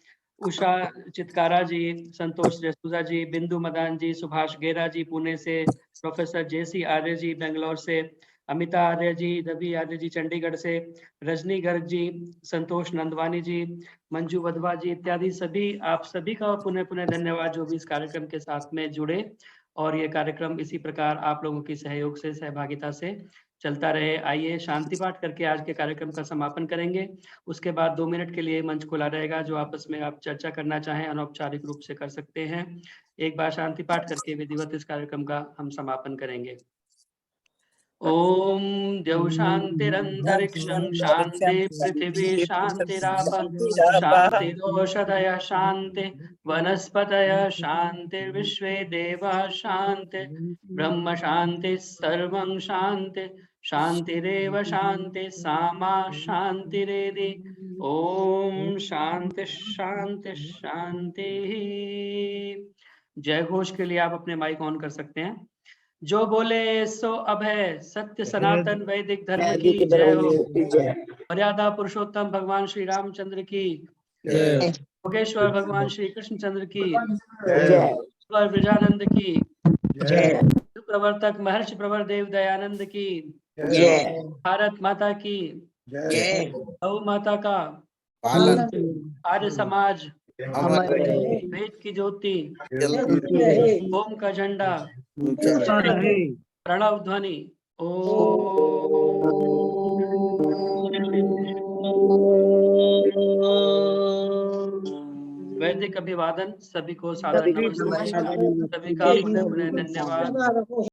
उषा चितकारा जी, संतोष जसूजा जी, बिंदु मदान जी, सुभाष गेरा जी पुणे से, प्रोफेसर जेसी आर्य जी बेंगलोर से, अमिता आर्य जी, रवि आर्य जी चंडीगढ़ से, रजनी गर्ग जी, संतोष नंदवानी जी, मंजू वधवा जी इत्यादि सभी, आप सभी का पुनः पुनः धन्यवाद जो भी इस कार्यक्रम के साथ में जुड़े। और ये कार्यक्रम इसी प्रकार आप लोगों की सहयोग से, सहभागिता से चलता रहे। आइए शांति पाठ करके आज के कार्यक्रम का समापन करेंगे। उसके बाद 2 मिनट के लिए मंच खुला रहेगा। जो आपस में आप चर्चा करना चाहें अनौपचारिक रूप से कर सकते हैं। एक बार शांति पाठ करके विधिवत इस कार्यक्रम का हम समापन करेंगे। ओम द्यौ शांतिरंतरिक्षं शांति, पृथिवी शांतिराप शांतिरोषधय शांति, वनस्पतय शांतिर्विश्वे देवा शांति, ब्रह्म शांति सर्वं शांति, शांतिरेव शांति सामा शांतिरेधि। ओम शांति शांति शांति। जय घोष के लिए आप अपने माइक ऑन कर सकते हैं। जो बोले सो अभय, सत्य सनातन वैदिक धर्म की जय हो। मर्यादा पुरुषोत्तम भगवान श्री रामचंद्र की, योगेश्वर भगवान श्री कृष्णचंद्र की, विजानंद की, प्रवर्तक महर्षि प्रवर देव दयानंद की, भारत माता की, गौ माता का आर्य समाज, वेद की ज्योति, ओम का झंडा, प्रणव ध्वनि। वैदिक अभिवादन, सभी को सादर नमस्ते, सभी का पुनः पुनः धन्यवाद।